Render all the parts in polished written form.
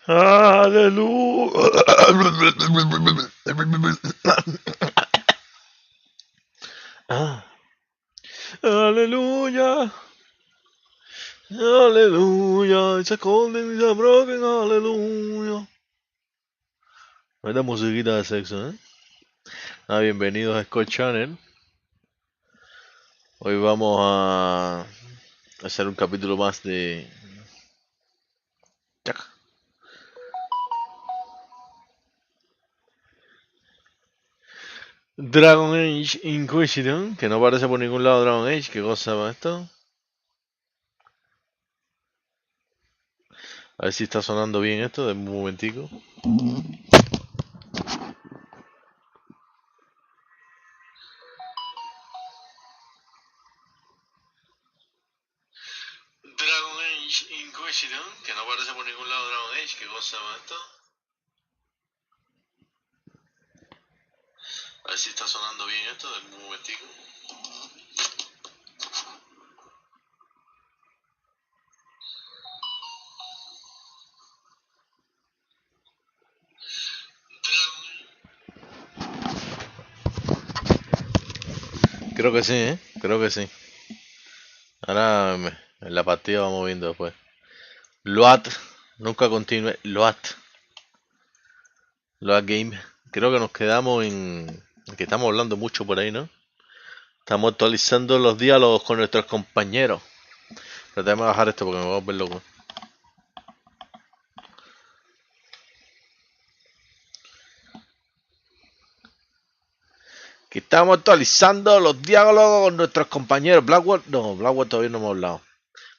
Aleluya. Aleluya. Aleluya. It's a golden, it's a broken, aleluya. Esta musiquita de sexo, ¿eh? Bienvenidos a Scott Channel. Hoy vamos a hacer un capítulo más de... Dragon Age Inquisition, que no aparece por ningún lado Dragon Age. ¿Qué cosa va esto? A ver si está sonando bien esto, de un momentico. Dragon Age Inquisition, que no aparece por ningún lado Dragon Age. ¿Qué cosa va esto? A ver si está sonando bien esto, de un momentico. Creo que sí, ¿eh? Creo que sí. Ahora en la partida vamos viendo después. Load, nunca continúe. Load Game. Creo que nos quedamos en... que estamos hablando mucho por ahí, ¿no? Estamos actualizando los diálogos con nuestros compañeros. Pero tenemos que bajar esto porque me voy a volver loco. Que estamos actualizando los diálogos con nuestros compañeros. Blackwood, no, Blackwood todavía no hemos hablado.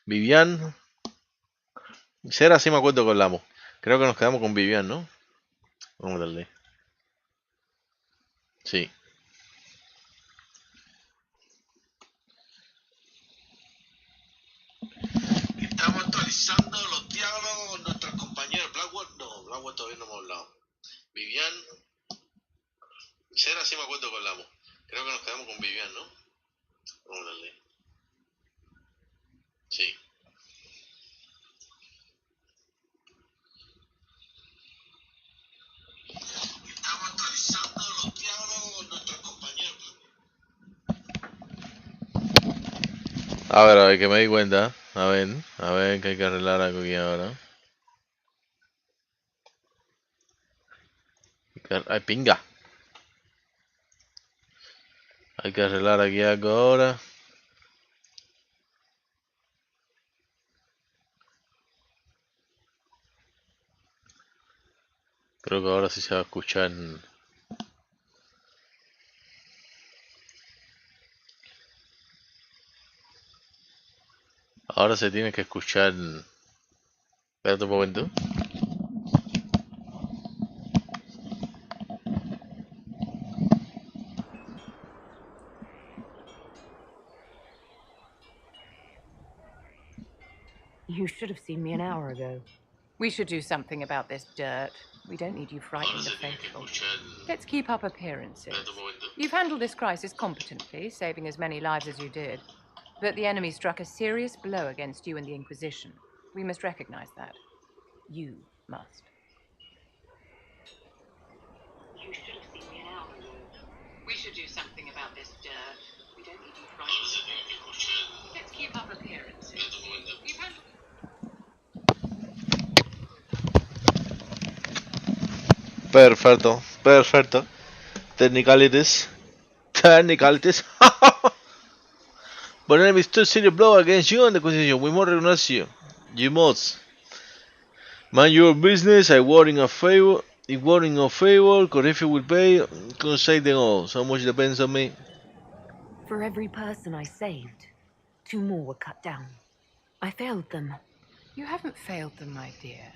Vivian. Será sí me acuerdo que hablamos. Creo que nos quedamos con Vivian, ¿no? Vamos a darle. Sí. Estamos actualizando los diálogos con nuestros compañeros. Blackwood, no, Blackwood todavía no hemos hablado. Vivian. Será sí me acuerdo que hablamos. Creo que nos quedamos con Vivian, ¿no? Vamos a darle. Sí. Estamos actualizando los diálogos con nuestros compañeros. A ver, que me di cuenta. A ver, que hay que arreglar algo aquí ahora. Ay, pinga. Hay que arreglar aquí algo ahora. Creo que ahora sí se va a escuchar. Ahora se tiene que escuchar. Espérate un momento. You should have seen me an hour ago. We should do something about this dirt. We don't need you frightening the faithful. Let's keep up appearances. You've handled this crisis competently, saving as many lives as you did. But the enemy struck a serious blow against you and the Inquisition. We must recognize that. You must. You should have seen me an hour ago. We should do something about this dirt. We don't need you frightening the faithful. Let's keep up appearances. You've handled... Perfecto, perfecto. Technicalities. But enemy still serious blow against you and the Inquisition. We must recognize you. You must. Mind your business. I war in a favor. If war in your favor, Correfi will pay. Crusade them all. So much depends on me. For every person I saved, 2 more were cut down. I failed them. You haven't failed them, my dear.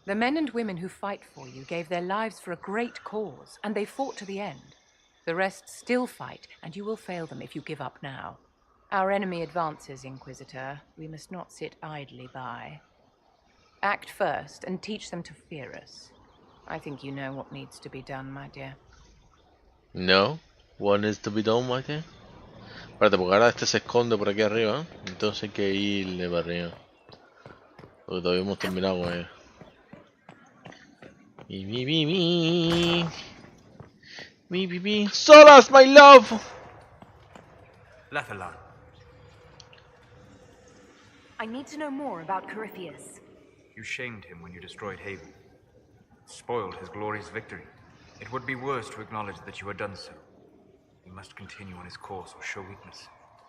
The men and women who fight for you gave their lives for a great cause, and they fought to the end. The rest still fight, and you will fail them if you give up now. Our enemy advances, Inquisitor. We must not sit idly by. Act first and teach them to fear us. I think you know what needs to be done, my dear. No. What needs to be done, my dear? Espérate, porque ahora este se esconde por aquí arriba. Entonces hay que irle para arriba. Porque todavía hemos terminado con él. Me. Me. Solas, my love! Lethalan, I need to know more about Corypheus. you shamed him when you destroyed Haven. Spoiled his glorious victory. It would be worse to acknowledge that you had done so. He must continue on his course or show weakness.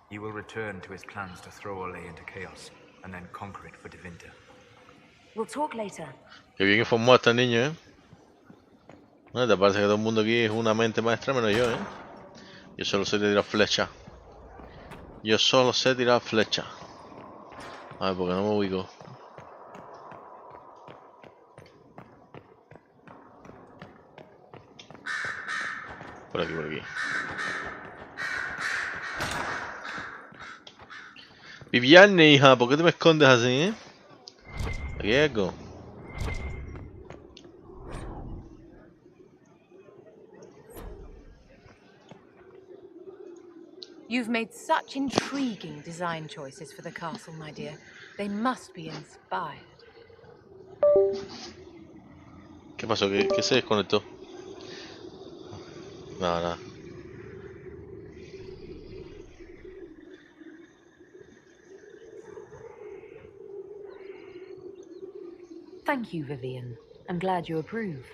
He will return to his plans to throw Olé into chaos, and then conquer it for Devinter. We'll talk later. Qué bien informado este niño, ¿eh? ¿No te parece que todo el mundo aquí es una mente maestra menos yo, eh? Yo solo sé tirar flecha. Yo solo sé tirar flecha. A ver, porque no me ubico. Por aquí. Viviane, hija, ¿por qué te me escondes así, eh? Aquí hay algo. You've made such intriguing design choices for the castle, my dear. They must be inspired. ¿Qué pasó? ¿Qué se desconectó? Nada. Thank you, Vivian. I'm glad you approve.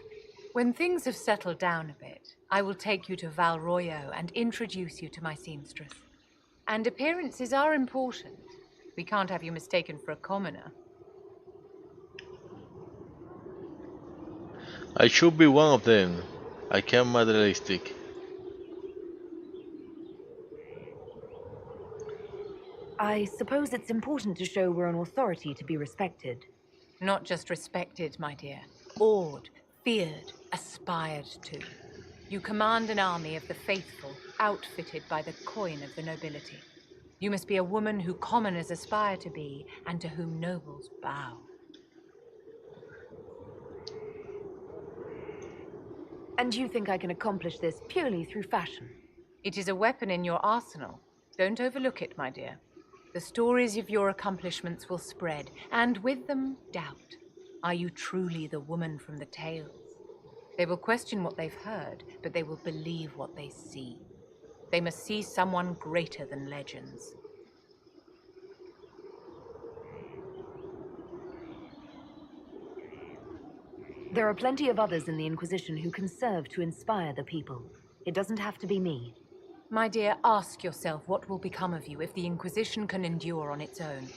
When things have settled down a bit, I will take you to Val Royo and introduce you to my seamstress. And appearances are important. We can't have you mistaken for a commoner. I should be one of them. I can materialistic. I suppose it's important to show we're an authority to be respected. Not just respected, my dear. Awed, feared, aspired to. You command an army of the faithful, outfitted by the coin of the nobility. You must be a woman who commoners aspire to be, and to whom nobles bow. And you think I can accomplish this purely through fashion? It is a weapon in your arsenal. Don't overlook it, my dear. The stories of your accomplishments will spread, and with them, doubt. Are you truly the woman from the tales? They will question what they've heard, but they will believe what they see. They must see someone greater than legends. There are plenty of others in the Inquisition who can serve to inspire the people. It doesn't have to be me. My dear, ask yourself what will become of you if the Inquisition can endure on its own.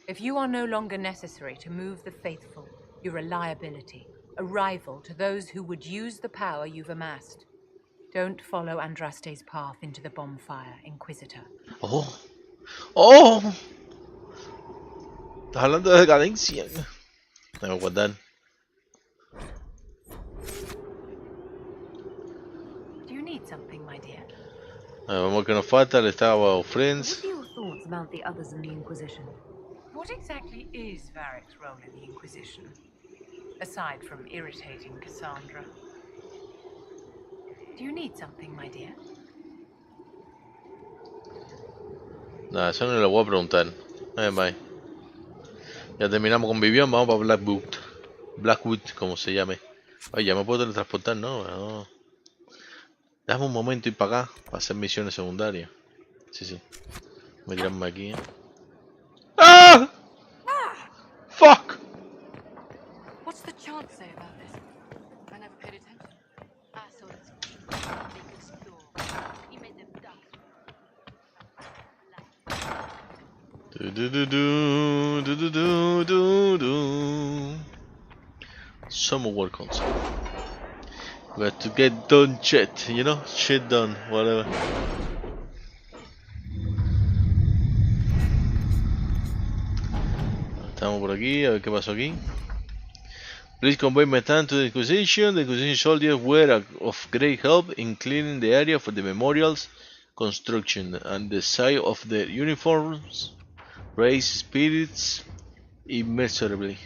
If you are no longer necessary to move the faithful, you're a liability, a rival to those who would use the power you've amassed. Don't follow Andraste's path into the bonfire, Inquisitor. ¡Oh! Estás hablando de decadencia. Tengo que guardar. Do you need something, my dear? Vamos que nos falta el estado of friends. What are your thoughts about the others in the Inquisition? What exactly is Varric's role in the Inquisition? Aside from irritating Cassandra. Do you need something, my dear? Nada, eso no le voy a preguntar. Bye. Ya terminamos con Vivian, vamos para Blackwood. Blackwood, como se llame. Oye, ya me puedo teletransportar, ¿no? Déjame un momento ir para acá, para hacer misiones secundarias. Sí. Voy a tirarme aquí. ¡Ah! ¡Fuck! What's the chant say about this? I never paid attention. I saw it. They could explore. He made them duck. Do. Some work console. We have to get done shit, you know? Shit done, whatever. Estamos por aquí, a ver qué pasó aquí. Please convey my time to the Inquisition. The Inquisition soldiers were of great help in cleaning the area for the memorial's construction, and the sight of their uniforms raised spirits immeasurably.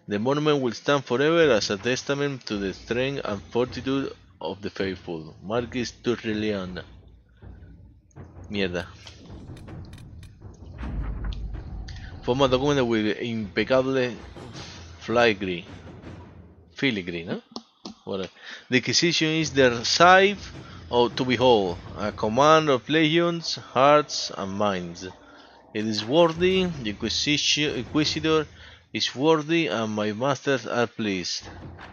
The monument will stand forever as a testament to the strength and fortitude of the faithful. Marquis Turreliana. Mierda. Forma documented with impeccable filigree, ¿no? whatever. The Inquisition is their sight to behold, a command of legions, hearts, and minds. It is worthy, the Inquisitor is worthy, and my masters are pleased.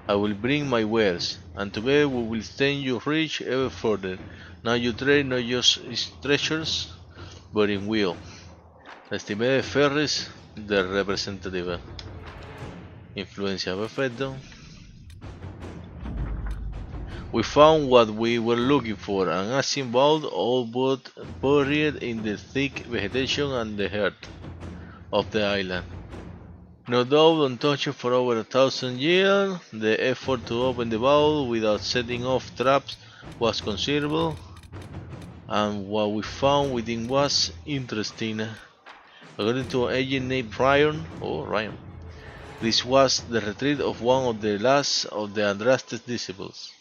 I will bring my wares, and together we will extend your reach ever further. Now you trade not just in treasures, but in will. Estimé Ferris, the representative. Influencia, perfecto. We found what we were looking for, an ancient vault all but buried in the thick vegetation and the heart of the island. No doubt untouched for over 1,000 years, the effort to open the vault without setting off traps was considerable, and what we found within was interesting. According to an agent named Ryan, this was the retreat of one of the last of the Andraste's disciples,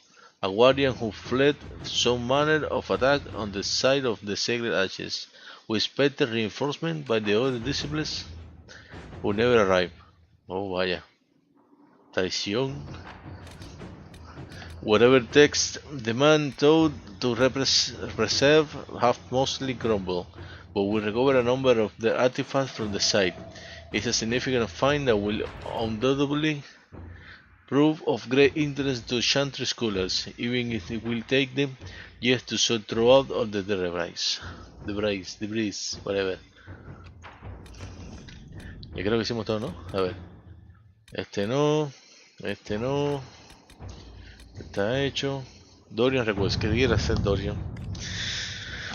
a guardian who fled some manner of attack on the site of the sacred ashes. We expected reinforcement by the other disciples, who never arrived. Oh vaya, traición. Whatever text the man thought to preserve have mostly crumbled, but we recovered a number of the artifacts from the site. It's a significant find that will undoubtedly prove of great interest to Chantry scholars, even if it will take them years to sort throughout all the debris, whatever. Yo creo que hicimos todo, ¿no? A ver. Este no. Está hecho. Dorian request. ¿Qué quiere hacer Dorian?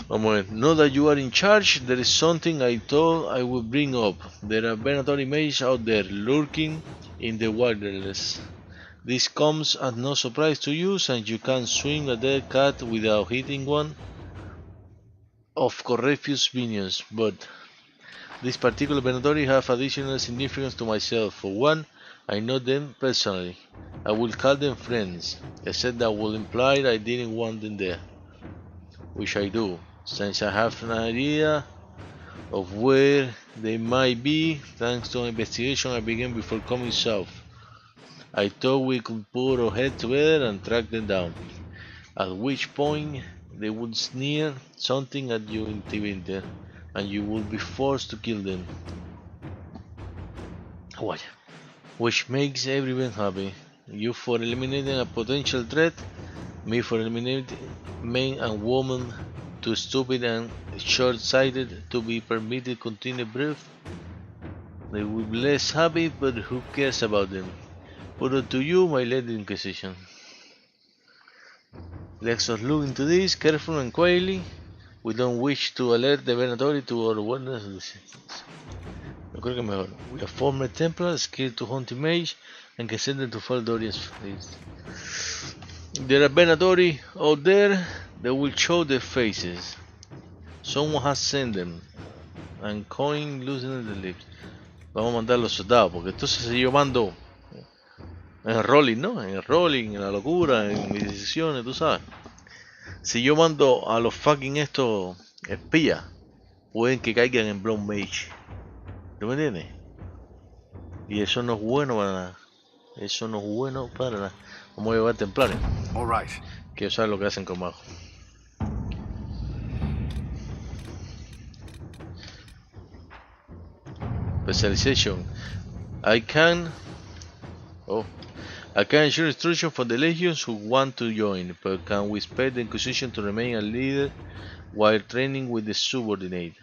Vamos a ver. Now that you are in charge, there is something I thought I would bring up. There are venatory mages out there lurking in the wilderness. This comes as no surprise to you, since you can't swing a dead cat without hitting one of Correfius' minions, but this particular venatory have additional significance to myself. For one, I know them personally. I will call them friends, except that would imply I didn't want them there. Which I do, since I have an idea of where they might be, thanks to an investigation I began before coming south. I thought we could put our heads together and track them down, at which point they would sneer something at you in Twitter, and you would be forced to kill them. Which makes everyone happy. You for eliminating a potential threat, me for eliminating men and women too stupid and short-sighted to be permitted to continue brief. They will be less happy, but who cares about them? Put it to you, my Lady Inquisition. Let's us look into this carefully and quietly. We don't wish to alert the venatory to our awareness of the systems. Yo creo que mejor. We are former Templars skilled to hunt mage and can send them to follow Dorian's face. There are venatory out there that will show their faces. Someone has sent them. And coin loosening the lips. Vamos a mandar a los soldados, porque entonces si yo mando en el rolling, ¿no? En el rolling, en la locura, en mis decisiones, tú sabes. Si yo mando a los fucking estos espías, pueden que caigan en Blood Mage. ¿Tú me entiendes? Y eso no es bueno para nada. Eso no es bueno para nada. Vamos a llevar templarios. All right. Que saben lo que hacen con magos. Specialization. I can ensure instruction for the legions who want to join, but can we expect the Inquisition to remain a leader while training with the subordinate?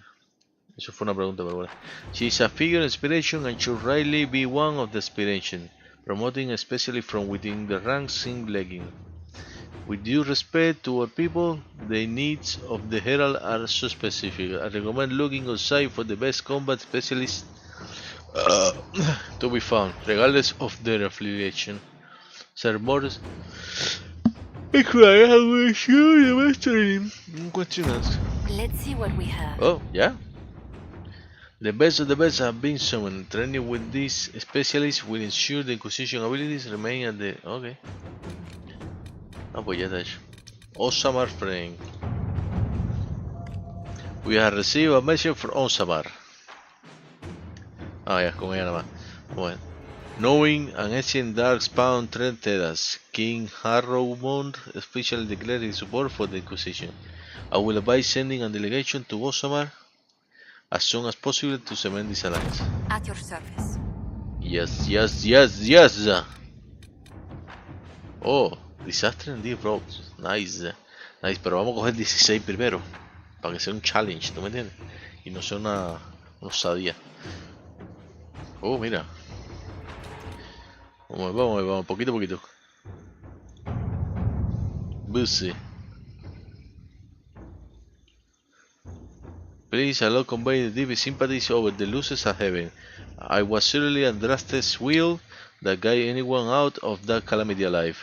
Eso fue una pregunta, pero bueno. She is a figure of inspiration and should rightly be one of the inspiration, promoting especially from within the ranks in legging. With due respect to our people, the needs of the Herald are so specific. I recommend looking outside for the best combat specialists to be found, regardless of their affiliation. Sir Boris, Let's see what we have. oh, yeah. The best of the best have been summoned. Training with these specialists will ensure the Inquisition abilities remain at the... Okay. Ah, pues ya está hecho. Osamar friend. We have received a message from Osamar. Ah, ya, con ella nada más. Bueno. Knowing an ancient dark-spawn threatened us, King Harrowmont officially declared his support for the Inquisition. I will advise sending a delegation to Osamar as soon as possible to cement this alliance. At your service. Yes, yes, yes, yes! Oh, disaster indeed, bro. Nice. Nice, pero vamos a coger 16 primero. Para que sea un challenge, ¿tú me entiendes? Y no sea una osadía. Oh, mira. Vamos, poquito a poquito. Busy. Please allow convey the deep sympathies over the losses at heaven. I was surely a drastic will that guide anyone out of that calamity alive.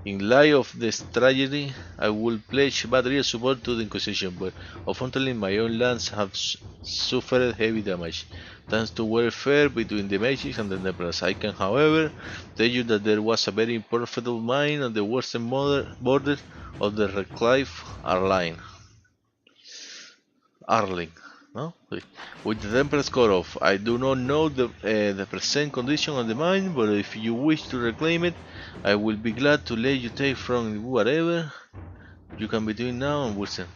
In light of this tragedy, I will pledge material support to the Inquisition, but unfortunately my own lands have suffered heavy damage, thanks to warfare between the Mages and the Templars. I can, however, tell you that there was a very profitable mine on the western border of the Redcliffe Arling. No? With the Templars cut off, I do not know the present condition of the mine, but if you wish to reclaim it, I will be glad to let you take from whatever you can between now and Wilson.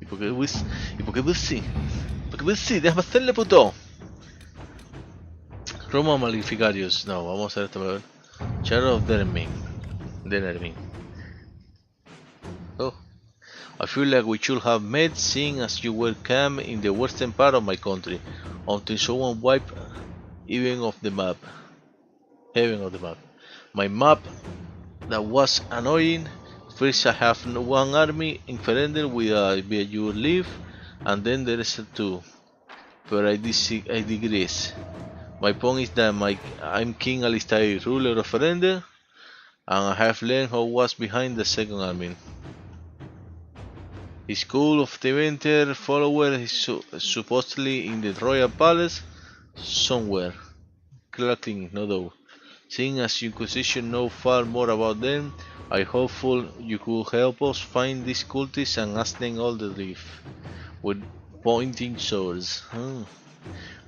¿Y por qué Wilson? Déjame hacerle, puto. Roma Maleficarius. No, vamos a hacer esto mejor. Shadow of Denermin. Oh. I feel like we should have met, seeing as you were camped in the western part of my country, until someone wiped heaven of the map. My map that was annoying. First I have one army in Ferender with your leave, and then there is two. But I digress. My point is that I'm King Alistair, ruler of Ferender, and I have learned how was behind the second army. His school of the winter follower is supposedly in the royal palace somewhere. Clacking, no doubt. Seeing as Inquisition know far more about them, I hopeful you could help us find these cultists and ask them all the truth. With pointing swords.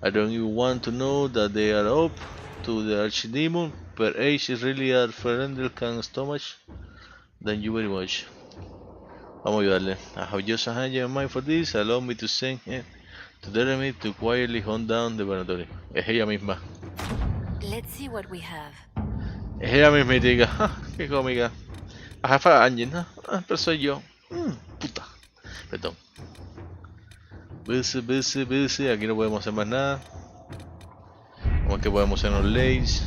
I don't even want to know that they are up to the archdemon, per age is really a Ferender can stomach. Thank you very much. Vamos a ayudarle. I have just a hand in mind for this. Allow me to send him to Deremy to quietly hunt down the Venatori. Es ella misma. Let's see what we have. Es ella misma y te diga, qué cómica. I have a engine, pero soy yo. Puta. Perdón. Busy. Aquí no podemos hacer más nada. Como que podemos hacer los lays.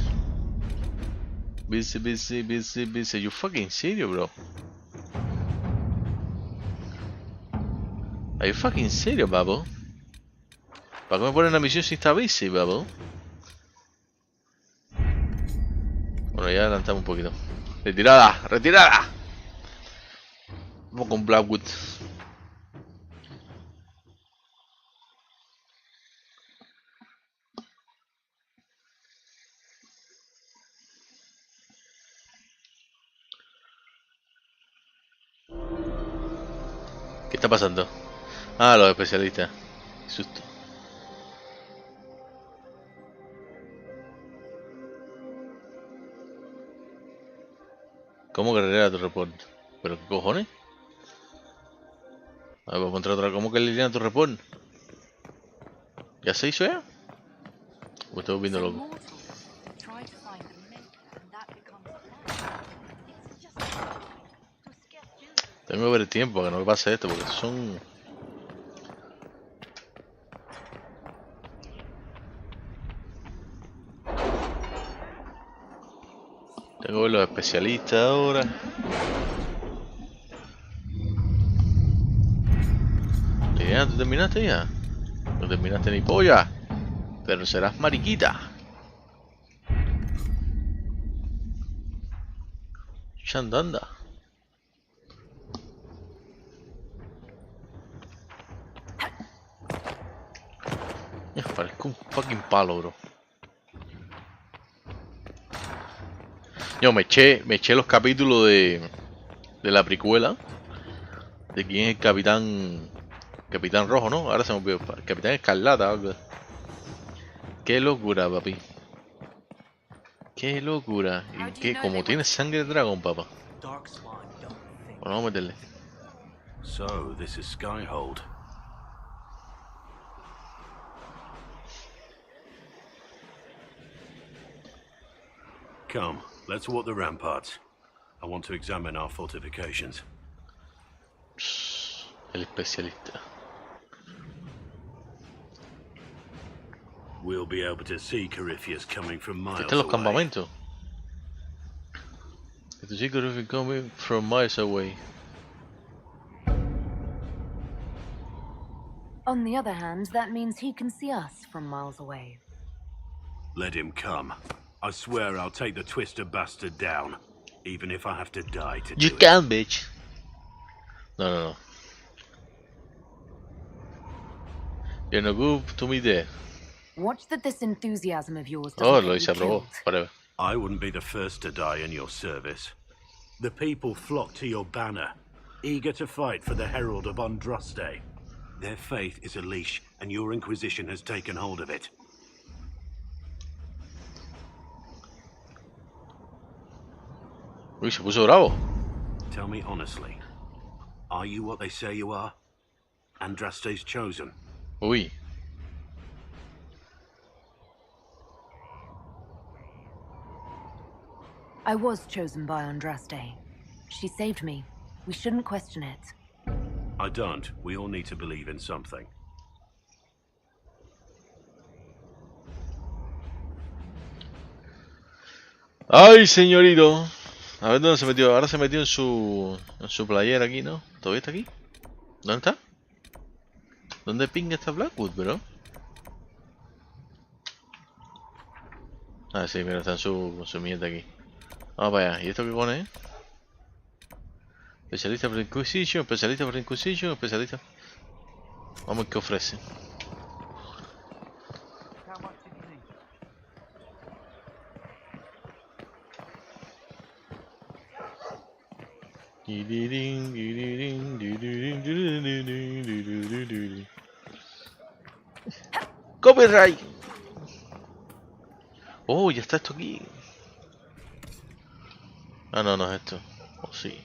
Busy. You fucking serious, bro? Are you fucking serious, babo? ¿Para qué me ponen la misión si está busy, babo? Bueno, ya adelantamos un poquito. ¡Retirada! Vamos con Blackwood. ¿Qué está pasando? Ah, los especialistas. Qué susto. ¿Cómo carrera tu report? ¿Pero qué cojones? A ver, voy a encontrar otra. ¿Cómo que le tu report? ¿Ya se hizo ya? O estoy viendo loco. Tengo que ver el tiempo para que no me pase esto, porque son... Tengo que ver los especialistas ahora. Liliana, ¿tú terminaste ya? No terminaste ni polla. Pero serás mariquita. Chandanda. Parezco un fucking palo, bro. Yo me eché los capítulos de la precuela. De quién es el Capitán Rojo, ¿no? Ahora se me olvidó. Capitán Escarlata, algo. Qué locura, papi. Qué locura. How Y do you que know como they tiene want- sangre de dragón, papá. Darkspawn don't think. Bueno, vamos a meterle. So, this is Skyhold. Come, let's walk the ramparts. I want to examine our fortifications. El especialista. We'll be able to see Corypheus coming from miles Están los away. campamentos. To see Corypheus coming from miles away. On the other hand, that means he can see us from miles away. Let him come. I swear I'll take the twister bastard down, even if I have to die to You do it. can, bitch. No. You're no good to me there. Watch that this enthusiasm of yours Oh, doesn't lo get hice you a propos. killed. Whatever. I wouldn't be the first to die in your service. The people flock to your banner, eager to fight for the Herald of Andraste. Their faith is a leash, and your Inquisition has taken hold of it. Uy, se puso bravo. Tell me honestly, are you what they say you are? Andraste's chosen? Uy. I was chosen by Andraste. She saved me. We shouldn't question it. I don't. We all need to believe in something. Ay, señorito. A ver dónde se metió. Ahora se metió en su playera aquí, ¿no? ¿Todavía está aquí? ¿Dónde está? ¿Dónde pinga está Blackwood, bro? Ah, sí, mira, está en su mierda aquí. Vamos para allá. ¿Y esto qué pone, eh? Especialista por Inquisition, especialista por Inquisition, especialista. Vamos a ver qué ofrece. Copyright. Oh, ya está esto aquí. Ah, no, no es esto. Oh, sí.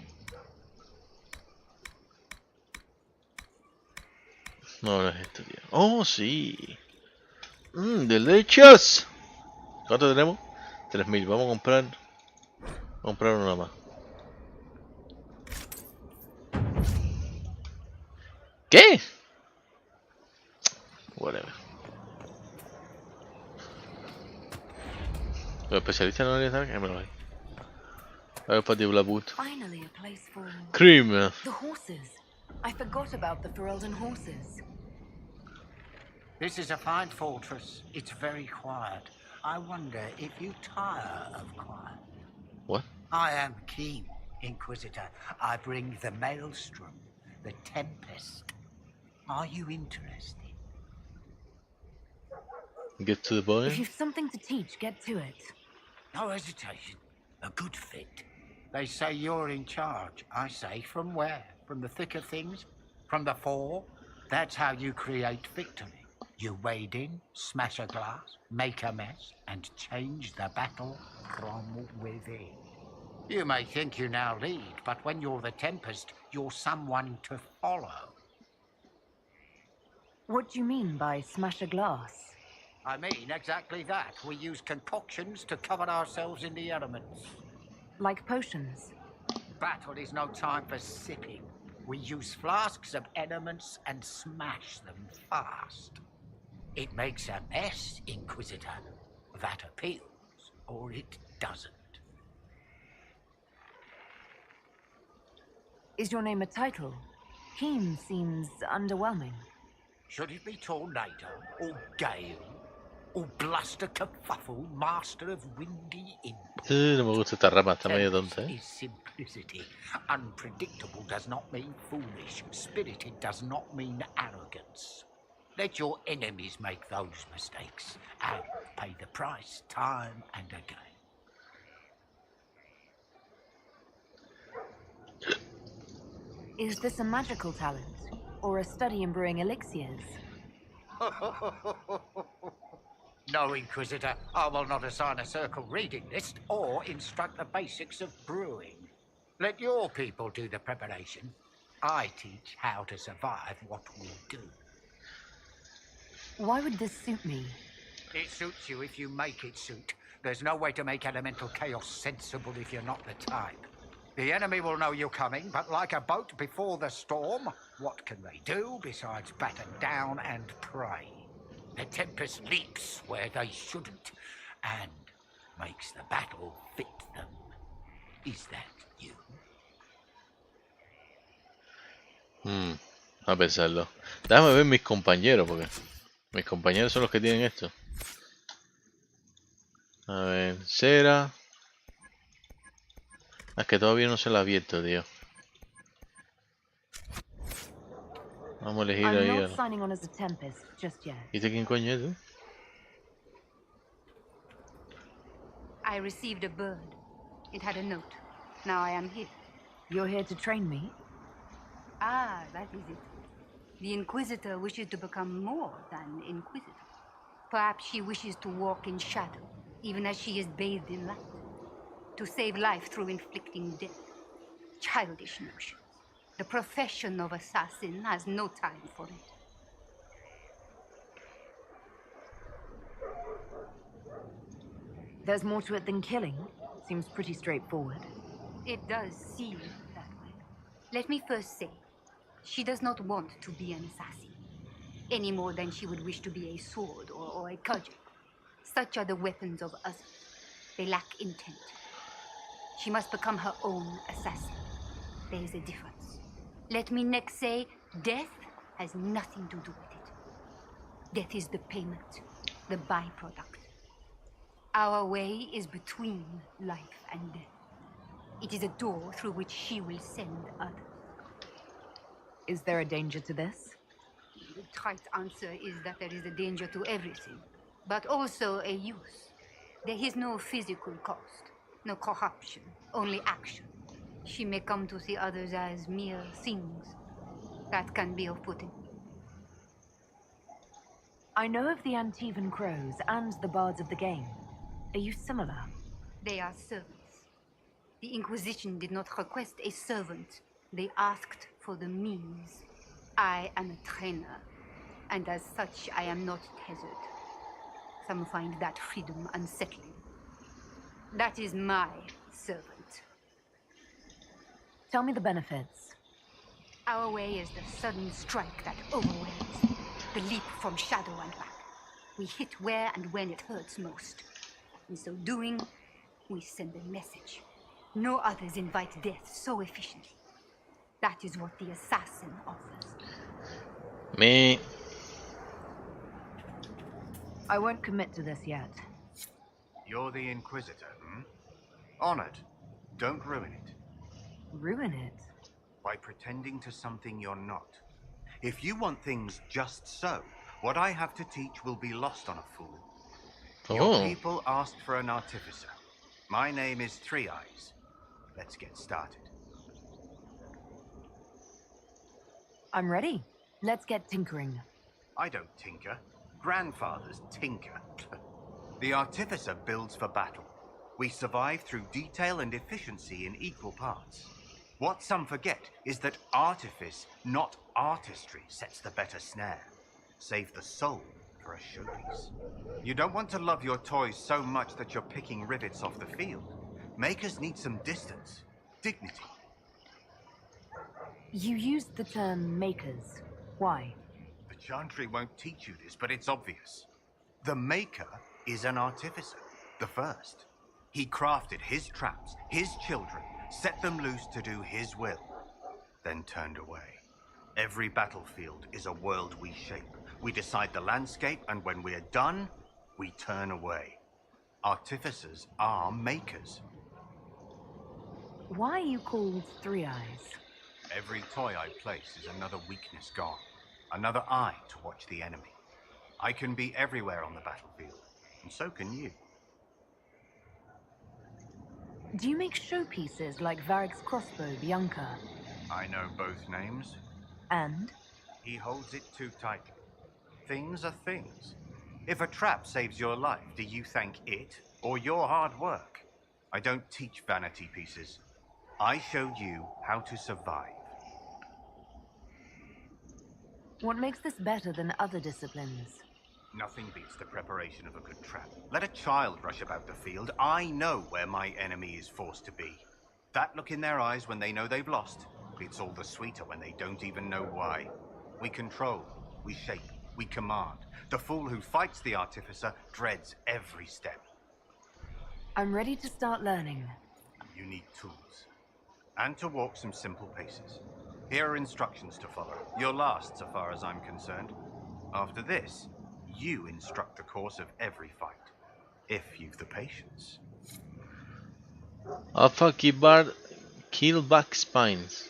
No, no es esto, tío. Oh, sí. Delicious. ¿Cuánto tenemos? 3000. Vamos a comprar una más. ¿Qué? Whatever. Los especialistas no deberían estar, que me lo hay. A ver, para ti, Blackwood. Finally, a place for Cream. the horses. I forgot about the Ferelden horses. This is a fine fortress. It's very quiet. I wonder if you tire of quiet. What? I am Keen, Inquisitor. I bring the Maelstrom, the Tempest. Are you interested? Get to the If point. you've something to teach, get to it. No hesitation. A good fit. They say you're in charge. I say, from where? From the thick of things? From the fore? That's how you create victory. You wade in, smash a glass, make a mess, and change the battle from within. You may think you now lead, but when you're the Tempest, you're someone to follow. What do you mean by smash a glass? I mean exactly that. We use concoctions to cover ourselves in the elements. Like potions? Battle is no time for sipping. We use flasks of elements and smash them fast. It makes a mess, Inquisitor. That appeals, or it doesn't. Is your name a title? Keen seems underwhelming. Should it be Tornado, or Gale, or Bluster Kerfuffle, Master of Windy Import? No me gusta esta rama, está medio Tempest tonta, eh. is simplicity. Unpredictable does not mean foolish. Spirited does not mean arrogance. Let your enemies make those mistakes and pay the price time and again. Is this a magical talent? Or a study in brewing elixirs? No, Inquisitor, I will not assign a circle reading list or instruct the basics of brewing. Let your people do the preparation. I teach how to survive what we do. Why would this suit me? It suits you if you make it suit. There's no way to make elemental chaos sensible if you're not the type. The enemy will know you're coming, but like a boat before the storm, what can they do besides batten down and pray? The tempest leaps where they shouldn't, and makes the battle fit them. Is that you? A pensarlo. Déjame ver mis compañeros, porque mis compañeros son los que tienen esto. A ver, cera. Es que todavía no se lo ha abierto, tío. Vamos a elegir I'm ahí. not signing on as a Tempest just yet. ¿Y este quién coño es, tú? I received a bird. It had a note. Now I am here. You're here to train me? Ah, that is it. The Inquisitor wishes to become more than Inquisitor. Perhaps she wishes to walk in shadow, even as she is bathed in light. To save life through inflicting death. Childish notions. The profession of assassin has no time for it. There's more to it than killing. Seems pretty straightforward. It does seem that way. Let me first say, she does not want to be an assassin, any more than she would wish to be a sword or a cudgel. Such are the weapons of others. They lack intent. She must become her own assassin. There is a difference. Let me next say, death has nothing to do with it. Death is the payment, the byproduct. Our way is between life and death. It is a door through which she will send others. Is there a danger to this? The trite answer is that there is a danger to everything, but also a use. There is no physical cost, no corruption, only action. She may come to see others as mere things. That can be off-putting. I know of the Antivan Crows and the Bards of the Game. Are you similar? They are servants. The Inquisition did not request a servant. They asked for the means. I am a trainer, and as such I am not tethered. Some find that freedom unsettling. That is my servant. Tell me the benefits. Our way is the sudden strike that overwhelms. The leap from shadow and back. We hit where and when it hurts most. In so doing, we send a message. No others invite death so efficiently. That is what the assassin offers. Me. I won't commit to this yet. You're the Inquisitor, hmm? Honored. Don't ruin it. Ruin it? By pretending to something you're not. If you want things just so, what I have to teach will be lost on a fool. Your people asked for an artificer. My name is Three Eyes. Let's get started. I'm ready. Let's get tinkering. I don't tinker. Grandfathers tinker. The artificer builds for battle. We survive through detail and efficiency in equal parts. What some forget is that artifice, not artistry, sets the better snare. Save the soul for a showpiece. You don't want to love your toys so much that you're picking rivets off the field. Makers need some distance, dignity. You used the term makers. Why? The Chantry won't teach you this, but it's obvious. The Maker is an artificer, the first. He crafted his traps, his children, set them loose to do his will, then turned away. Every battlefield is a world we shape. We decide the landscape, and when we're done, we turn away. Artificers are makers. Why are you called Three Eyes? Every toy I place is another weakness gone, another eye to watch the enemy. I can be everywhere on the battlefield, and so can you. Do you make showpieces like Varric's crossbow, Bianca? I know both names. And? He holds it too tightly. Things are things. If a trap saves your life, do you thank it or your hard work? I don't teach vanity pieces. I show you how to survive. What makes this better than other disciplines? Nothing beats the preparation of a good trap. Let a child rush about the field. I know where my enemy is forced to be. That look in their eyes when they know they've lost, it's all the sweeter when they don't even know why. We control, we shape, we command. The fool who fights the artificer dreads every step. I'm ready to start learning. You need tools. And to walk some simple paces. Here are instructions to follow. Your last, so far as I'm concerned. After this, you instruct the course of every fight. If you've the patience. Alpha keyboard kill back spines.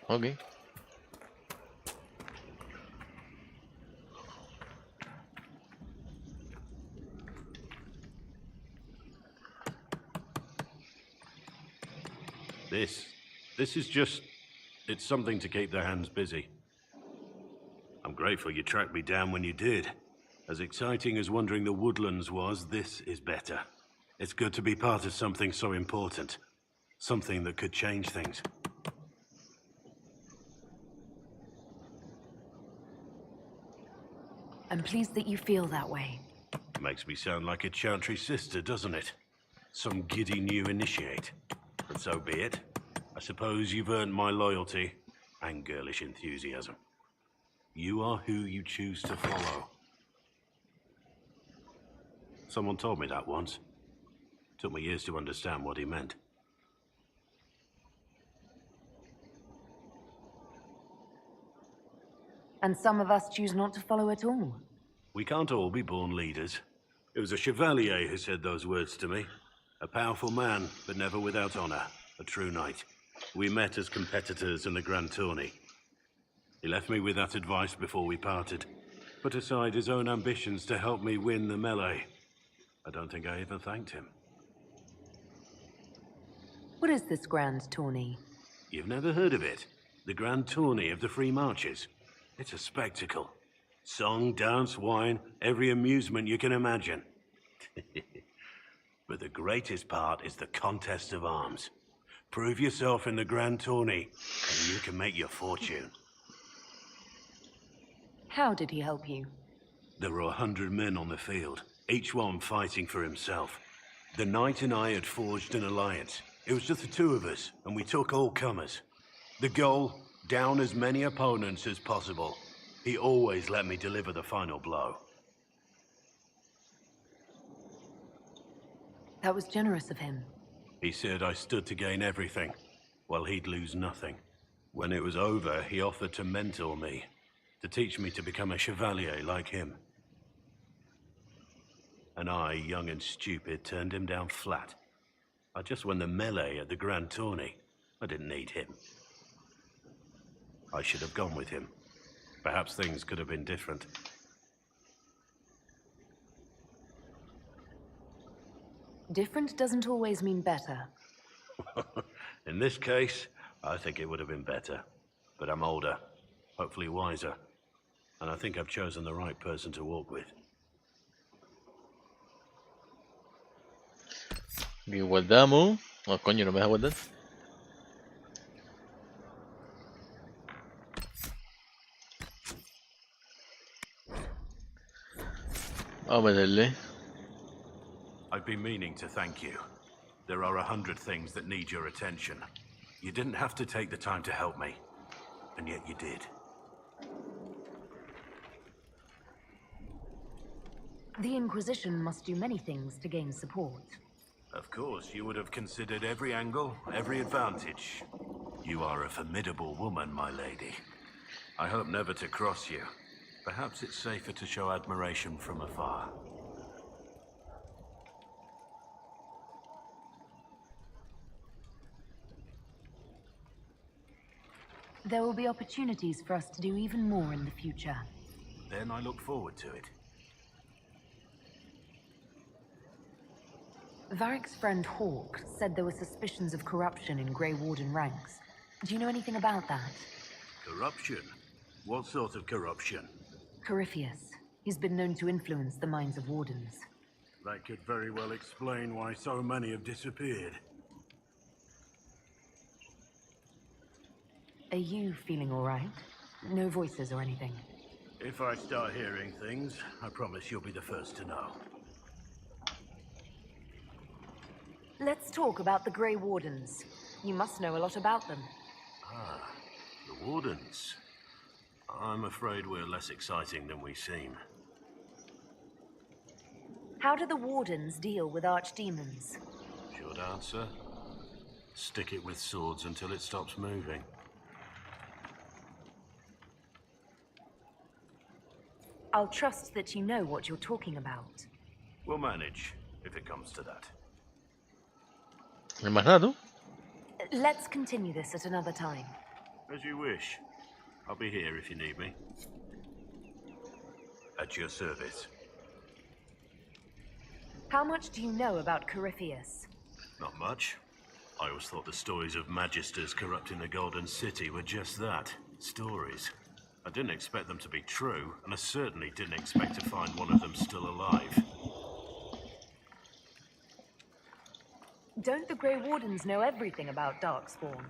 Okay. This is just... it's something to keep their hands busy. I'm grateful you tracked me down when you did. As exciting as wandering the woodlands was, this is better. It's good to be part of something so important. Something that could change things. I'm pleased that you feel that way. Makes me sound like a Chantry sister, doesn't it? Some giddy new initiate. But so be it. I suppose you've earned my loyalty and girlish enthusiasm. You are who you choose to follow. Someone told me that once. Took me years to understand what he meant. And some of us choose not to follow at all. We can't all be born leaders. It was a chevalier who said those words to me. A powerful man, but never without honor. A true knight. We met as competitors in the Grand Tourney. He left me with that advice before we parted. Put aside his own ambitions to help me win the melee. I don't think I even thanked him. What is this Grand Tourney? You've never heard of it? The Grand Tourney of the Free Marches. It's a spectacle. Song, dance, wine, every amusement you can imagine. But the greatest part is the contest of arms. Prove yourself in the Grand Tourney, and you can make your fortune. How did he help you? There were 100 men on the field, each one fighting for himself. The knight and I had forged an alliance. It was just the two of us, and we took all comers. The goal, down as many opponents as possible. He always let me deliver the final blow. That was generous of him. He said I stood to gain everything, while he'd lose nothing. When it was over, he offered to mentor me, to teach me to become a chevalier like him. And I, young and stupid, turned him down flat. I just won the melee at the Grand Tourney. I didn't need him. I should have gone with him. Perhaps things could have been different. Different doesn't always mean better. In this case, I think it would have been better. But I'm older, hopefully wiser. And I think I've chosen the right person to walk with. Bien, guardamos. Oh, coño, no me deja guardar. Vamos a meterle. I've been meaning to thank you. There are 100 things that need your attention. You didn't have to take the time to help me, and yet you did. The Inquisition must do many things to gain support. Of course, you would have considered every angle, every advantage. You are a formidable woman, my lady. I hope never to cross you. Perhaps it's safer to show admiration from afar. There will be opportunities for us to do even more in the future. Then I look forward to it. Varric's friend Hawk said there were suspicions of corruption in Grey Warden ranks. Do you know anything about that? Corruption? What sort of corruption? Corypheus. He's been known to influence the minds of wardens. That could very well explain why so many have disappeared. Are you feeling all right? No voices or anything? If I start hearing things, I promise you'll be the first to know. Let's talk about the Grey Wardens. You must know a lot about them. Ah, the Wardens. I'm afraid we're less exciting than we seem. How do the Wardens deal with archdemons? Short answer. Stick it with swords until it stops moving. I'll trust that you know what you're talking about. We'll manage, if it comes to that. ¿No hay más nada, tú? Let's continue this at another time. As you wish. I'll be here if you need me. At your service. How much do you know about Corypheus? Not much. I always thought the stories of magisters corrupting the Golden City were just that. Stories. I didn't expect them to be true, and I certainly didn't expect to find one of them still alive. Don't the Grey Wardens know everything about Darkspawn?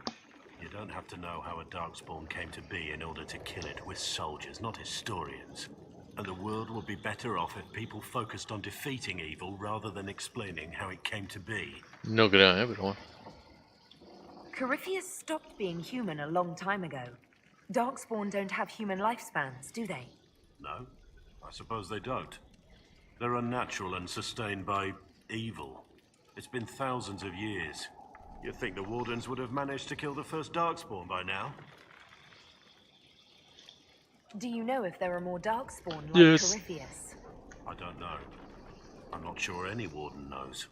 You don't have to know how a Darkspawn came to be in order to kill it. We're soldiers, not historians. And the world would be better off if people focused on defeating evil rather than explaining how it came to be. No creo, pero bueno. Corypheus stopped being human a long time ago. Darkspawn don't have human lifespans, do they? No, I suppose they don't. They're unnatural and sustained by evil. It's been thousands of years. You'd think the Wardens would have managed to kill the first Darkspawn by now. Do you know if there are more Darkspawn like Yes. Corypheus? I don't know. I'm not sure any Warden knows.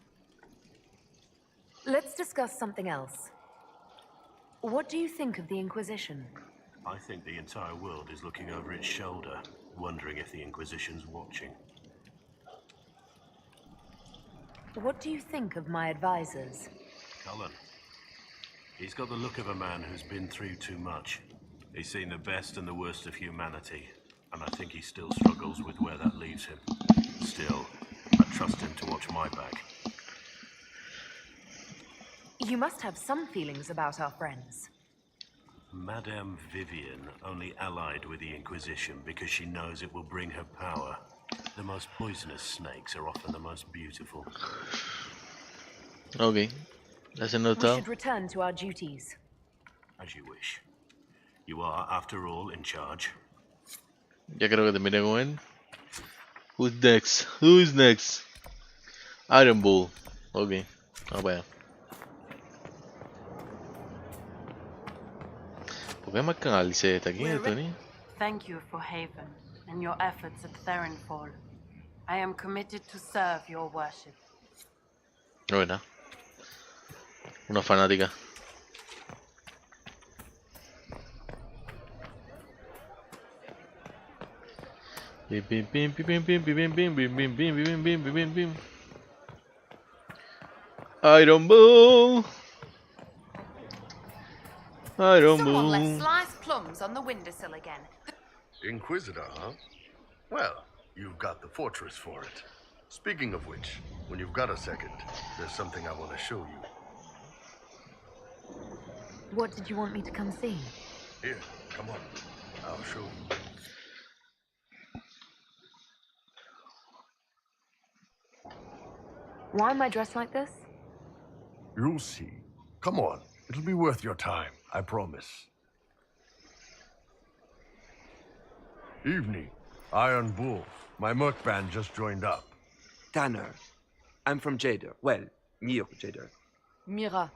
Let's discuss something else. What do you think of the Inquisition? I think the entire world is looking over its shoulder, wondering if the Inquisition's watching. What do you think of my advisors? Cullen. He's got the look of a man who's been through too much. He's seen the best and the worst of humanity, and I think he still struggles with where that leaves him. Still, I trust him to watch my back. You must have some feelings about our friends. Madame Vivian only allied with the Inquisition because she knows it will bring her power. The most poisonous snakes are often the most beautiful. Ok. ¿Has We notado? should return to our duties. As you wish. You are, after all, in charge. Ya creo que terminé con él. Who's next? Who's next? Iron Bull. Ok. Vamos para allá. ¿Por qué marcan Alice está aquí, Tony? Thank you for Haven and your efforts at Therenfall. I am committed to serve your worship. No es nada. Una fanática. Bim, bim, bim, bim, bim, bim, bim, bim, bim, bim, bim, bim, bim, bim, bim, bim. Iron Bull. Iron Someone left Bull. sliced plums on the windowsill again. Inquisitor, huh? Well, you've got the fortress for it. Speaking of which, when you've got a second, there's something I want to show you. What did you want me to come see? Here, come on. I'll show you. Why am I dressed like this? You'll see. Come on. It'll be worth your time, I promise. Evening. Iron Bull. My merc band just joined up. Tanner. I'm from Jader. Well, near Jader. Mira.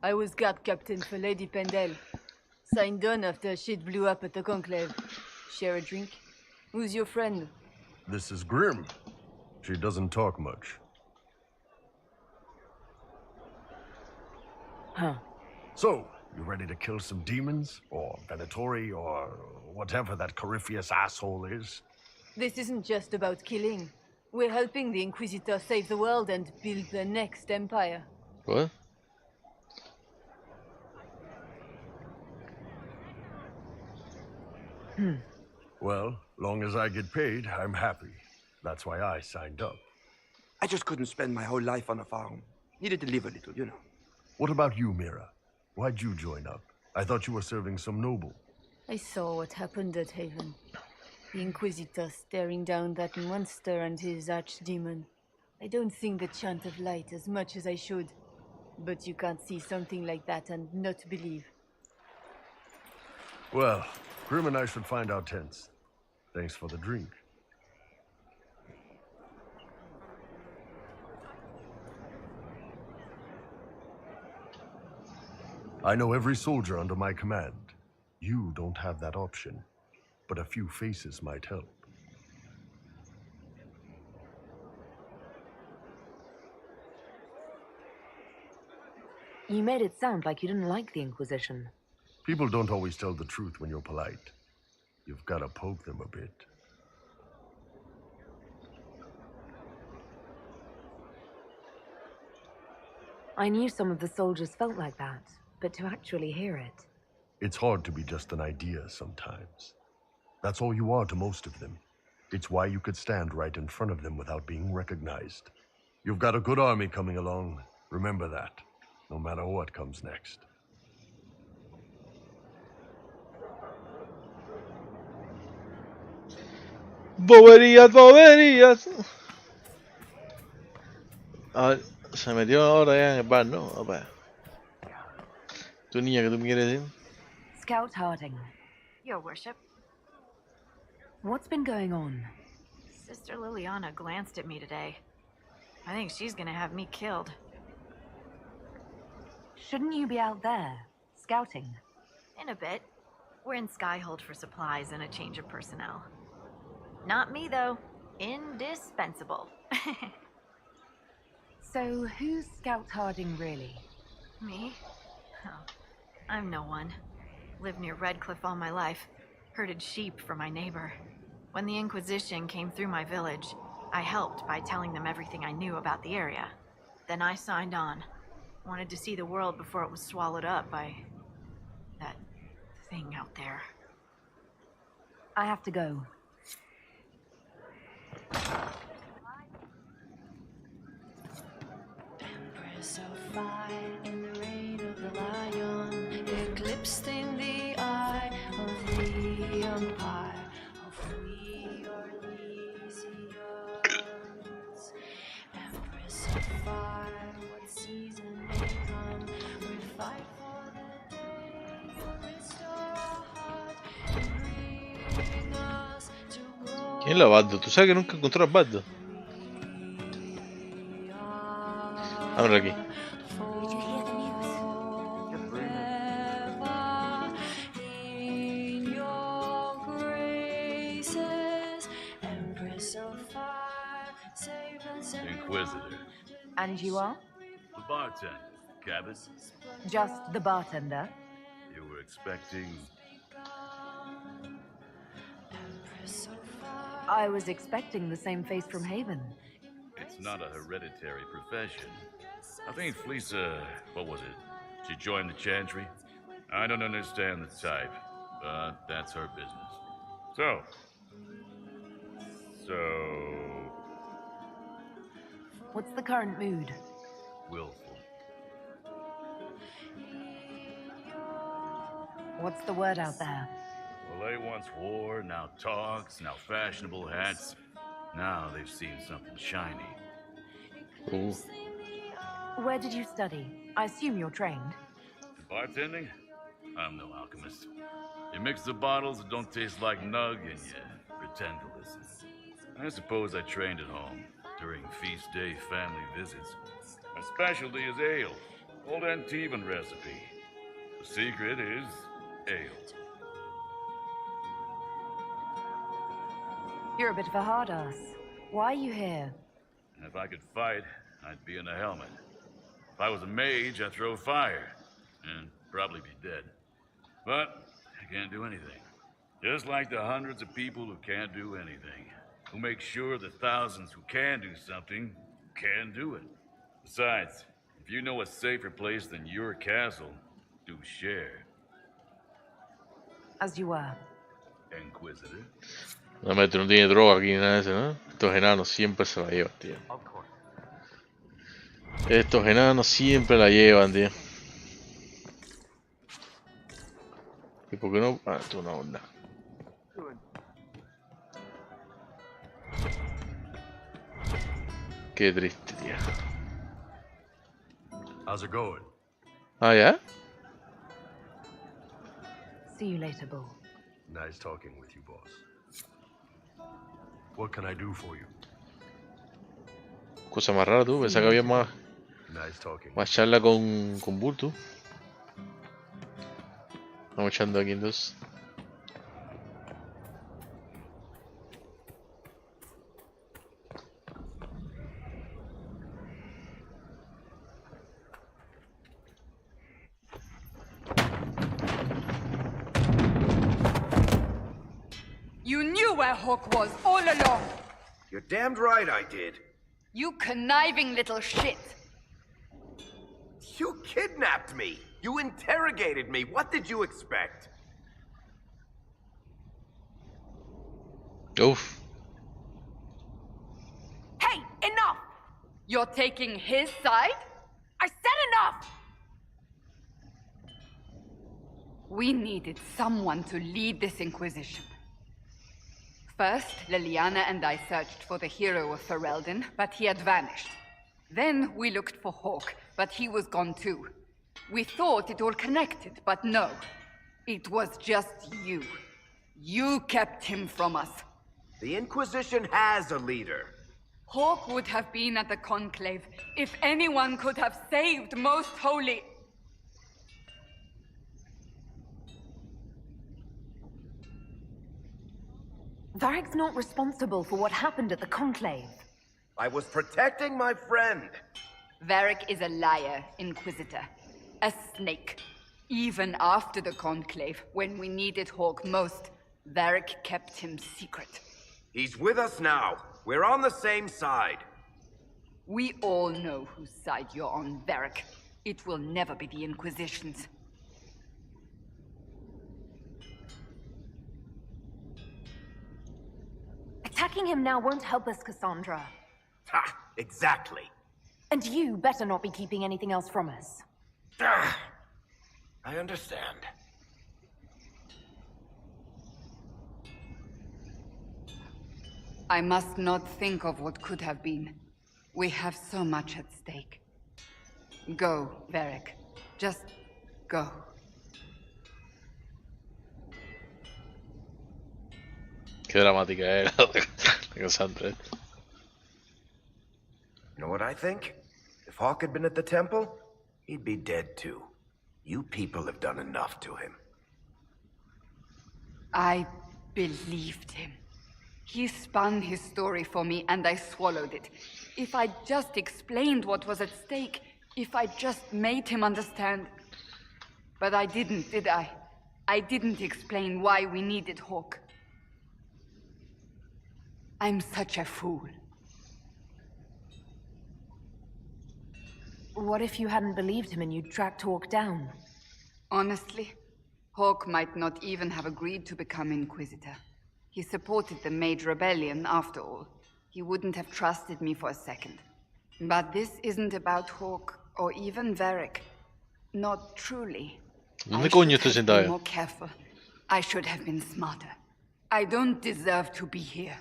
I was guard captain for Lady Pendel. Signed on after shit blew up at the conclave. Share a drink? Who's your friend? This is Grim. She doesn't talk much. Huh. So, you ready to kill some demons? Or Venatori? Or whatever that Corypheus asshole is? This isn't just about killing. We're helping the Inquisitor save the world and build the next empire. What? Well, Long as I get paid, I'm happy. That's why I signed up. I just couldn't spend my whole life on a farm. Needed to live a little, you know. What about you, Mira? Why'd you join up? I thought you were serving some noble. I saw what happened at Haven. The Inquisitor staring down that monster and his archdemon. I don't sing the chant of light as much as I should. But you can't see something like that and not believe. Well, Grim and I should find our tents. Thanks for the drink. I know every soldier under my command. You don't have that option, but a few faces might help. You made it sound like you didn't like the Inquisition. People don't always tell the truth when you're polite. You've got to poke them a bit. I knew some of the soldiers felt like that, but to actually hear it... It's hard to be just an idea sometimes. That's all you are to most of them. It's why you could stand right in front of them without being recognized. You've got a good army coming along. Remember that, no matter what comes next. Boberías, boberías. Ah, se metió ahora ya en el bar, ¿no? Opa. Tu niña, ¿qué tú me quieres decir? Scout Harding, Your worship. what's been going on? Sister Liliana glanced at me today. I think she's gonna have me killed. Shouldn't you be out there, scouting? In a bit. We're in Skyhold for supplies and a change of personnel. Not me, though. Indispensable. So, who's Scout Harding really? Me? Oh, I'm no one. Lived near Redcliffe all my life. Herded sheep for my neighbor. When the Inquisition came through my village, I helped by telling them everything I knew about the area. Then I signed on. Wanted to see the world before it was swallowed up by... that thing out there. I have to go. Empress of fire in the reign of the lion, eclipsed in the eye of the empire of we are Elysians. Empress of fire, what season may come, we fight for the day you restore our heart and bring us to glory. ¿Quién es la Baddo? ¿Tú sabes que nunca encontré a Baddo? Ábrelo aquí. Did you hear the news? In your graces, Empress of fire, save us and Inquisitor. And you are? The bartender, Cabot. Just the bartender? You were expecting... I was expecting the same face from Haven. It's not a hereditary profession. I think Fleesa... what was it? She joined the Chantry? I don't understand the type, but that's her business. So... What's the current mood? willful. What's the word out there? Well, they once wore, now talks, now fashionable hats. Now they've seen something shiny. Ooh. Where did you study? I assume you're trained. Bartending? I'm no alchemist. You mix the bottles that don't taste like nug and you pretend to listen. I suppose I trained at home during feast day family visits. My specialty is ale. Old Antivan recipe. The secret is ale. You're a bit of a hard ass. Why are you here? If I could fight, I'd be in a helmet. If I was a mage, I'd throw fire. And probably be dead. But I can't do anything. Just like the hundreds of people who can't do anything. Who make sure the thousands who can do something can do it. Besides, if you know a safer place than your castle, do share. As you were. Inquisitor. No, tú no tienes droga aquí ni nada de eso, ¿no? Estos enanos siempre se la llevan, tío. Estos enanos siempre la llevan, tío. ¿Y por qué no? Ah, esto es una onda. Qué triste, tío. How's it going? Ah, ¿ya? See you later, Bull. Nice talking with you, boss. What can I do for you? Cosa más rara, tú. Pensaba que había más, Nice talking. más charla con Bull, tú. Estamos echando aquí entonces. You knew where Hawk was all along. You're damned right I did. You conniving little shit. You kidnapped me. You interrogated me. What did you expect? Oof. Hey, enough! You're taking his side? I said enough! We needed someone to lead this Inquisition. First, Liliana and I searched for the hero of Ferelden, but he had vanished. Then we looked for Hawk, but he was gone too. We thought it all connected, but no. It was just you. You kept him from us. The Inquisition has a leader. Hawk would have been at the Conclave if anyone could have saved Most Holy. Varric's not responsible for what happened at the Conclave. I was protecting my friend. Varric is a liar, Inquisitor. A snake. Even after the Conclave, when we needed Hawk most, Varric kept him secret. He's with us now. We're on the same side. We all know whose side you're on, Varric. It will never be the Inquisition's. Attacking him now won't help us, Cassandra. Ha! Exactly. And you better not be keeping anything else from us. I understand. I must not think of what could have been. We have so much at stake. Go, Varric. Just go. Qué dramática era la Cassandra. You know what I think? If Hawk had been at the temple, he'd be dead too. You people have done enough to him. I believed him. He spun his story for me, and I swallowed it. If I just explained what was at stake, if I just made him understand. But I didn't, did I? I didn't explain why we needed Hawk. I'm such a fool. What if you hadn't believed him and you'd tracked Hawk down? Honestly, Hawk might not even have agreed to become Inquisitor. He supported the Mage Rebellion, after all. He wouldn't have trusted me for a second. But this isn't about Hawk, or even Varric. Not truly. ¿Dónde coño estás I should have sentada? been more careful. I should have been smarter. I don't deserve to be here.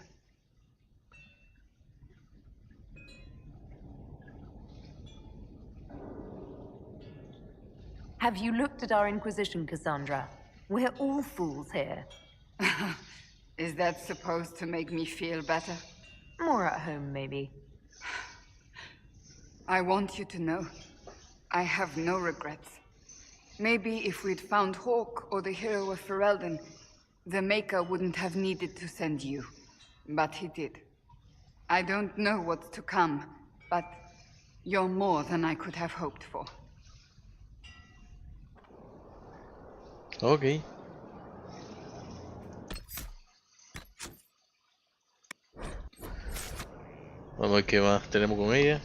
Have you looked at our Inquisition, Cassandra? We're all fools here. Is that supposed to make me feel better? More at home, maybe. I want you to know, I have no regrets. Maybe if we'd found Hawk or the hero of Ferelden, the Maker wouldn't have needed to send you. But he did. I don't know what's to come, but you're more than I could have hoped for. Ok. Vamos a ver qué más tenemos con ella.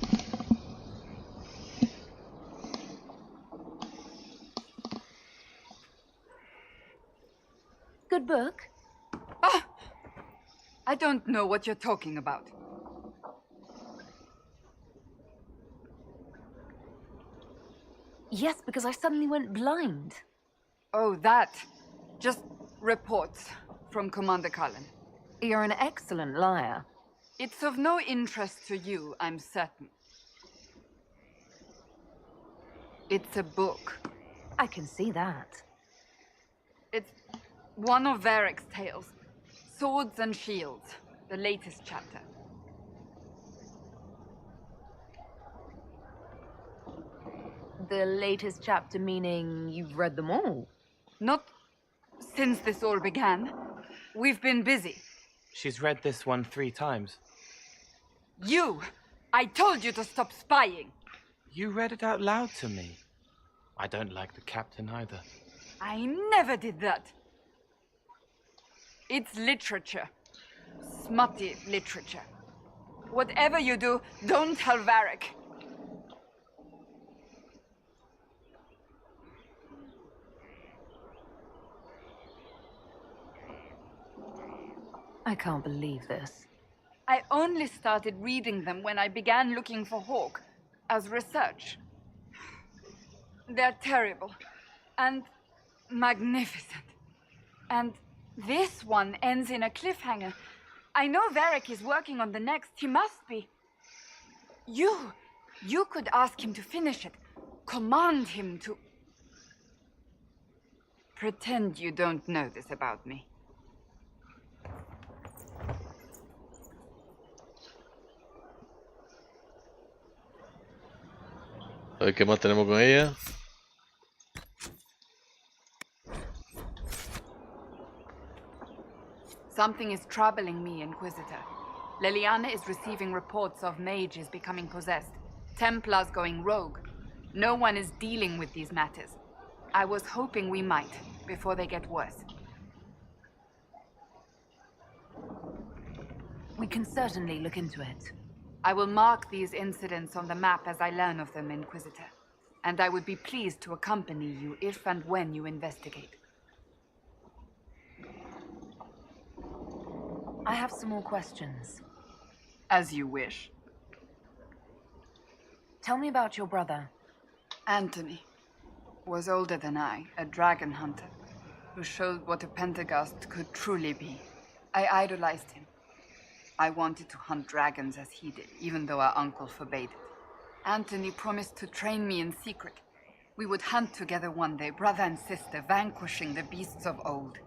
Good book. don't know what you're talking about. Yes, because I suddenly went blind. Oh, that. Just reports from Commander Cullen. You're an excellent liar. It's of no interest to you, I'm certain. It's a book. I can see that. It's one of Varric's tales. Swords and Shields, the latest chapter. The latest chapter meaning you've read them all? Not since this all began. We've been busy. She's read this one 3 times. You! I told you to stop spying! You read it out loud to me. I don't like the captain either. I never did that. It's literature. Smutty literature. Whatever you do, don't tell Varric. I can't believe this. I only started reading them when I began looking for Hawk as research. They're terrible and magnificent. And this one ends in a cliffhanger. I know Varric is working on the next. He must be. You could ask him to finish it. Command him to... Pretend you don't know this about me. A ver qué más tenemos con ella. Something is troubling me, Inquisitor. Liliana is receiving reports of mages becoming possessed, Templars going rogue. No one is dealing with these matters. I was hoping we might, before they get worse. We can certainly look into it. I will mark these incidents on the map as I learn of them, Inquisitor. And I would be pleased to accompany you if and when you investigate. I have some more questions. As you wish. Tell me about your brother. Anthony was older than I, a dragon hunter, who showed what a Pentagast could truly be. I idolized him. I wanted to hunt dragons as he did, even though our uncle forbade it. Anthony promised to train me in secret. We would hunt together one day, brother and sister, vanquishing the beasts of old.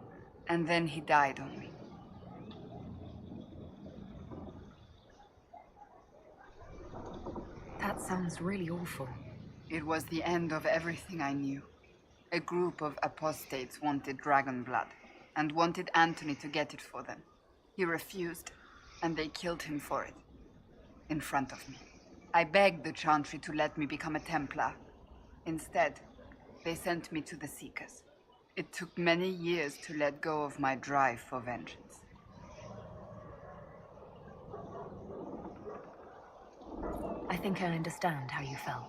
And then he died on me. That sounds really awful. It was the end of everything I knew. A group of apostates wanted dragon blood, and wanted Anthony to get it for them. He refused, and they killed him for it. In front of me. I begged the Chantry to let me become a Templar. Instead, they sent me to the Seekers. It took many years to let go of my drive for vengeance. I think I understand how you felt.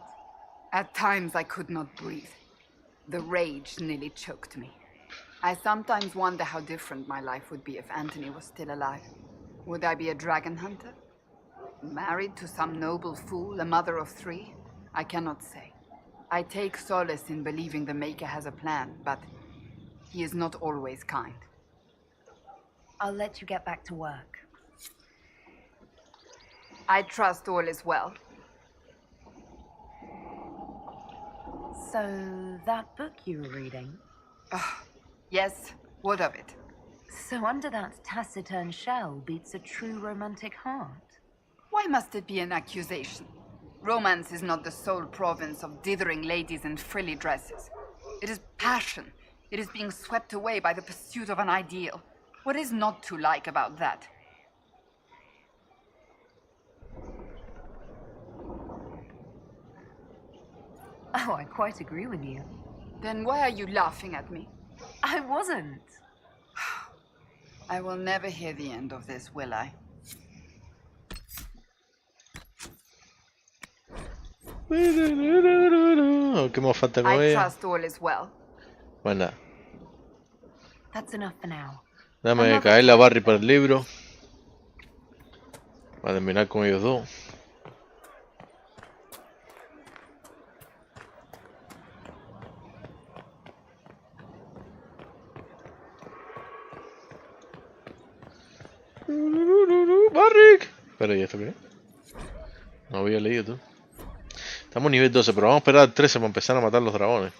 At times I could not breathe. The rage nearly choked me. I sometimes wonder how different my life would be if Anthony was still alive. Would I be a dragon hunter? Married to some noble fool, a mother of 3? I cannot say. I take solace in believing the Maker has a plan, but he is not always kind. I'll let you get back to work. I trust all is well. So, that book you were reading? Yes, what of it? So under that taciturn shell beats a true romantic heart. Why must it be an accusation? Romance is not the sole province of dithering ladies in frilly dresses. It is passion. It is being swept away by the pursuit of an ideal. What is not to like about that? Oh, I quite agree with you. Then why are you laughing at me? I wasn't. I will never hear the end of this, will I? ¿Qué más falta con I ella? trust all is well. Pues nada. That's enough for now. Dame caer la Barry para el libro. Va a terminar con ellos dos. Barrick. Espera, ¿y esto qué es? No había leído tú. Estamos nivel 12, pero vamos a esperar al 13 para empezar a matar los dragones.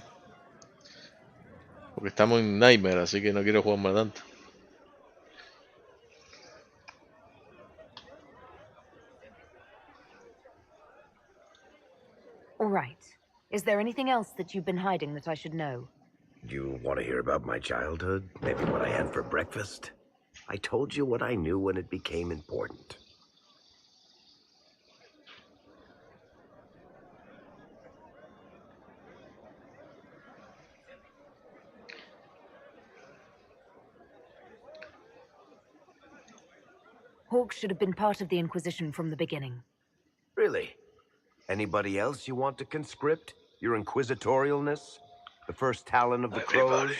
Porque estamos en Nightmare, así que no quiero jugar más tanto. All right. Is there anything else that you've been hiding that I should know? You want to hear about my childhood? Maybe what I had for breakfast? I told you what I knew when it became important. Hawk should have been part of the Inquisition from the beginning. Really? Anybody else you want to conscript? Your inquisitorialness? The first Talon of the Crows?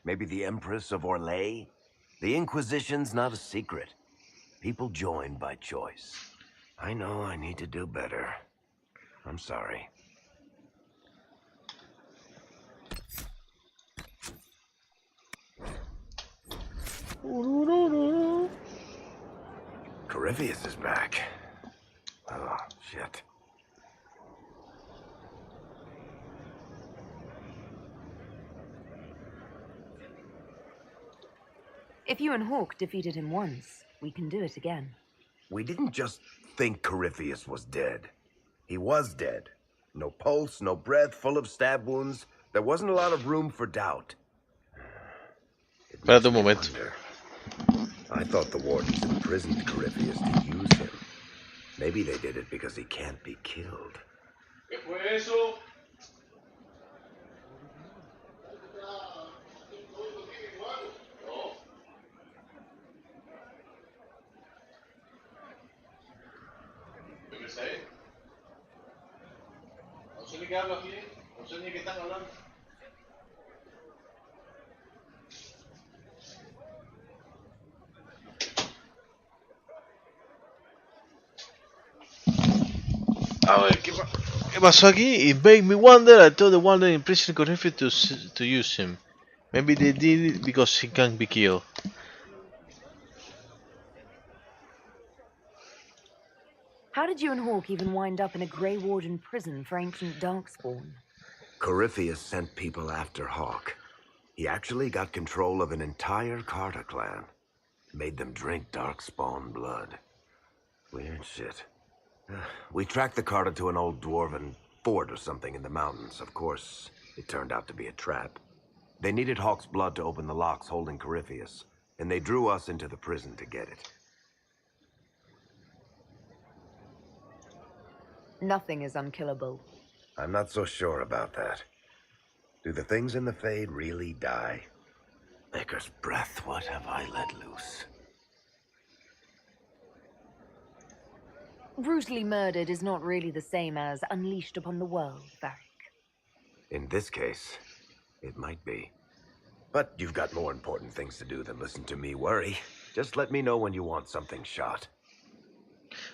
Maybe the Empress of Orlais? The Inquisition's not a secret. People join by choice. I know I need to do better. I'm sorry. Corypheus is back. Oh, shit. If you and Hawk defeated him once, we can do it again. We didn't just think Corypheus was dead. He was dead. No pulse, no breath, full of stab wounds. There wasn't a lot of room for doubt. Espérate un momento. I thought the wardens imprisoned Corypheus to use him. Maybe they did it because he can't be killed. ¿Qué fue eso? Yo qué sé. No sé ni qué hablo aquí, no sé ni qué están hablando. A ver, ¿qué pasó aquí? It made me wonder. I thought the one that imprisoned Corypheus to use him. Maybe they did it because he can't be killed. How did you and Hawk even wind up in a Grey Warden prison for ancient Darkspawn? Corypheus sent people after Hawk. He actually got control of an entire Carter clan. Made them drink Darkspawn blood. Weird shit. We tracked the Carter to an old dwarven fort or something in the mountains. Of course, it turned out to be a trap. They needed Hawk's blood to open the locks holding Corypheus, and they drew us into the prison to get it. Nothing is unkillable. I'm not so sure about that. Do the things in the Fade really die? Maker's breath, what have I let loose? Brutally murdered is not really the same as unleashed upon the world, Varric. In this case, it might be. But you've got more important things to do than listen to me worry. Just let me know when you want something shot.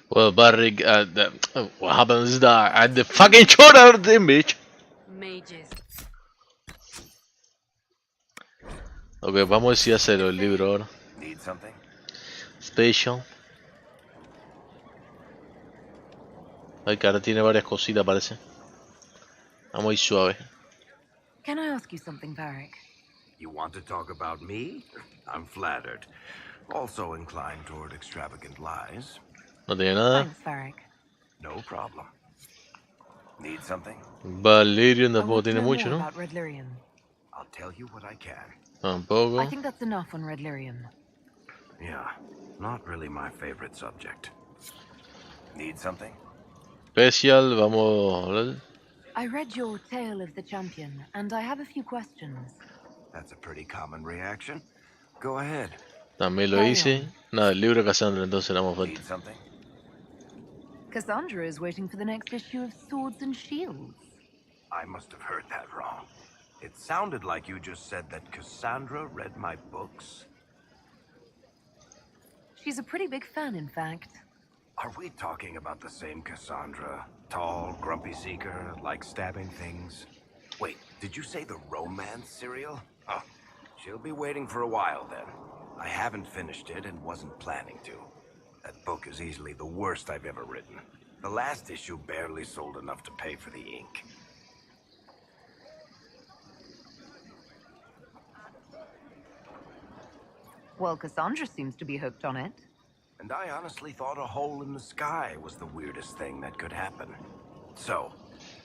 Well, Barrick, what happens is that I had the fucking shot out of the image. Mages. Ok, vamos a ver si hace el libro ahora. Need something? Special. Ay, que ahora tiene varias cositas, parece. Vamos a ir suave. Can I ask you something, Varric? You want to talk about me? I'm flattered. Also inclined toward extravagant lies. No tiene nada. Thanks, Varric. No problem. Need something? Valerian tampoco tiene mucho, ¿no? About Red Lyrium. I'll tell you what I can. Tampoco. I think that's enough on Red Lyrium. Yeah, not really my favorite subject. Need something? Special, vamos a hablar. I read your Tale of the Champion, and I have a few questions. That's a pretty common reaction. Go ahead. También lo hice. Nada, el libro de Cassandra, entonces le damos falta. Need something? Cassandra is waiting for the next issue of Swords and Shields. I must have heard that wrong. It sounded like you just said that Cassandra read my books. She's a pretty big fan, in fact. Are we talking about the same Cassandra? Tall, grumpy seeker, like stabbing things? Wait, did you say the romance serial? Oh, she'll be waiting for a while then. I haven't finished it and wasn't planning to. That book is easily the worst I've ever written. The last issue barely sold enough to pay for the ink. Well, Cassandra seems to be hooked on it. And I honestly thought a hole in the sky was the weirdest thing that could happen. So,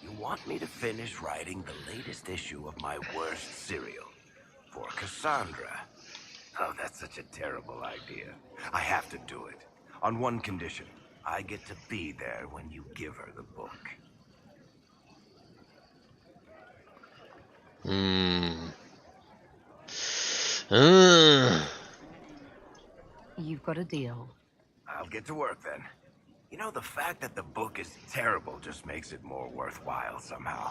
you want me to finish writing the latest issue of my worst serial for Cassandra? Oh, that's such a terrible idea. I have to do it. On one condition. I get to be there when you give her the book. You've got a deal. I'll get to work then. You know, the fact that the book is terrible just makes it more worthwhile somehow.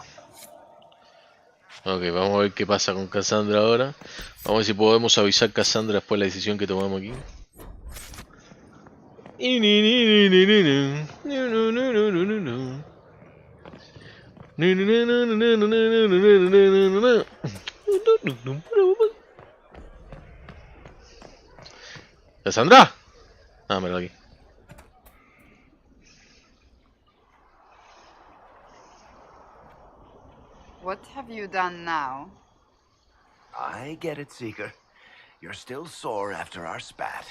Ok, vamos a ver qué pasa con Cassandra ahora. Vamos a ver si podemos avisar a Cassandra después de la decisión que tomamos aquí. ¿Cassandra? Ah, mira aquí. What have you done now? I get it, Seeker. You're still sore after our spat.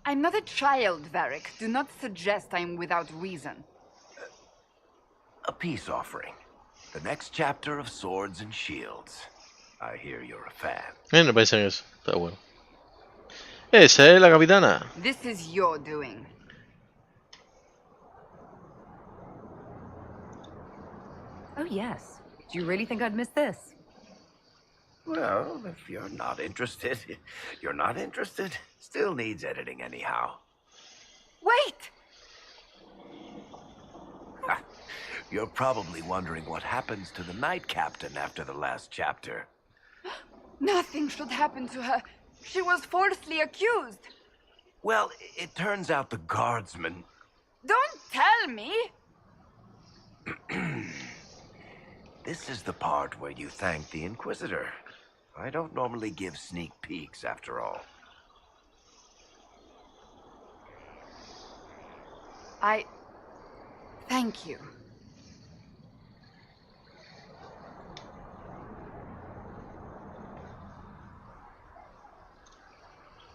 I'm not a child, Varric. Do not suggest I'm without reason. A peace offering. The next chapter of Swords and Shields. I hear you're a fan. Me parece que eso está bueno. Esa es la capitana. This is your doing. Oh, yes. Do you really think I'd miss this? Well, if you're not interested, you're not interested. Still needs editing anyhow. Wait! You're probably wondering what happens to the Knight Captain after the last chapter. Nothing should happen to her. She was falsely accused. Well, it turns out the guardsman... Don't tell me! This is the part where you thank the Inquisitor. I don't normally give sneak peeks, after all. Thank you.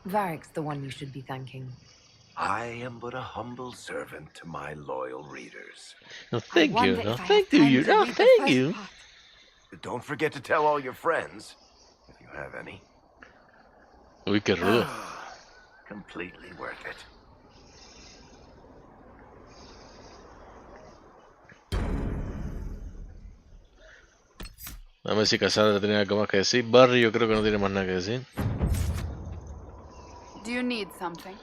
Varric's the one you should be thanking. I am but a humble servant to my loyal readers. No, thank you. No, thank you. No, thank you. Don't forget to tell all your friends, if you have any. Uy, qué rudo. Completely worth it. Vamos a ver si Cassandra tiene algo más que decir. Barry yo creo que no tiene más nada que decir. Do you need something?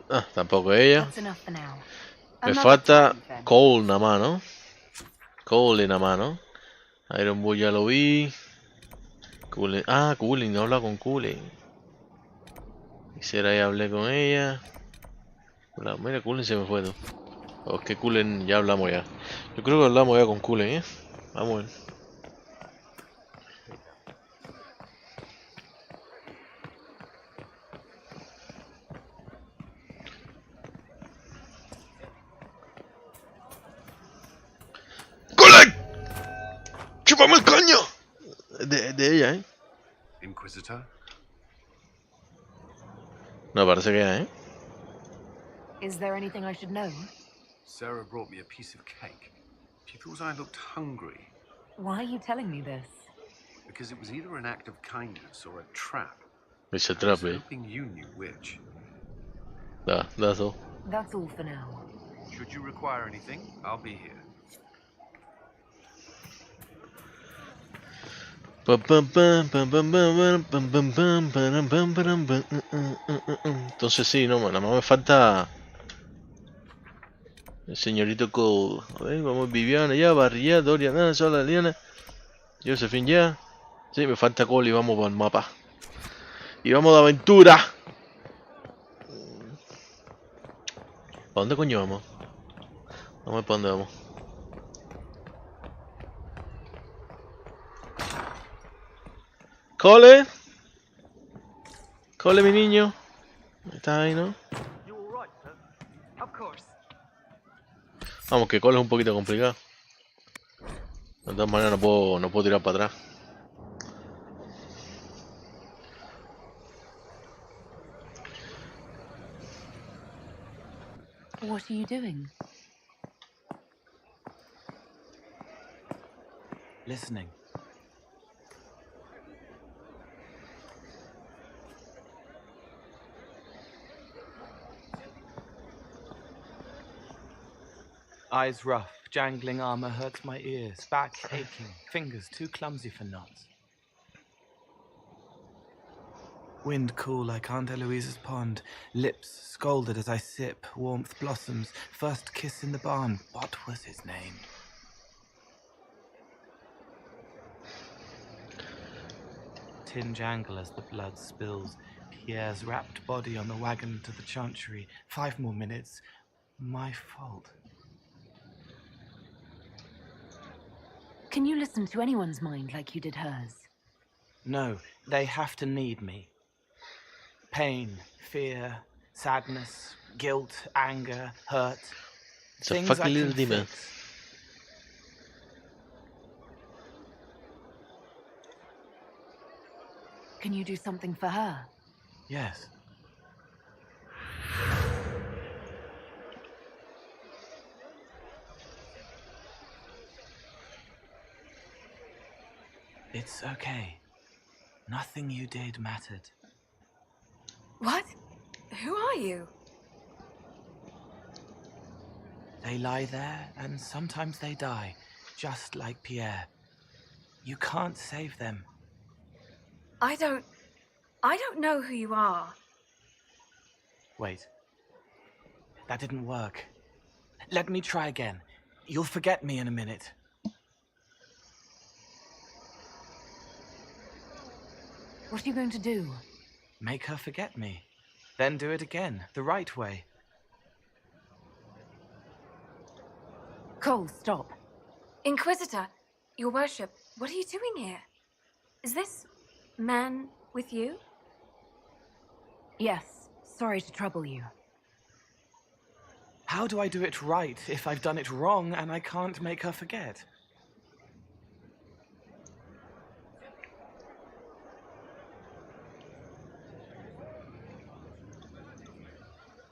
Ah, tampoco ella. That's enough for now. Me falta Cole nada más, ¿no? Cole nada más, ¿no? Iron Bull ya lo vi. Cooling. Ah, Cooling, no he hablado con Cooling. Quisiera ya hablé con ella. Mira, Cooling se me fue todo. O es que Cooling ya hablamos ya. Yo creo que hablamos ya con Cooling, ¿eh? Vamos a ver. ¡Chúpame el coño! De ella, ¿eh? Inquisitor? No, parece que ya, ¿eh? Is there anything I should know? Sarah brought me a piece of cake. She thought I looked hungry. Why are you telling me this? Because it was either an act of kindness or a trap. It's a trap, I was eh? hoping you knew which. That's all. That's all for now. Should you require anything, I'll be here. Entonces sí, no, nada más me falta el señorito Cole. A ver, vamos, Viviana ya, Barry ya, Dorian ya, Sola, Liana, Josephine ya. Sí, me falta Cole y vamos por el mapa. Y vamos de aventura. ¿A dónde coño vamos? Vamos a ver para dónde vamos. ¡Cole! ¡Cole, mi niño! ¿Estás ahí, no? Vamos, que Cole es un poquito complicado. De todas maneras no puedo tirar para atrás. What are you doing? Listening. Eyes rough, jangling armor hurts my ears, back aching, fingers too clumsy for knots. Wind cool like Aunt Eloise's pond, lips scalded as I sip, warmth blossoms, first kiss in the barn. What was his name? Tin jangle as the blood spills, Pierre's wrapped body on the wagon to the chantry. 5 more minutes. My fault. Can you listen to anyone's mind like you did hers? No, they have to need me. Pain, fear, sadness, guilt, anger, hurt. It's a Things fucking I can little demon. fix. Can you do something for her? Yes. It's okay. Nothing you did mattered. What? Who are you? They lie there, and sometimes they die, just like Pierre. You can't save them. I don't know who you are. Wait. That didn't work. Let me try again. You'll forget me in a minute. What are you going to do? Make her forget me. Then do it again, the right way. Cole, stop. Inquisitor, your worship, what are you doing here? Is this man with you? Yes, sorry to trouble you. How do I do it right if I've done it wrong and I can't make her forget?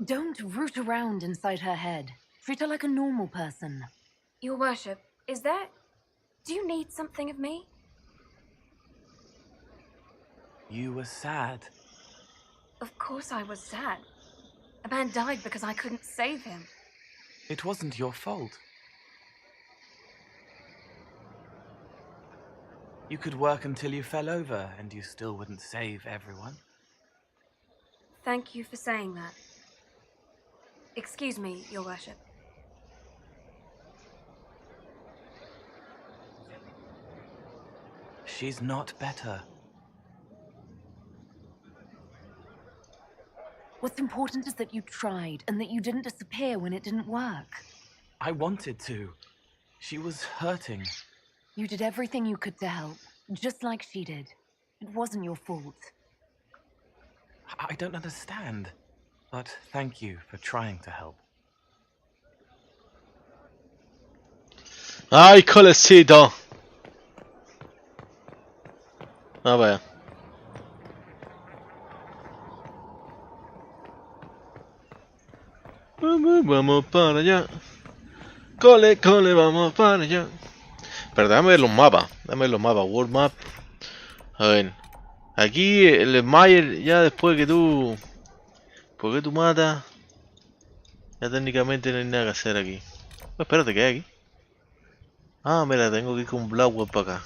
Don't root around inside her head. Treat her like a normal person. Your worship, do you need something of me? You were sad. Of course I was sad. A man died because I couldn't save him. It wasn't your fault. You could work until you fell over, and you still wouldn't save everyone. Thank you for saying that. Excuse me, your worship. She's not better. What's important is that you tried, and that you didn't disappear when it didn't work. I wanted to. She was hurting. You did everything you could to help, just like she did. It wasn't your fault. I don't understand, but thank you for trying to help. ¡Ay, colecito! A ver. Vamos para allá. Cole, cole, vamos para allá. Pero déjame ver los mapas. Déjame ver los mapas. World Map. A ver. Aquí el Mayer, ya después que tú... ¿Por qué tú matas? Ya técnicamente no hay nada que hacer aquí. Oh, espérate, ¿qué hay aquí? Ah, mira, tengo que ir con Blackwell para acá.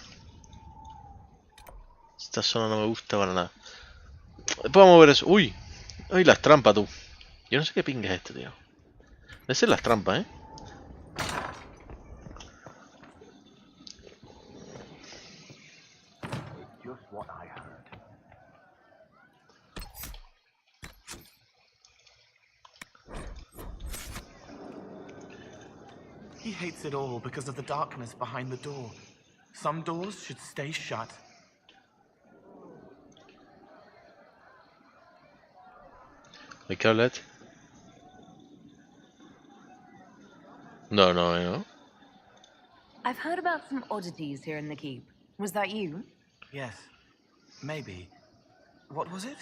Esta zona no me gusta para nada. Después vamos a ver eso. Uy. Uy, las trampas, tú. Yo no sé qué pinga es este, tío. Debe ser las trampas, ¿eh? Just what I heard. hates it all because of the darkness behind the door. Some doors should stay shut. ¿De qué hablas? No, no. I've heard about some oddities here in the keep. Was that you? Yes. Maybe. What was it?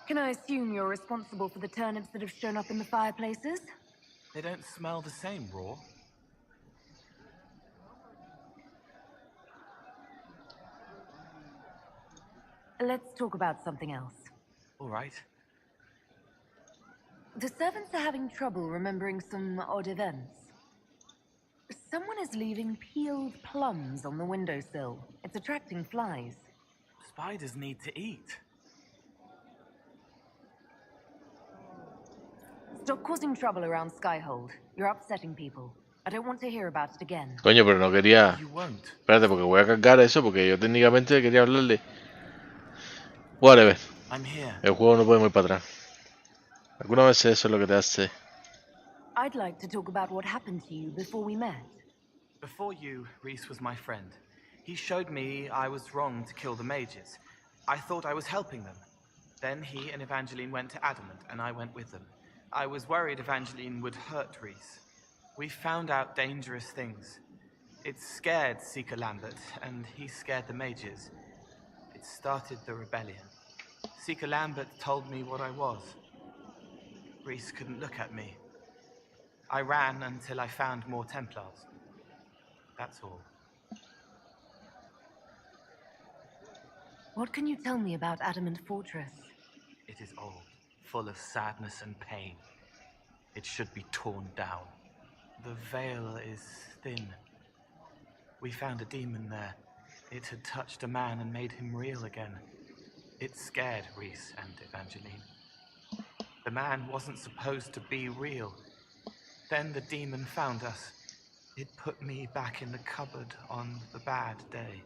Can I assume you're responsible for the turnips that have shown up in the fireplaces? They don't smell the same raw. Let's talk about something else. All right. The servants are having trouble remembering some odd events. Someone is leaving peeled plums on the windowsill. It's attracting flies. Spiders need to eat. Stop causing trouble around Skyhold. You're upsetting people. I don't want to hear about it again. Coño, pero no quería... You won't. Espérate, porque voy a cargar eso, porque yo técnicamente quería hablarle. Whatever. I'm here. El juego no puede ir para atrás. ¿Alguna vez eso es lo que te hace? I'd like to talk about what happened to you before we met. Before you, Reese was my friend. He showed me I was wrong to kill the mages. I thought I was helping them. Then he and Evangeline went to Adamant, and I went with them. I was worried Evangeline would hurt Reese. We found out dangerous things. It scared Seeker Lambert, and he scared the mages. It started the rebellion. Seeker Lambert told me what I was. Reese couldn't look at me. I ran until I found more Templars. That's all. What can you tell me about Adamant Fortress? It is old, full of sadness and pain. It should be torn down. The veil is thin. We found a demon there. It had touched a man and made him real again. It scared Reese and Evangeline. The man wasn't supposed to be real. Then the demon found us. It put me back in the cupboard on the bad day.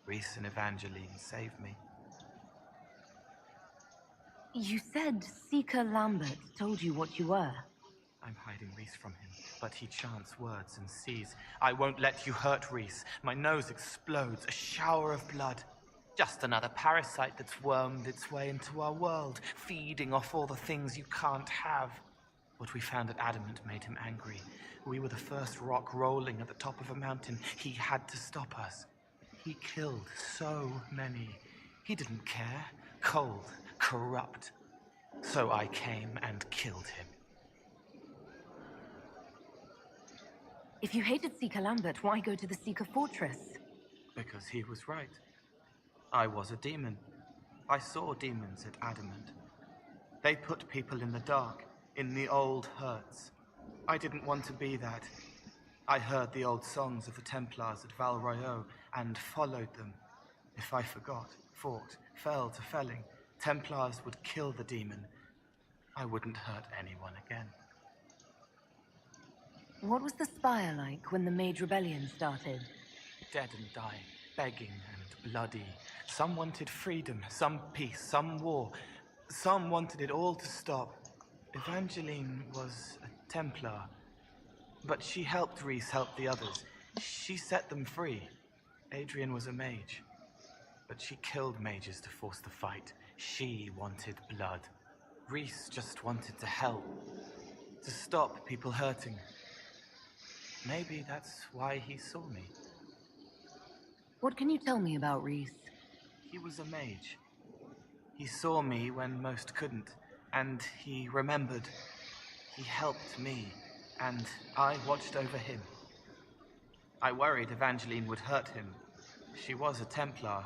Reese and Evangeline saved me. You said Seeker Lambert told you what you were. I'm hiding Reese from him, but he chants words and sees. I won't let you hurt Reese. My nose explodes, a shower of blood. Just another parasite that's wormed its way into our world, feeding off all the things you can't have. What we found at Adamant made him angry. We were the first rock rolling at the top of a mountain. He had to stop us. He killed so many. He didn't care. Cold, corrupt. So I came and killed him. If you hated Seeker Lambert, why go to the Seeker Fortress? Because he was right. I was a demon. I saw demons at Adamant. They put people in the dark, in the old hurts. I didn't want to be that. I heard the old songs of the Templars at Val Royeaux and followed them. If I forgot, fought, fell to felling, Templars would kill the demon. I wouldn't hurt anyone again. What was the Spire like when the Mage Rebellion started? Dead and dying, begging and bloody. Some wanted freedom, some peace, some war. Some wanted it all to stop. Evangeline was a Templar, but she helped Reese help the others. She set them free. Adrian was a mage, but she killed mages to force the fight. She wanted blood. Reese just wanted to help, to stop people hurting. Maybe that's why he saw me. What can you tell me about Reese? He was a mage. He saw me when most couldn't, and he remembered. He helped me, and I watched over him. I worried Evangeline would hurt him. She was a Templar,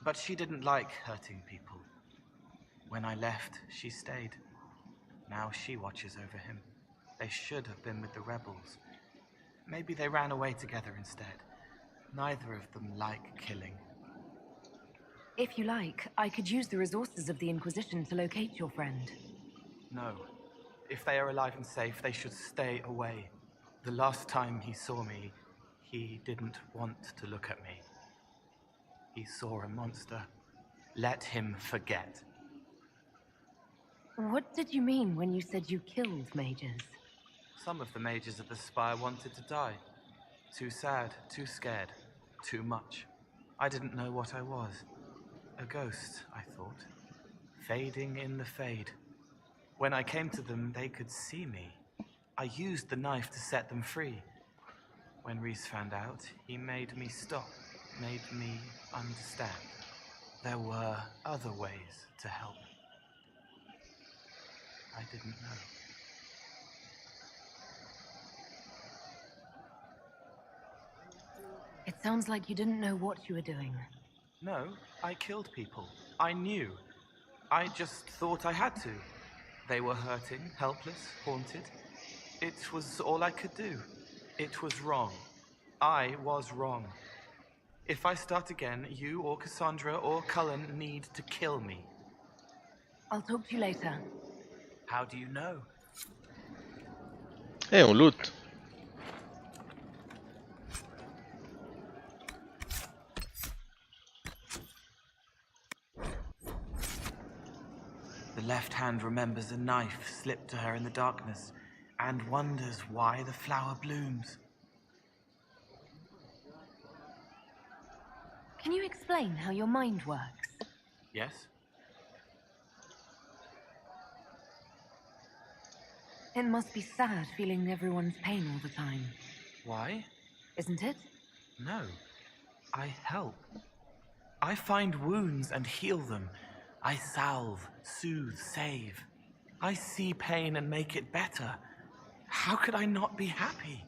but she didn't like hurting people. When I left, she stayed. Now she watches over him. They should have been with the rebels. Maybe they ran away together instead. Neither of them like killing. If you like, I could use the resources of the Inquisition to locate your friend. No. If they are alive and safe, they should stay away. The last time he saw me, he didn't want to look at me. He saw a monster. Let him forget. What did you mean when you said you killed mages? Some of the mages at the Spire wanted to die. Too sad, too scared, too much. I didn't know what I was. A ghost, I thought. Fading in the fade. When I came to them, they could see me. I used the knife to set them free. When Reese found out, he made me stop, made me understand. There were other ways to help. I didn't know. It sounds like you didn't know what you were doing. No, I killed people. I knew. I just thought I had to. They were hurting, helpless, haunted. It was all I could do. It was wrong. I was wrong. If I start again, you or Cassandra or Cullen need to kill me. I'll talk to you later. How do you know? Un loot. The left hand remembers a knife slipped to her in the darkness and wonders why the flower blooms. Can you explain how your mind works? Yes? It must be sad feeling everyone's pain all the time. Why? Isn't it? No. I help. I find wounds and heal them. I salve, soothe, save. I see pain and make it better. How could I not be happy?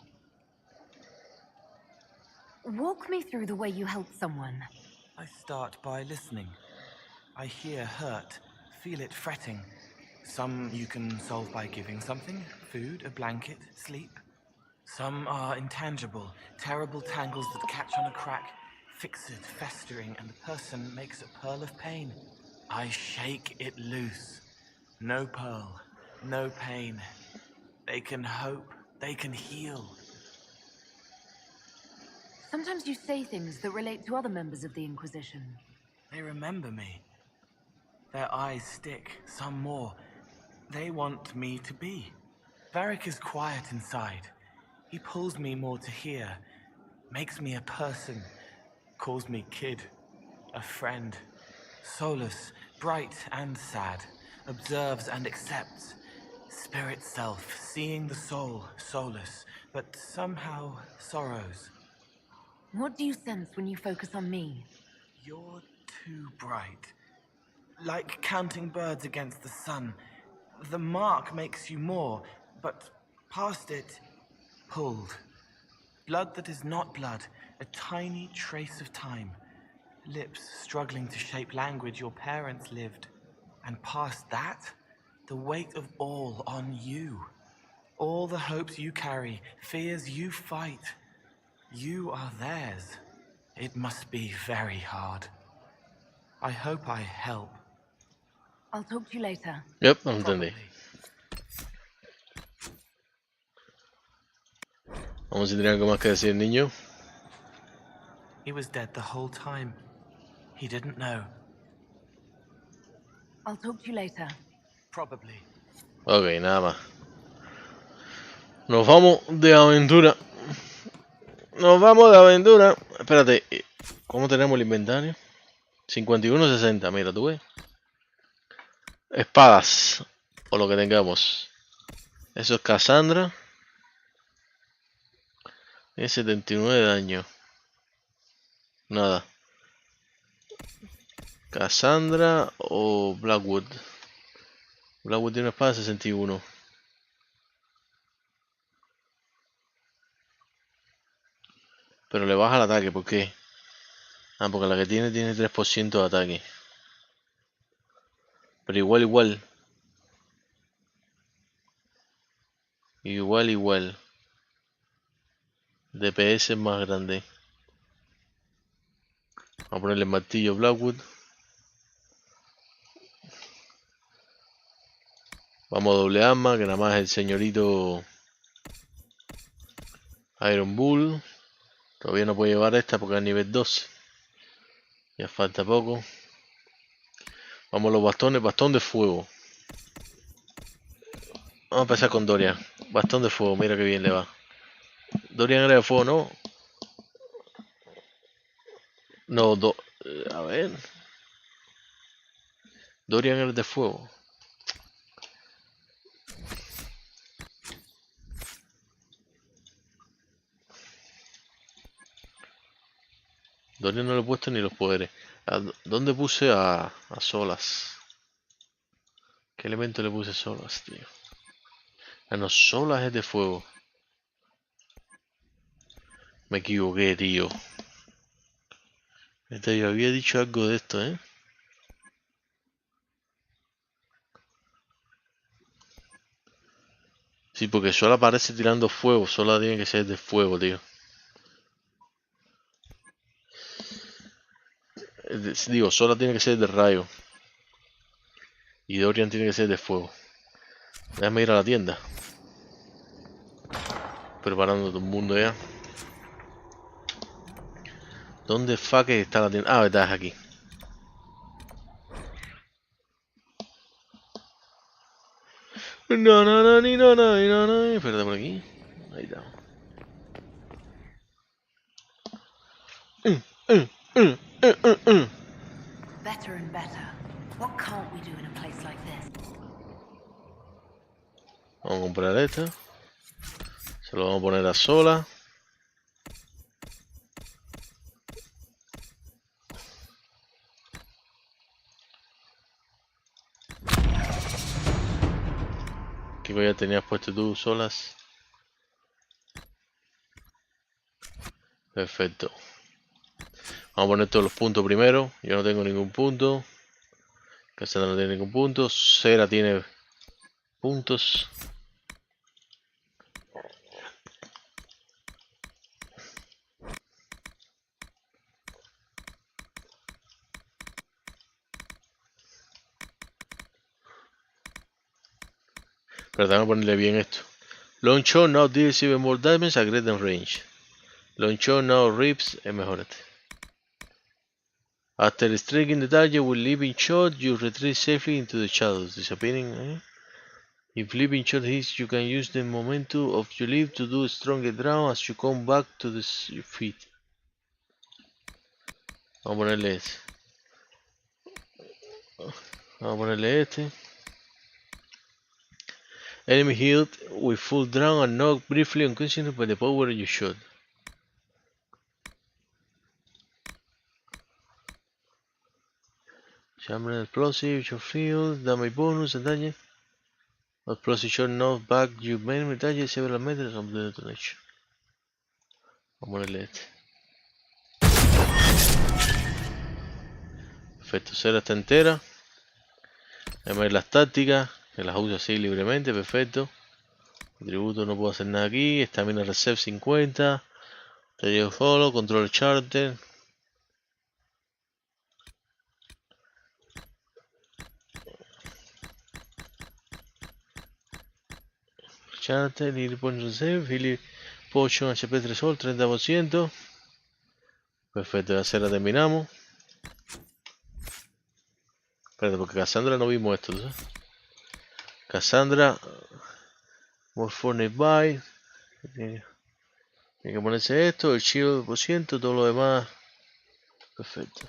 Walk me through the way you help someone. I start by listening. I hear hurt, feel it fretting. Some you can solve by giving something, food, a blanket, sleep. Some are intangible, terrible tangles that catch on a crack, fixed, festering, and the person makes a pearl of pain. I shake it loose. No pearl, no pain. They can hope, they can heal. Sometimes you say things that relate to other members of the Inquisition. They remember me. Their eyes stick, some more. They want me to be. Varric is quiet inside. He pulls me more to hear, makes me a person, calls me kid, a friend. Solus, bright and sad, observes and accepts. Spirit self, seeing the soul, Solus, but somehow sorrows. What do you sense when you focus on me? You're too bright. Like counting birds against the sun. The mark makes you more, but past it, pulled. Blood that is not blood, a tiny trace of time. Lips struggling to shape language your parents lived. And past that, the weight of all on you. All the hopes you carry, fears you fight. You are theirs. It must be very hard. I hope I help. I'll talk to you later. Yep, no entendí. Vamos a tener algo más que decir el niño. He was dead the whole time. He didn't know. I'll talk to you later. Probably. Ok, nada más. Nos vamos de aventura. Nos vamos de aventura. Espérate, ¿cómo tenemos el inventario? 51-60, mira, tú ves. Espadas, o lo que tengamos. Eso es Cassandra. Tiene 79 de daño. Nada. Cassandra o Blackwood. Blackwood tiene una espada de 61. Pero le baja el ataque, ¿por qué? Ah, porque la que tiene 3% de ataque. Pero igual. Igual. DPS es más grande. Vamos a ponerle el martillo Blackwood. Vamos a doble arma, que nada más el señorito Iron Bull. Todavía no puede llevar esta porque es nivel 12. Ya falta poco. Vamos a los bastones, bastón de fuego. Vamos a empezar con Dorian. Bastón de fuego, mira que bien le va. Dorian era de fuego, ¿no? No, a ver. Dorian era de fuego. Dorian no le he puesto ni los poderes. ¿Dónde puse a Solas? ¿Qué elemento le puse a Solas, tío? Ah, no, Solas es de fuego. Me equivoqué, tío. Yo había dicho algo de esto, ¿eh? Sí, porque Sola aparece tirando fuego. Sola tiene que ser de fuego, tío. Digo, Sola tiene que ser de rayo. Y Dorian tiene que ser de fuego. Déjame ir a la tienda. Preparando todo el mundo ya. ¿Dónde fuck está la tienda? Ah, verdad, es aquí. No, no, no, ni no, no, ni no, no. Espérate por aquí. Ahí está. Better and better. What can't we do in a place like this? Vamos a comprar esta. Se lo vamos a poner a Sola. ¿Qué ya tenías puesto tú, Solas? Perfecto. Vamos a poner todos los puntos primero. Yo no tengo ningún punto. Cassandra no tiene ningún punto. Cera tiene puntos. Pero tengo que ponerle bien esto. Long shot now deals even more damage at greater range. Long shot now rips es mejor este. After striking the target with leaping shot, you retreat safely into the shadows, disappearing. If leaping shot hits, you can use the momentum of your leap to do a stronger draw as you come back to the feet. Vamos a ponerle este. Vamos a ponerle este. Enemy healed with full draw and knocked briefly unconscious by the power of your shot. Chamber explosive, your field, damage bonus and damage. Explosive shot knock back your enemy target several meters of the detonation. Vamos a ponerle este. Perfecto, Cera está entera. Voy a ver las tácticas, que las uso así libremente, perfecto. Atributo no puedo hacer nada aquí. Estamina reserve 50. Taller follow, control charter. Charter, heal point reserve, heal potion HP 3 sol, 30%. Perfecto, ya se la terminamos. Espérate, porque Cassandra no vimos esto, ¿sabes? Cassandra, more for nearby. Tiene que ponerse esto, el shield por ciento, todo lo demás. Perfecto.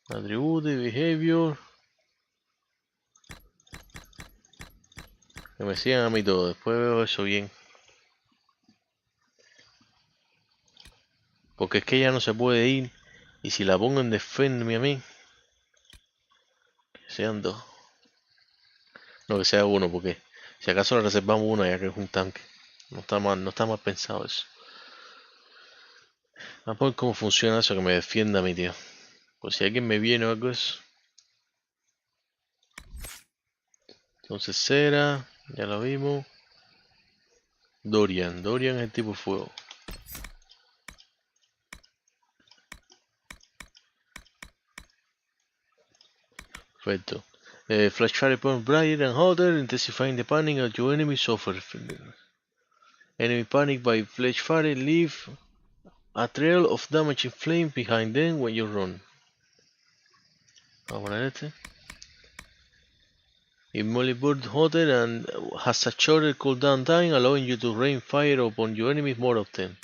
Atributo y behavior. Que me sigan a mí todo, después veo eso bien. Porque es que ella no se puede ir. Y si la pongo en defend a mí. Que sean dos. No, que sea uno, porque si acaso le reservamos uno ya que es un tanque. No está mal pensado eso. Vamos a ver cómo funciona eso, que me defienda a mi tío. Pues si alguien me viene o algo eso. Entonces Cera, ya lo vimos. Dorian es el tipo fuego. Perfecto. Flash fire burn brighter and hotter, intensifying the panic of your enemy suffer. Enemy panic by flash fire, leave a trail of damaging flame behind them when you run. Vamos a poner este. It molly burns hotter and has a shorter cooldown time, allowing you to rain fire upon your enemies more often.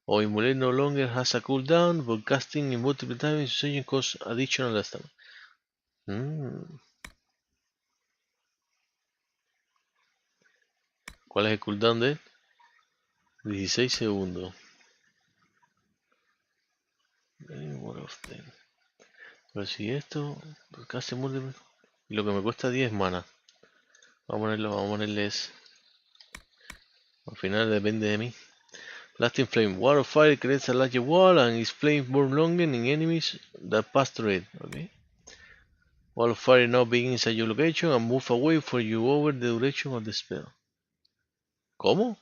Or Immolate no longer has a cooldown, but casting in multiple times in succession costs additional stamina. ¿Cuál es el cooldown de él? 16 segundos. More often. Pero si esto, casi múltiple. Y lo que me cuesta 10 mana. Vamos a ponerle ese. Al final depende de mí. Lasting Flame. Wall of Fire creates a large wall and its flames burn longer in enemies that pass through it. Okay. Wall of Fire now begins at your location and move away for you over the duration of the spell. ¿Cómo?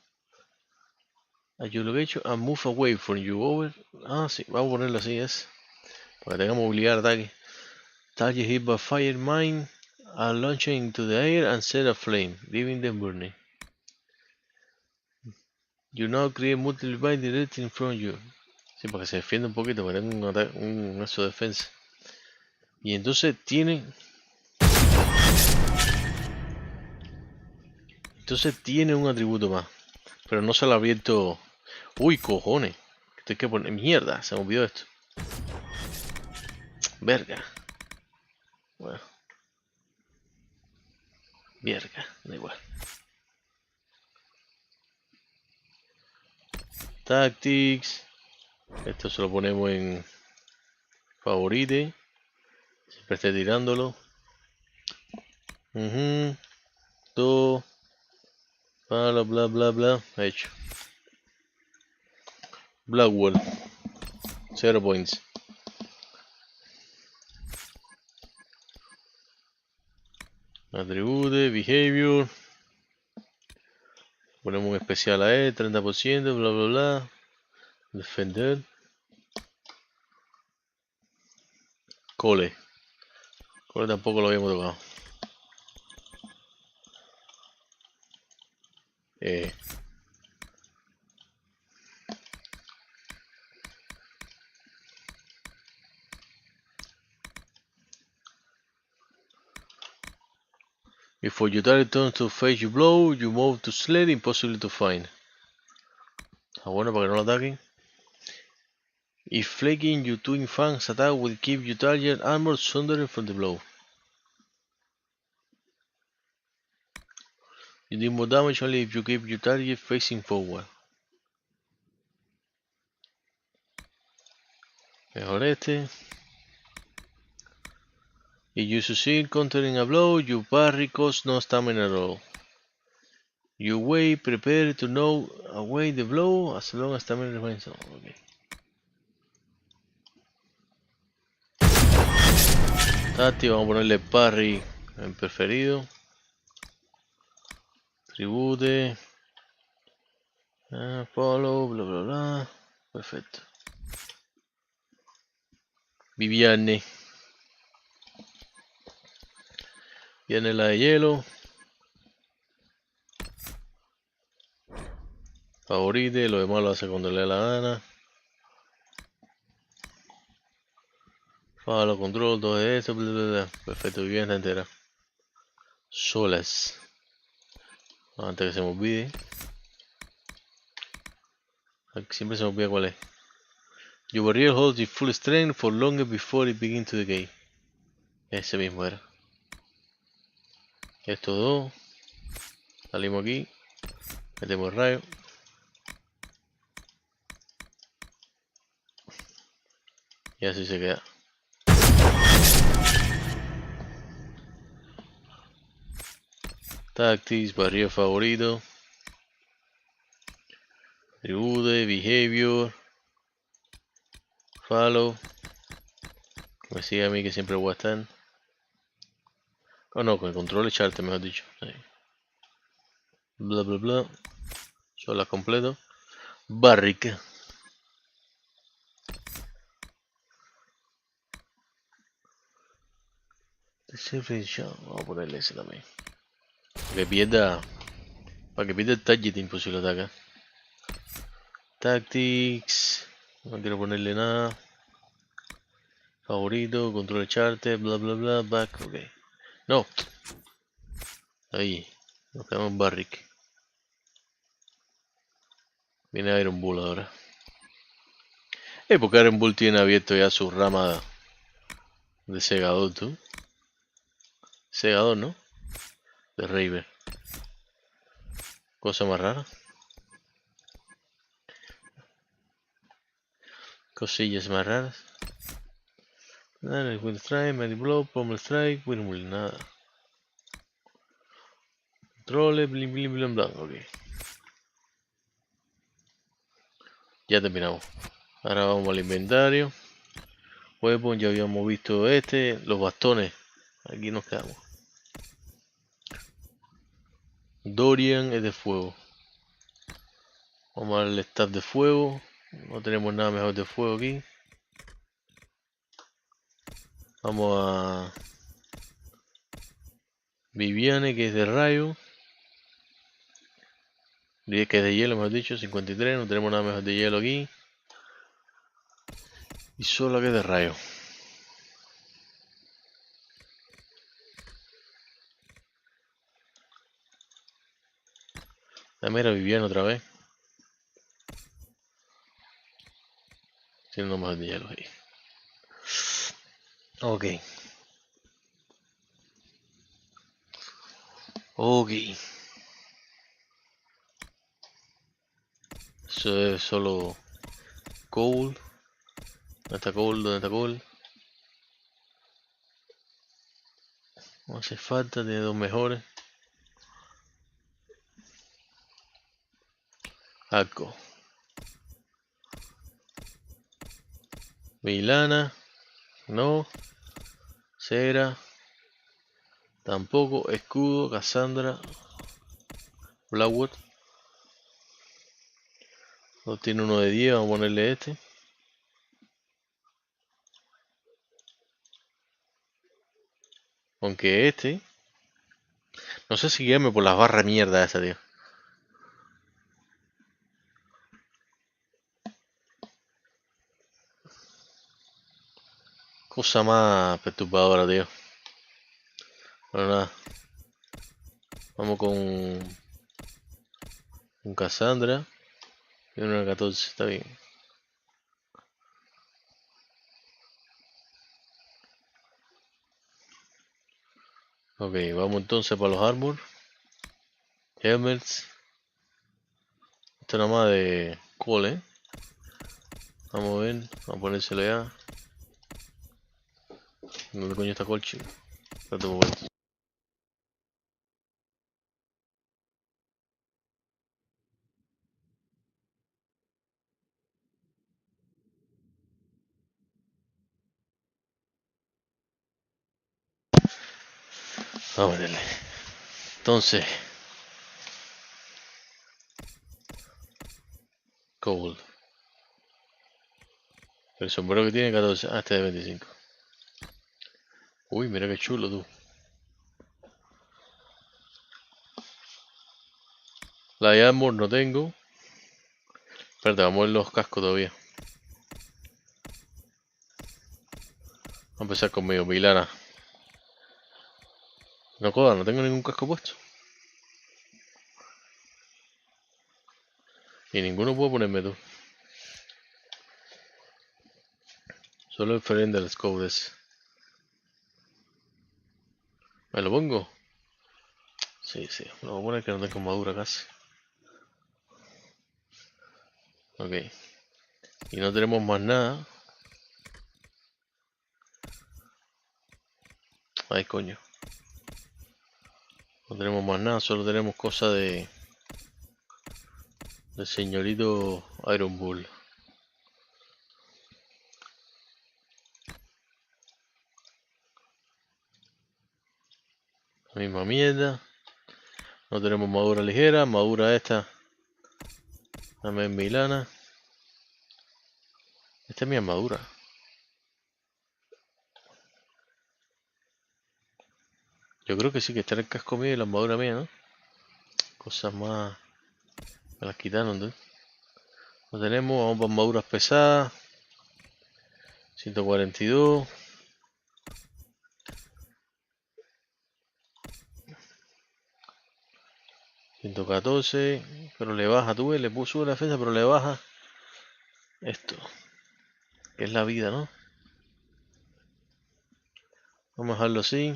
At your location and move away for you over. Ah, sí, vamos a ponerlo así, es. Para que tenga movilidad de ataque. Target hit by fire mine and launch into the air and set a flame, leaving them burning. You now create multiple bites directly in front of you. Sí, para que se defienda un poquito, para que tenga un eso de defensa. Y entonces tiene... Entonces tiene un atributo más. Pero no se lo ha abierto... Uy, cojones. Esto hay que poner... Mierda, se me olvidó esto. Verga. Bueno. Verga, da igual. Tactics. Esto se lo ponemos en favorite. Siempre esté tirándolo. Todo. Bla bla bla bla. Hecho. Blackwell. 0 points. Atribute, behavior. Ponemos un especial a él, 30%, bla bla bla. Defender. Cole. Cole tampoco lo habíamos tocado. Before your target turns to face you blow, you move to sled, impossible to find. Ah, bueno, para que no lo ataquen. If flaking, your twin fangs attack will keep your target armor sundered from the blow. You deal more damage only if you keep your target facing forward. Mejor este. If you succeed countering a blow, your parry costs no stamina at all. You wait, prepare to know away the blow as long as stamina remains on. Okay. Tati, vamos a ponerle parry en preferido. Tribute. Follow, bla bla bla. Perfecto. Viviane. Viene la de hielo. Favorite, lo demás lo hace cuando le dé la gana. Follow, control, todo esto, bla bla bla. Perfecto, vivienda entera. Solas. Antes que se me olvide. Siempre se me olvida cuál es. Your barrier holds its full strength for longer before it begins to decay. Ese mismo era. Estos dos. Salimos aquí. Metemos el rayo. Y así se queda. Tactics, barrio favorito. Tribute, behavior. Follow. Me sigue a mí que siempre voy a estar. Oh no, con el control echarte, mejor dicho. Sí. Bla bla bla. Solo las completo. Barrica. Vamos a ponerle ese también. Para que pierda el targeting por si lo ataca. Tactics. No quiero ponerle nada. Favorito, control de charter, bla bla bla, back, ok. No. Ahí. Nos quedamos en Barrick. Viene Iron Bull ahora. Porque Iron Bull tiene abierto ya su rama de segador, tú. Segador, ¿no? De Raver. Cosa más rara. Cosillas más raras. Nada, Wind Strike, Mighty Blow, Pommel Strike, Windmill, nada. Controle, blim blim blim blam, ok. Ya terminamos. Ahora vamos al inventario. Weapon, ya habíamos visto este. Los bastones. Aquí nos quedamos. Dorian es de fuego. Vamos al staff de fuego. No tenemos nada mejor de fuego aquí. Vamos a Viviane, que es de rayo. Que es de hielo, mejor dicho, 53. No tenemos nada mejor de hielo aquí. Y solo que es de rayo. Dame a Viviane otra vez. Tiene uno mejor de hielo ahí. Ok. Ok. Eso es solo Cold. ¿Dónde está Cold? ¿Dónde está Cold? No hace falta, tiene dos mejores. Arco. Milana. No. Cera. Tampoco. Escudo. Cassandra. Blackwood. No tiene uno de 10. Vamos a ponerle este. Aunque este. No sé si guiarme por las barras mierda esa, tío. Cosa más perturbadora, tío. Bueno, nada. Vamos con Cassandra. Y una 14, está bien. Ok, vamos entonces para los armor. Helmets. Esto nada más de cole. Vamos a ver. Vamos a ponérselo ya. ¿Dónde coño está Colchi? Espérate un momento. Vamos a verle. Entonces. Cold. El sombrero que tiene 14. Ah, este de 25. Uy, mira qué chulo tú. La de armor no tengo. Espérate, vamos a ver los cascos todavía. Vamos a empezar conmigo, Milana. No coda, no tengo ningún casco puesto. Y ninguno puedo ponerme tú. Solo el Ferender Scout ese. ¿Me lo pongo? Sí, sí. Lo voy a poner que no tengo armadura casi. Ok. Y no tenemos más nada. Ay, coño. No tenemos más nada, solo tenemos cosas de señorito Iron Bull. La misma mierda. No tenemos madura ligera, madura esta. Dame en Milana. Esta es mi armadura. Yo creo que sí, que está en el casco mío y la armadura mía, ¿no? Cosas más. Me las quitaron, ¿no? No tenemos, vamos para armaduras pesadas. 142. 114, pero le baja, tú ves, le sube la defensa, pero le baja esto, que es la vida, ¿no? Vamos a dejarlo así.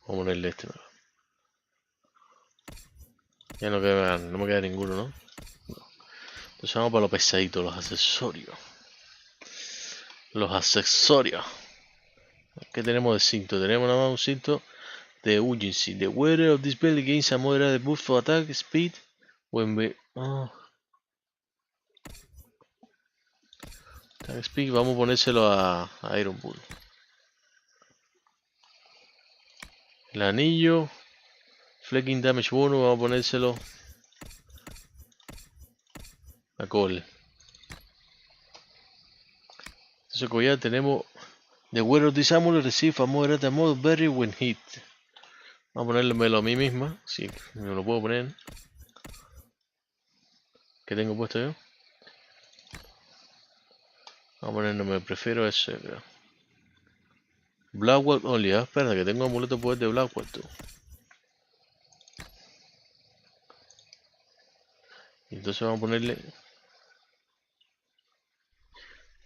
Vamos a ponerle este. Ya no me queda ninguno, ¿no? Entonces vamos para lo pesadito, los accesorios. Los accesorios. ¿Qué tenemos de cinto? Tenemos nada más un cinto de urgency. The wearer of this belt gains a moderate boost for attack speed when we... Attack speed, vamos a ponérselo a Iron Bull. El anillo. Flecking damage bonus, vamos a ponérselo a Cole. Entonces como ya tenemos The wearer of this amulet receive a moderate amount of berry when hit. Vamos a ponérmelo a mí misma, si me lo puedo poner. ¿Qué tengo puesto yo? Vamos a ponerme, prefiero ese, creo. Blackwell only, espera que tengo amuleto poder de Blackwell, tú. Entonces vamos a ponerle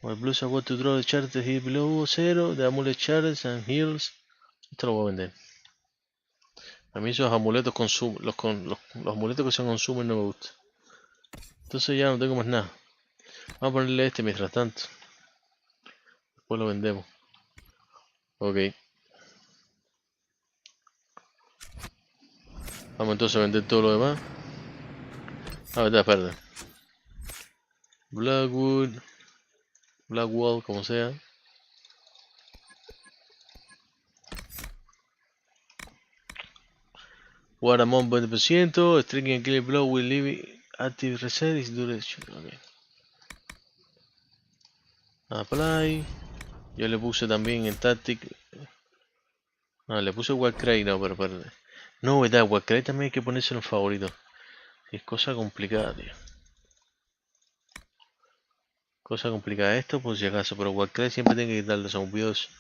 My blues are what to draw the chart the hit below 0, the amulet charts and heals. Esto lo voy a vender. A mí esos amuletos consumen, los amuletos que se consumen no me gustan. Entonces ya no tengo más nada. Vamos a ponerle este mientras tanto. Después lo vendemos. Ok. Vamos entonces a vender todo lo demás. Espérate. Blackwall, como sea. War among 20%. Striking and killing blow will leave active reset is duration. Okay. Apply. Yo le puse también en Tactic. Le puse Warcry, no, pero espérate. No, verdad, Warcry también hay que ponerse en favorito. Es cosa complicada, tío. Cosa complicada esto, por si acaso, pero Warcry siempre tiene que quitarle, son obvios.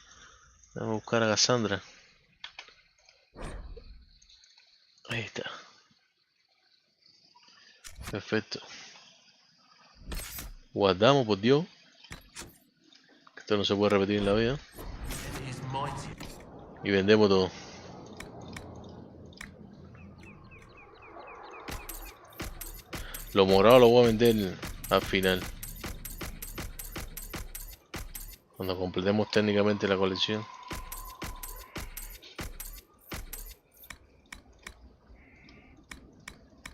Vamos a buscar a Cassandra. Ahí está. Perfecto. Guardamos, por Dios. Esto no se puede repetir en la vida. Y vendemos todo. Lo morado lo voy a vender al final. Cuando completemos técnicamente la colección.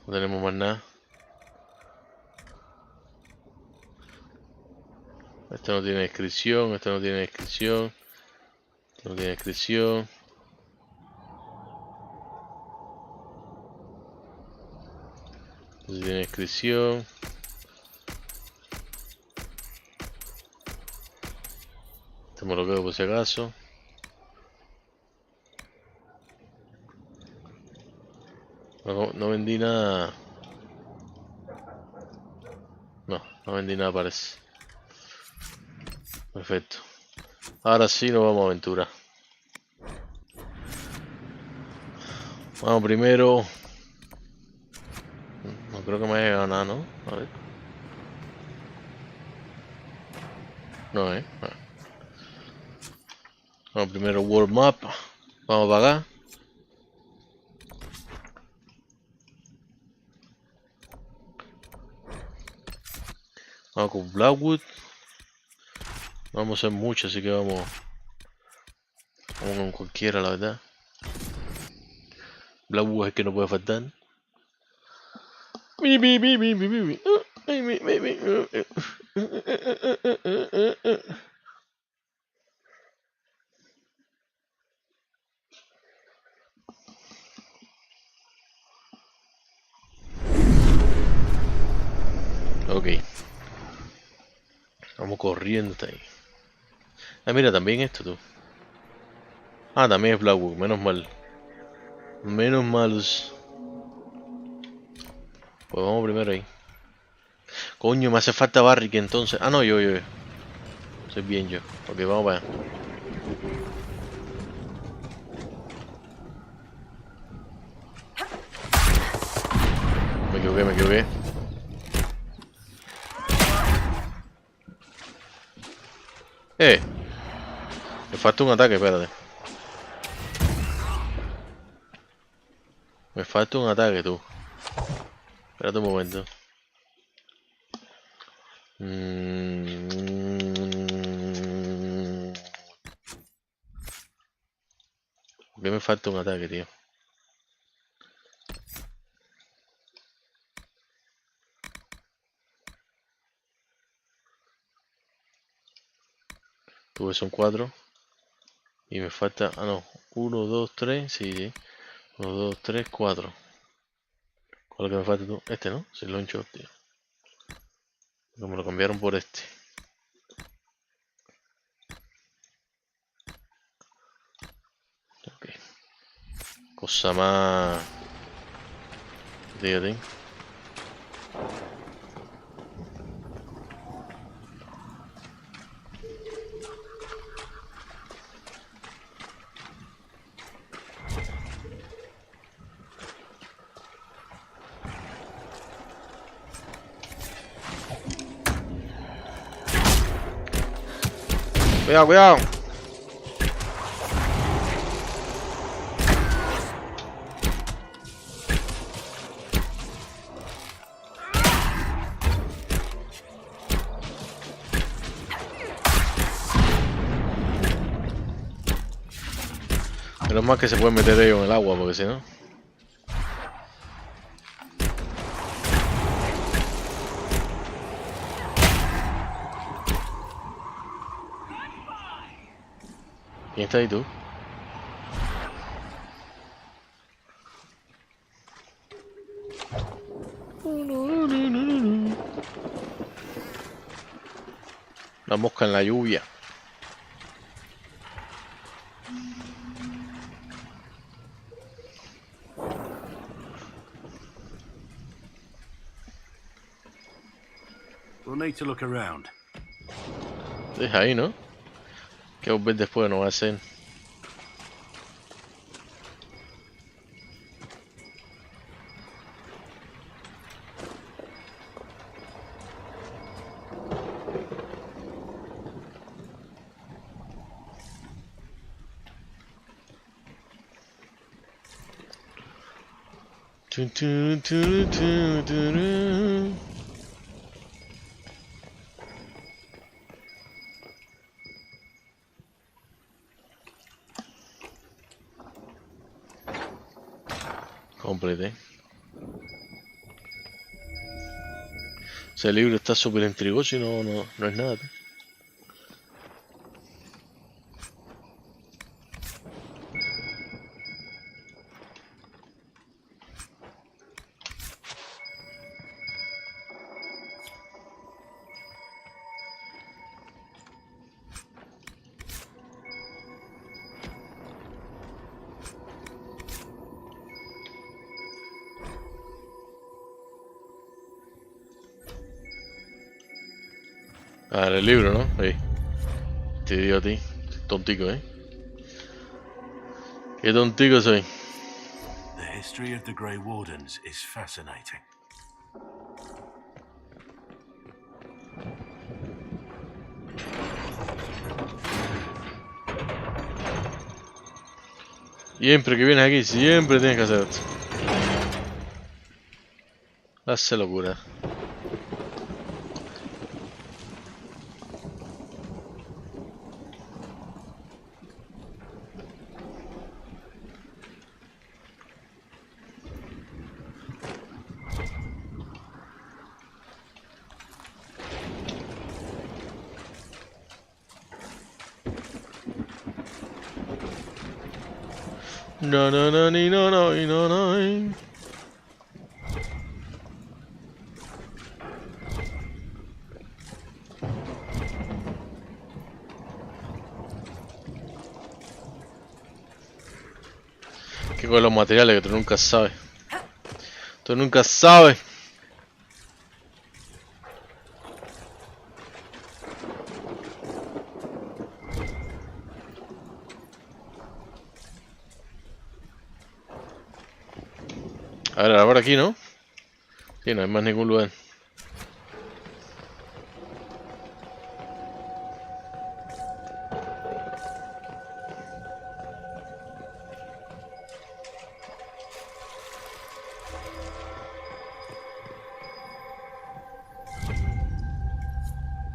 No tenemos más nada. Esto no tiene descripción, esto no tiene descripción. Esto no tiene descripción. Esto no tiene descripción. Esto me lo quedo por si acaso. No vendí nada. No vendí nada, parece. Perfecto. Ahora sí nos vamos a aventurar. Vamos primero. No creo que me haya ganado, ¿no? A ver. No, Vamos primero World Map. Vamos a pagar. Vamos con Blackwood. Vamos a hacer mucho, así que vamos con cualquiera, la verdad. Blackwood es el que no puede faltar. Ok. Vamos corriendo hasta ahí. Mira, también esto, tú. También es Blackwood, menos mal. Menos malos. Pues vamos primero ahí. Coño, me hace falta Barrick entonces. Ah, no, yo. Soy bien yo. Ok, vamos para allá. Me equivoqué. Me falta un ataque, espérate. Me falta un ataque, tú. Espérate un momento. ¿Por qué me falta un ataque, tío? Tú, son 4. Y me falta... Ah, no. 1, 2, 3. Sí. 1, 2, 3, 4. ¿Cuál es que me falta tú? Este, ¿no? Sí, loncho, tío. Me lo cambiaron por este. Ok. Cosa más... Dígate. Cuidado. Menos mal que se pueden meter ellos en el agua, porque si no... ¿Quién está ahí, tú? La mosca en la lluvia. We'll need to look around. Deja ahí, ¿no? Que volver después no va a ser. Completé. Ese libro está súper intrigoso y no es nada. Ah, el libro, ¿no? Ahí. Te digo a ti. Tontico, ¿eh? Qué tontico soy. The history of the Grey Wardens is fascinating. Siempre que vienes aquí, siempre tienes que hacer esto. Hace locura. No. Que con los materiales que tú nunca sabes. Tú nunca sabes. A ver, ahora aquí, ¿no? Sí, no hay más ningún lugar.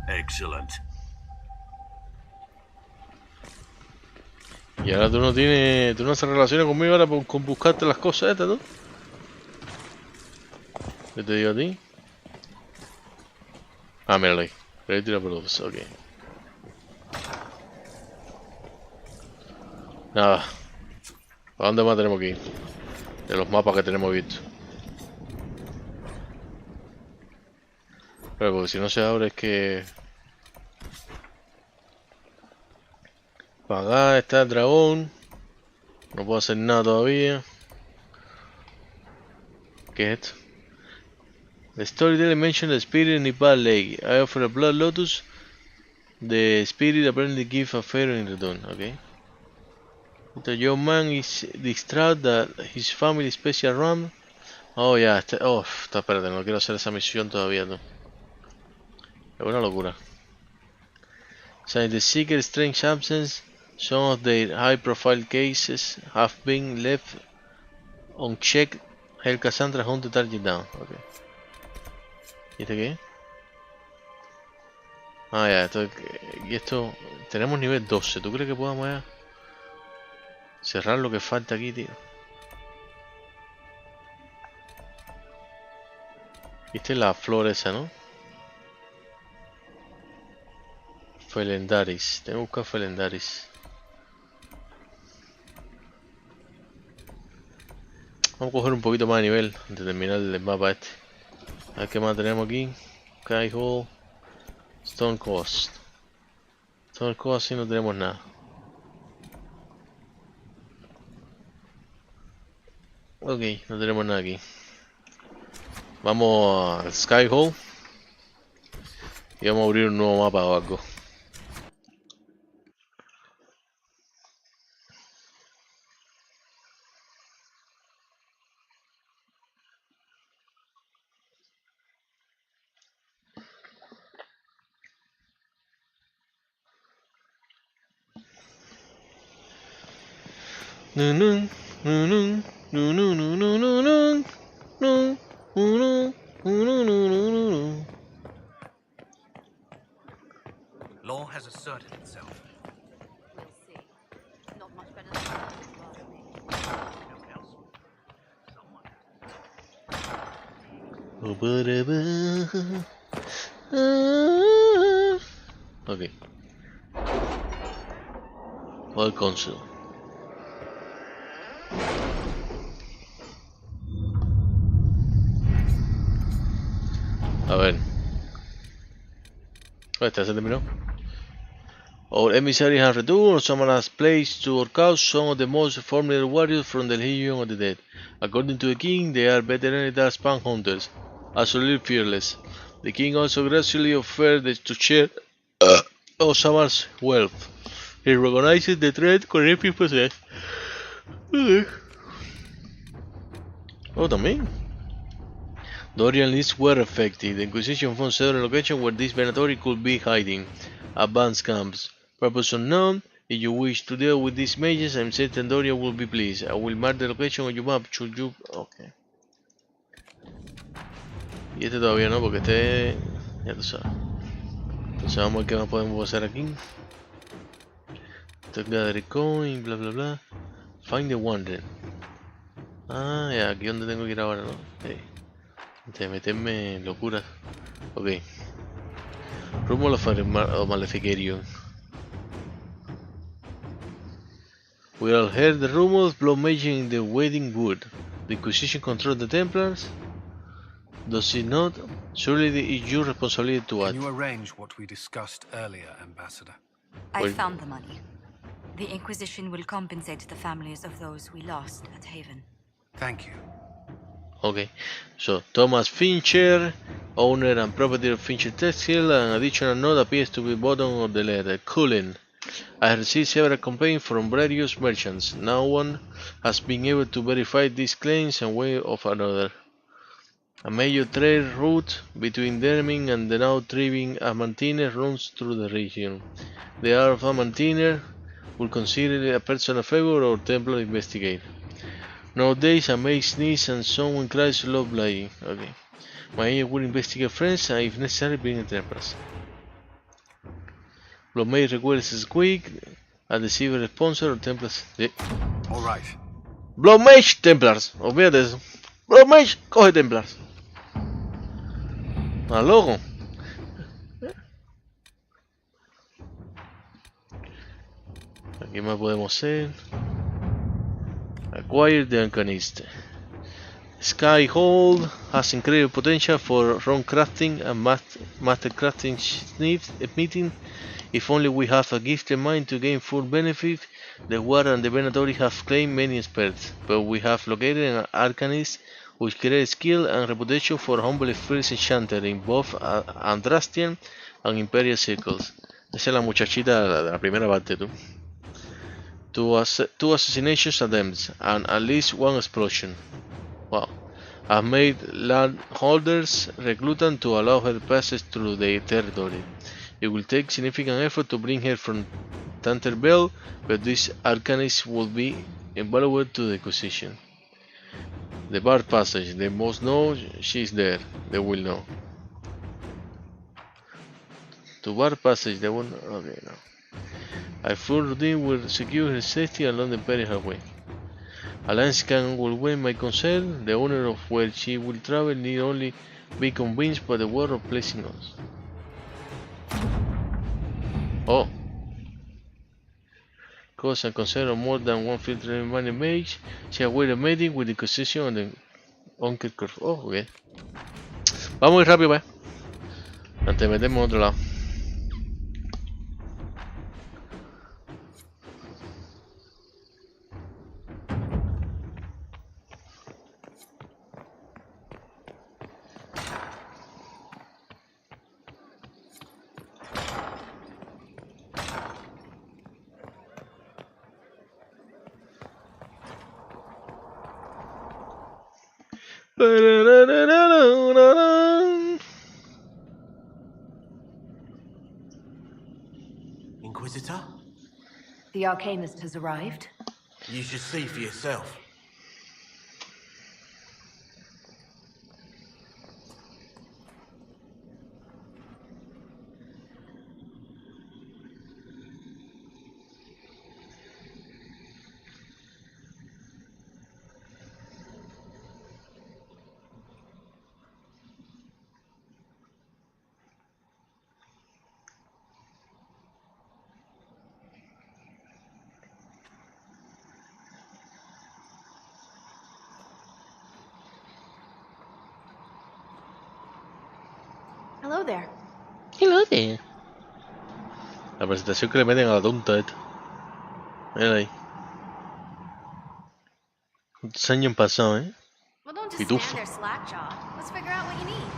Excellent. Y ahora tú no tienes... Tú no haces relaciones conmigo ahora con buscarte las cosas estas, ¿no? ¿Qué te digo a ti? Ah, míralo ahí. Ready to produce, ok. Nada. ¿Para dónde más tenemos que ir? De los mapas que tenemos visto. Pero porque si no se abre es que... Para acá está el dragón. No puedo hacer nada todavía. ¿Qué es esto? The storyteller mentioned the spirit in Nepal Lake. I offer a blood lotus. The spirit apparently gives a favor in return. Okay. The young man is distraught that his family special ram. Oh, ya. Espérate, no quiero hacer esa misión todavía, no. Es una locura. Since the seeker's strange absence, some of their high-profile cases have been left unchecked. Help Cassandra hunt the target down. Okay. ¿Y este qué? Ah, ya, esto... Tenemos nivel 12. ¿Tú crees que podamos ya cerrar lo que falta aquí, tío? Esta es la flor esa, ¿no? Felendaris. Tengo que buscar Felendaris. Vamos a coger un poquito más de nivel antes de terminar el mapa este. A ver qué más tenemos aquí. Sky Hall. Stone Coast. Stone Coast sí no tenemos nada. Ok, no tenemos nada aquí. Vamos al Sky Hall. Y vamos a abrir un nuevo mapa o algo. Law has asserted itself. We'll see. Not much better than that. Ok. All Council. A ver. Esta se terminó. Our emissaries have returned. Someone has placed to our cause some of the most formidable warriors from the Legion of the Dead. According to the king, they are veteran span hunters, absolutely fearless. The king also graciously offered to share Osamar's wealth. He recognizes the threat Correpi possesses. Oh, también. Dorian leads were effective. The Inquisition found several locations where this Venatori could be hiding. Advanced camps. Purpose unknown. If you wish to deal with these mages, I'm certain Dorian will be pleased. I will mark the location on your map. Should you... Okay. Y este todavía no, porque este... Ya tú sabes. Entonces vamos a ver qué más podemos hacer aquí. Gather coin, bla bla bla. Find the Wanderer. Ah, ya, aquí donde tengo que ir ahora, ¿no? Okay. Antes de meterme en locuras. Ok. Rumor of Maleficarium. We all heard the rumors, blood making in the Waiting Wood. The Inquisition controls the Templars. Does it not? Surely it is your responsibility to act. Can you arrange what we discussed earlier, Ambassador? I found the money. The Inquisition will compensate the families of those we lost at Haven. Thank you. Okay, so Thomas Fincher, owner and proprietor of Fincher Textile, an additional note appears to be bottom of the letter. Cullen, I have received several complaints from various merchants. No one has been able to verify these claims one way or another. A major trade route between Derming and the now thriving Amantiner runs through the region. The Art of Amantiner will consider a personal favor or Templar investigate. Nowadays, a mage sneezes and someone cries love lying. Okay. My agent will investigate friends and if necessary bring Templars. Los Mage requests Squeak, a deceiver sponsor of Templars. Sí. Alright. Blood Mage, Templars. Olvídate de eso. Blood Mage, coge Templars. ¿Estás loco? Aquí más podemos hacer. Acquire the Arcanist. Skyhold has incredible potential for rune crafting and master crafting meeting. If only we have a gifted mind to gain full benefit. The War and the Venatori have claimed many experts, but we have located an Arcanist with great skill and reputation for humble first enchanter in both Andrastian and Imperial circles. Esa es la muchachita de la primera parte, tú. Two assassination attempts and at least one explosion. Wow. I've made landholders reluctant to allow her passage through their territory. It will take significant effort to bring her from Tanterbell, but this Arcanist will be invaluable to the Inquisition. The Bard Passage, they must know she's there. They will know. To Bard Passage, they won't. Okay, no. I full routine will secure her safety along the Imperial Highway. Alliance can will win my concern. The owner of where she will travel need only be convinced by the word of placing us. Oh. Cause and concern of more than one filtered money mage. She await a meeting with the Inquisition and the Uncle Curve. Oh, ok. Vamos muy rápido, pues. Antes de meterme en otro lado. Inquisitor? The Arcanist has arrived. You should see for yourself. Hello there. Hello there. La presentación que le meten a la tonta esta. Mira ahí. ¿Cuántos años han pasado, eh? Well, don't just Pitufo. stand there slack-jawed. Let's figure out what you need.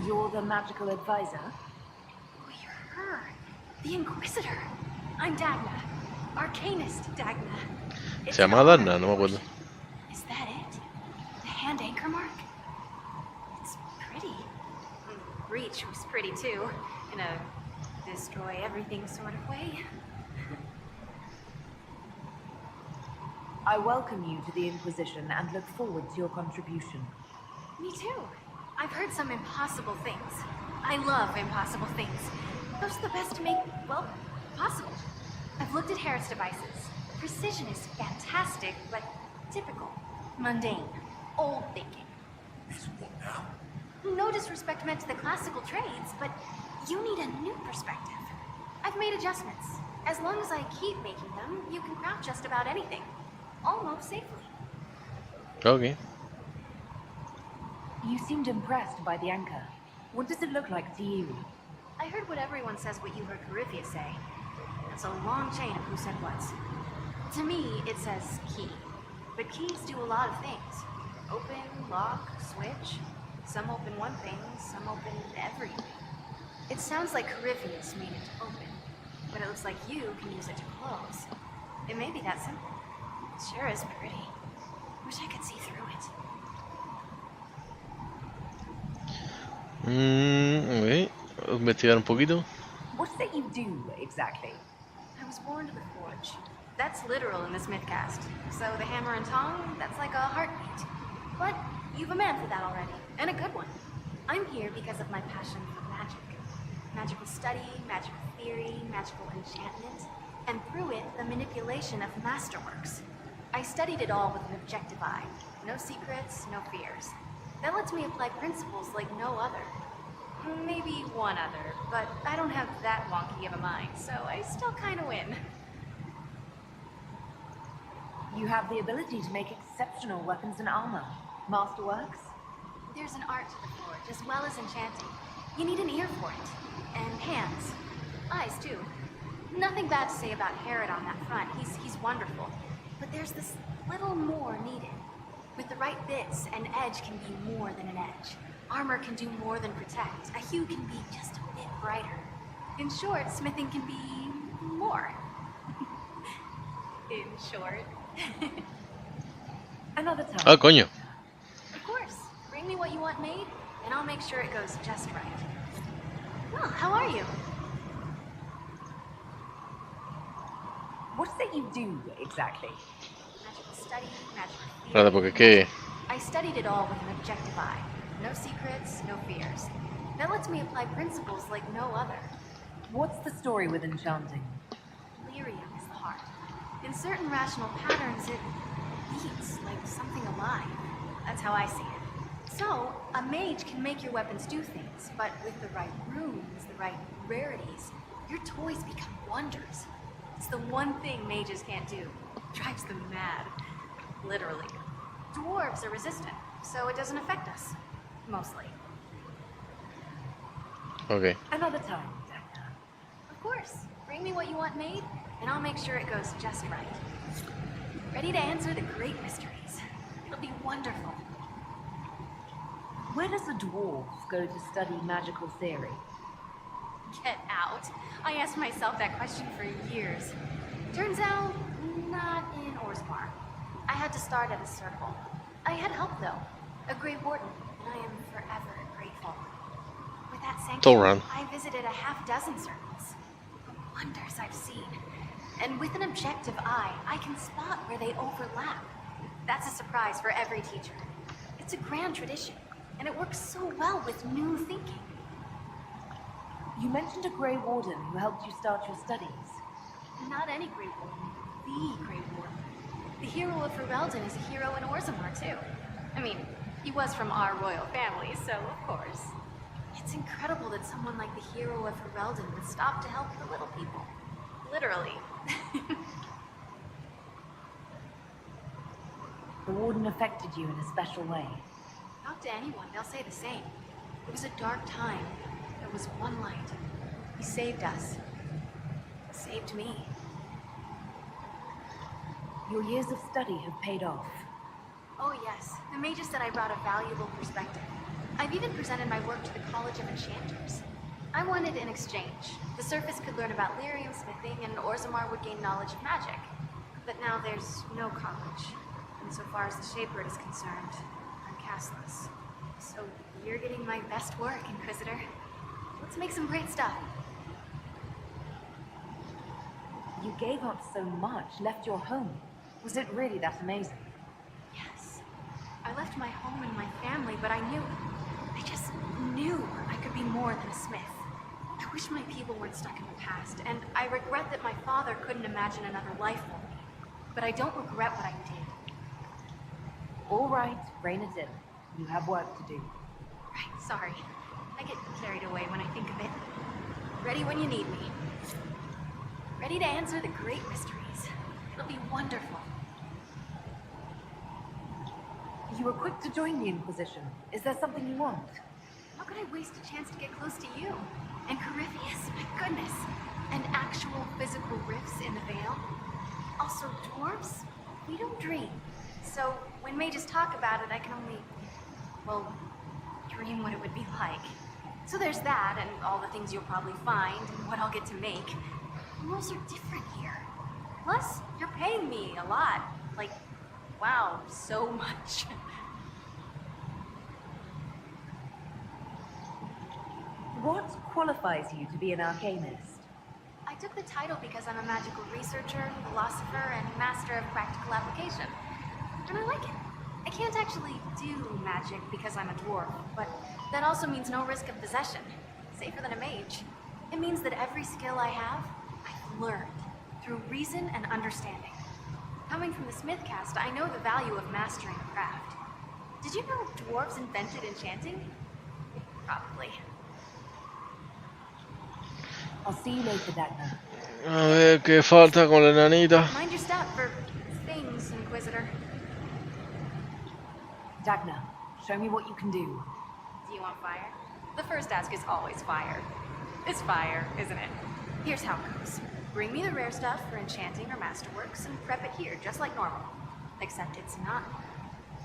You're the magical advisor? Oh, you're her. The Inquisitor. I'm Dagna. Arcanist Dagna. It's Se llama Darna, no me acuerdo. Is that it? The hand anchor mark? It's pretty. Reach was pretty too, in a destroy everything sort of way. I welcome you to the Inquisition and look forward to your contribution. Me too. I've heard some impossible things. I love impossible things. Those are the best to make, well, possible. I've looked at Harris devices. Precision is fantastic, but typical. Mundane. Old thinking. Is what now? No disrespect meant to the classical trades, but you need a new perspective. I've made adjustments. As long as I keep making them, you can craft just about anything. Almost safely. Okay. You seemed impressed by the anchor. What does it look like to you? I heard what everyone says what you heard Coryphia say. It's a long chain of who said what. To me, it says key. But keys do a lot of things. Open, lock, switch. Some open one thing, some open everything. It sounds like Corypheus made it to open, but it looks like you can use it to close. It may be that simple. It sure is pretty. Wish I could see through it. Ok. Investigar un poquito. What is it you do, exactly? I was born to the forge. That's literal in this mythcast. So the hammer and tongue, that's like a heartbeat. But you've a man for that already, and a good one. I'm here because of my passion for magic. Magical study, magical theory, magical enchantment, and through it, the manipulation of masterworks. I studied it all with an objective eye. No secrets, no fears. That lets me apply principles like no other. Maybe one other, but I don't have that wonky of a mind, so I still kind of win. You have the ability to make exceptional weapons and armor. Masterworks? There's an art to the forge, as well as enchanting. You need an ear for it. And hands. Eyes, too. Nothing bad to say about Herod on that front. He's wonderful. But there's this little more needed. With the right bits, an edge can be more than an edge. Armor can do more than protect. A hue can be just a bit brighter. In short, smithing can be more. In short. Another time. Ah, coño. Of course. Bring me what you want made, and I'll make sure it goes just right. Well, how are you? What is it you do, exactly? Magical study, magical theory. Nada, porque es que... I studied it all with an objective eye. No secrets, no fears. That lets me apply principles like no other. What's the story with enchanting? Lyrium is the heart. In certain rational patterns, it beats like something alive. That's how I see it. So, a mage can make your weapons do things, but with the right runes, the right rarities, your toys become wonders. It's the one thing mages can't do. It drives them mad. Literally. Dwarves are resistant, so it doesn't affect us. Mostly. Ok. Another time. Of course. Bring me what you want made, and I'll make sure it goes just right. Ready to answer the great mysteries. It'll be wonderful. Where does a dwarf go to study magical theory? Get out. I asked myself that question for years. Turns out, not in Orzammar. I had to start at a circle. I had help, though. A Grey Warden, and I am forever grateful. With that sanctuary, I visited a half-dozen circles. The wonders I've seen. And with an objective eye, I can spot where they overlap. That's a surprise for every teacher. It's a grand tradition, and it works so well with new thinking. You mentioned a Grey Warden who helped you start your studies. Not any Grey Warden. The Grey Warden. The hero of Ferelden is a hero in Orzammar, too. I mean, he was from our royal family, so of course. It's incredible that someone like the hero of Ferelden would stop to help the little people. Literally. The Warden affected you in a special way. Talk to anyone, they'll say the same. It was a dark time. There was one light. He saved us. Saved me. Your years of study have paid off. Oh yes, the mages said I brought a valuable perspective. I've even presented my work to the College of Enchanters. I wanted an exchange. The Surface could learn about lyrium smithing, and Orzammar would gain knowledge of magic. But now there's no college. And so far as the Shaper is concerned, I'm castless. So you're getting my best work, Inquisitor. Let's make some great stuff. You gave up so much, left your home. Was it really that amazing? Yes. I left my home and my family, but I knew. I just knew I could be more than a smith. I wish my people weren't stuck in the past, and I regret that my father couldn't imagine another life for me. But I don't regret what I did. All right, rein it in. You have work to do. Right, sorry. I get carried away when I think of it. Ready when you need me. Ready to answer the great mysteries. It'll be wonderful. You were quick to join the Inquisition. Is there something you want? How could I waste a chance to get close to you? And Corypheus, my goodness. And actual physical rifts in the veil. Also, dwarves? We don't dream. So, when mages talk about it, I can only, well, dream what it would be like. So there's that, and all the things you'll probably find, and what I'll get to make. The rules are different here. Plus, you're paying me a lot. Like, wow, so much. What qualifies you to be an arcanist? I took the title because I'm a magical researcher, philosopher, and master of practical application. And I like it. I can't actually do magic because I'm a dwarf, but that also means no risk of possession. Safer than a mage. It means that every skill I have, I've learned through reason and understanding. Coming from the Smith caste, I know the value of mastering a craft. Did you know dwarves invented enchanting? Probably. I'll see you later, Dagna. A ver qué falta con la enanita. Mind your step for things, Inquisitor. Dagna, show me what you can do. Do you want fire? The first ask is always fire. It's fire, isn't it? Here's how it goes. Bring me the rare stuff for enchanting or masterworks and prep it here, just like normal. Except it's not.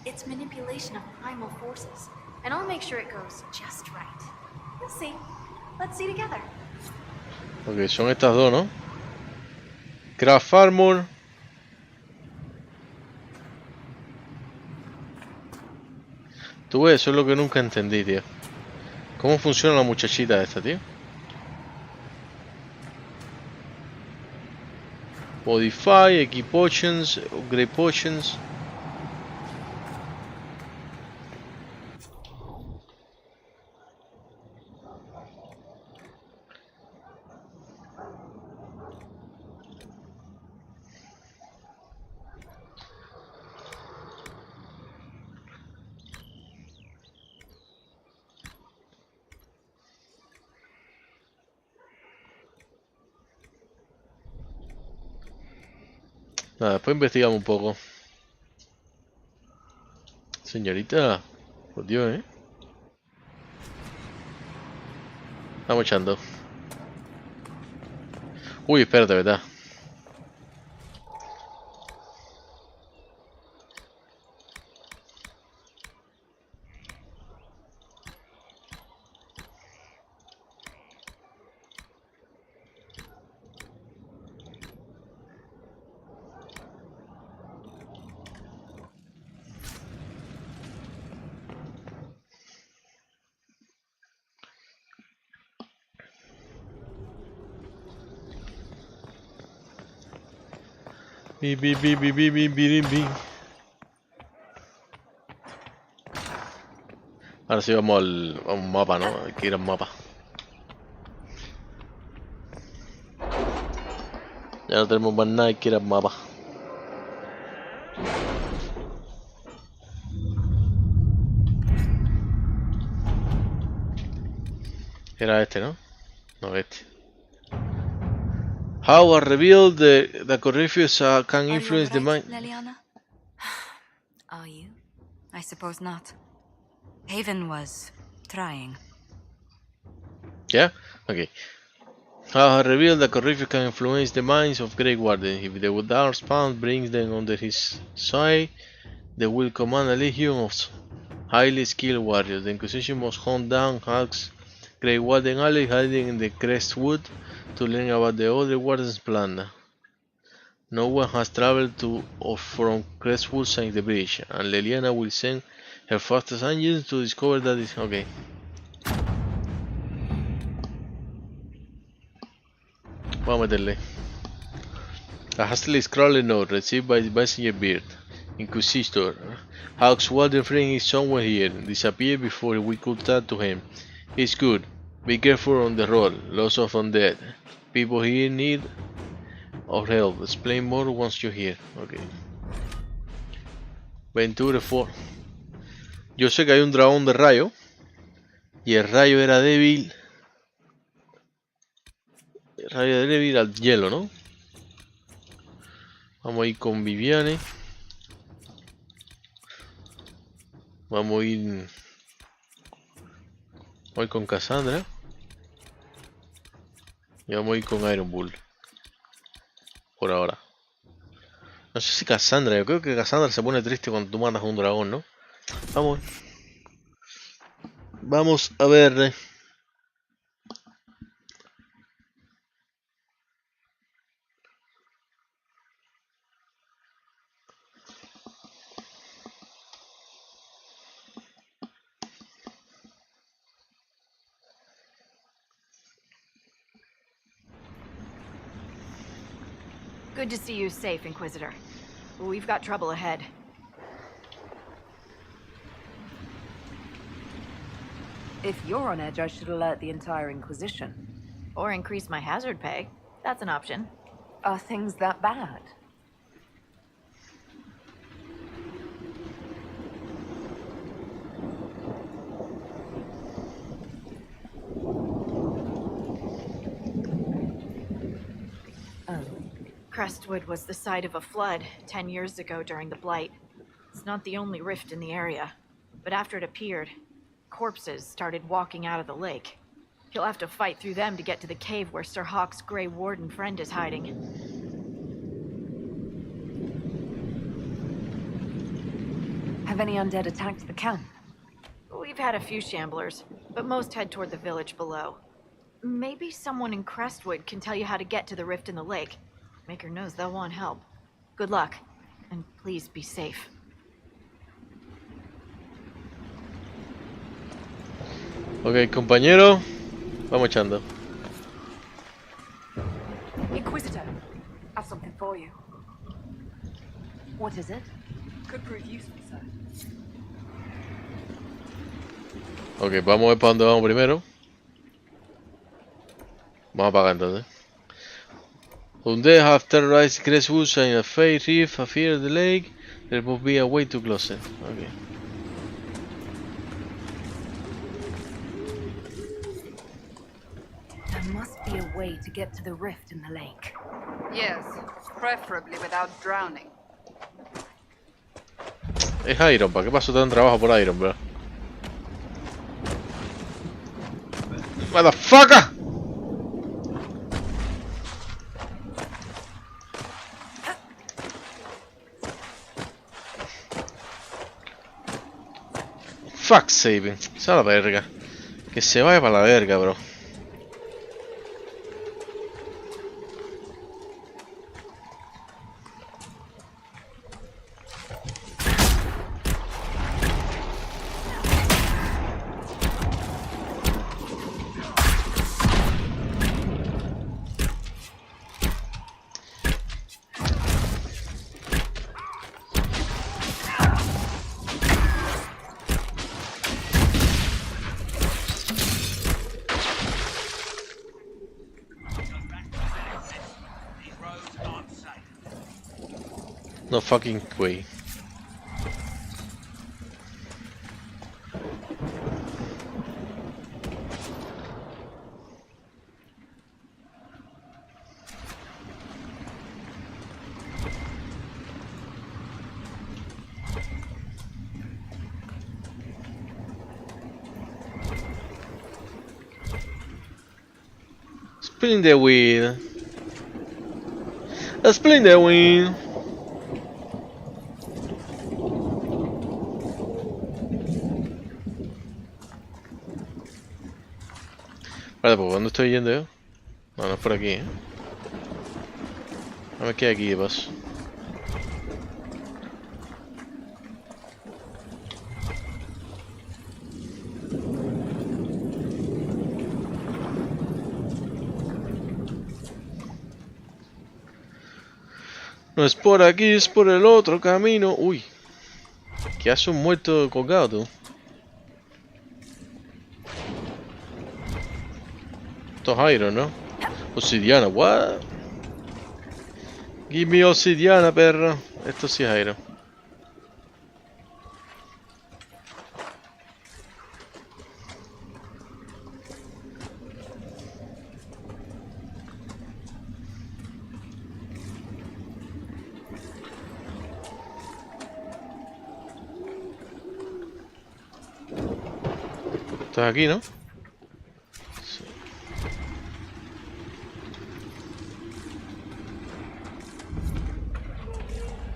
It's manipulation of primal forces. And I'll make sure it goes just right. You'll see. Let's see together. Ok, son estas dos, ¿no? Craft Armor. Tú ves, eso es lo que nunca entendí, tío. ¿Cómo funciona la muchachita esta, tío? Modify, Equip Potions, Upgrade Potions. Nada, después investigamos un poco. Señorita, por Dios, ¿eh? Estamos echando. Uy, espérate, ¿verdad? Bi, bi, bi, bi, bi, bi, bi, bi. Ahora sí vamos a un mapa, ¿no? Hay que ir al mapa. Ya no tenemos más nada, hay que ir al mapa. Era este, ¿no? No, este. How I revealed the Corypheus can influence the mind. Leliana? Are you? I suppose not. Haven was trying. Yeah? Okay. How I revealed the Corypheus can influence the minds of Grey Warden. If the Darkspawn brings them under his sway, they will command a legion of highly skilled warriors. The Inquisition must hunt down Hawk's Grey Warden allies hiding in the Crestwood to learn about the other Warden's plan. No one has traveled to or from Crestwood since the bridge, and Leliana will send her fastest engines to discover that is okay. Vamos a meterle. A hastily scrawled note received by the messenger Beard. Inquisitor. Hawk's Warden friend is somewhere here. Disappeared before we could talk to him. It's good. Be careful on the road. Lots of undead. People here need of help. Explain more once you're here. Okay. Venture 4. Yo sé que hay un dragón de rayo. Y el rayo era débil. El rayo era débil al hielo, ¿no? Vamos a ir con Viviane. Vamos a ir con Cassandra. Y vamos a ir con Iron Bull. Por ahora. No sé si Cassandra. Yo creo que Cassandra se pone triste cuando tú matas a un dragón, ¿no? Vamos. Vamos a ver. Good to see you safe, Inquisitor. We've got trouble ahead. If you're on edge, I should alert the entire Inquisition. Or increase my hazard pay. That's an option. Are things that bad? Crestwood was the site of a flood 10 years ago during the Blight. It's not the only rift in the area, but after it appeared, corpses started walking out of the lake. You'll have to fight through them to get to the cave where Sir Hawk's Grey Warden friend is hiding. Have any undead attacked the camp? We've had a few shamblers, but most head toward the village below. Maybe someone in Crestwood can tell you how to get to the rift in the lake. Maker knows they'll want help. Good luck, and please be safe. Ok, compañero. Vamos echando. Inquisitor, I have something for you. What is it? Could prove useful, sir. Ok, vamos a ver para dónde vamos primero. Vamos a apagar entonces. Undead have terrorized Crestwood in a fey reef after the lake. There must be a way to close it. Okay. There must be a way to get to the rift in the lake. Yes, preferably without drowning. Es Iron, ¿para qué pasó tan trabajo por Iron, bro? Motherfucker! Fuck saving, se va a la verga. Que se vaya para la verga, bro. No fucking way. Spin the wheel. Spin the wheel. Vale, pues ¿dónde estoy yendo yo? No, no es por aquí, ¿eh? No me queda aquí de paso. No es por aquí, es por el otro camino. Uy. ¿Qué hace un muerto colgado, tú? Esto es Iron, ¿no? Obsidiana, what? Give me obsidiana, perro. Esto sí es Iron. Esto es aquí, ¿no?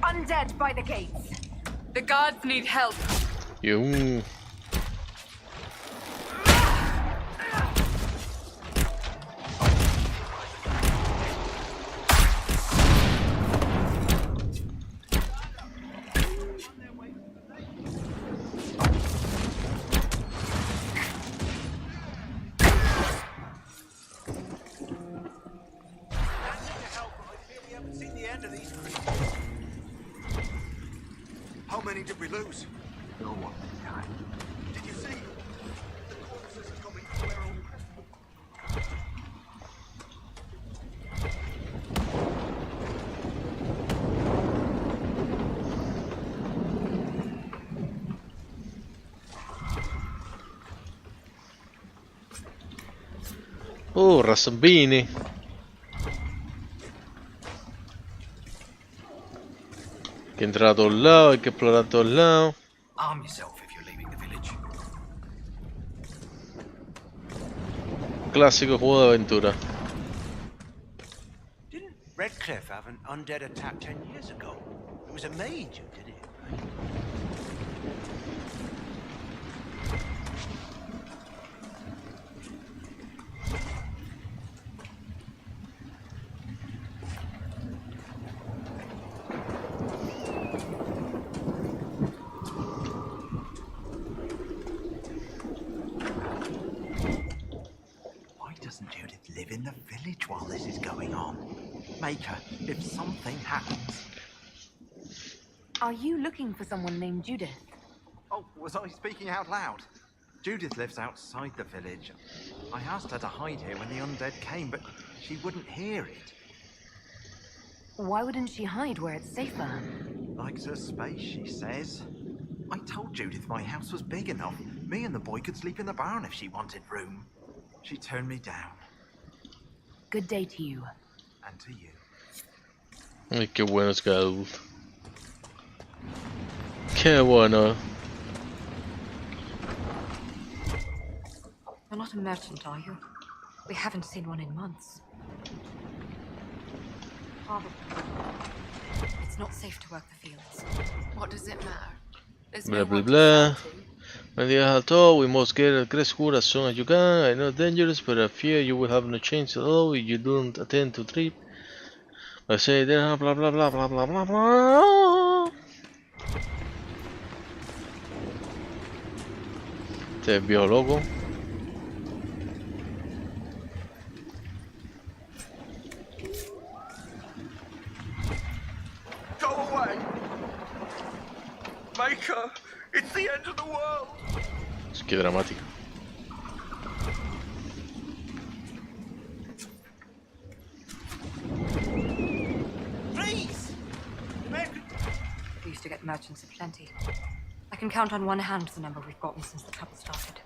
Undead by the gates. The guards need help. You. many did we lose? No one this time. Did you see? The officers are coming to where all Oh, Rassambini. Che è entrato là, che è esplorato là. Arm yourself if you're leaving the village. Classico juego de aventura. Didn't Redcliffe have an undead attack 10 years ago? It was a mage who did it. Why doesn't Judith live in the village while this is going on? Make her, if something happens. Are you looking for someone named Judith? Oh, was I speaking out loud? Judith lives outside the village. I asked her to hide here when the undead came, but she wouldn't hear it. Why wouldn't she hide where it's safer? Likes her space, she says. I told Judith my house was big enough. Me and the boy could sleep in the barn if she wanted room. She turned me down. Good day to you. And to you. Ay, qué bueno es cada adulto. Qué bueno. You're not a merchant, are you? We haven't seen one in months. Father, it's not safe to work the fields. What does it matter? There's Blah no blah one to blah. sell to. When the at all, we must get at Crestwood as soon as you can. I know it's dangerous, but I fear you will have no chance at all if you don't attend to trip. I say blah blah blah blah blah blah blah blah. Este es viejo loco. Go away! Maker, it's the end of the world! Es que dramático. Please! We used to get merchants aplenty. I can count on one hand the number we've gotten since the trouble started.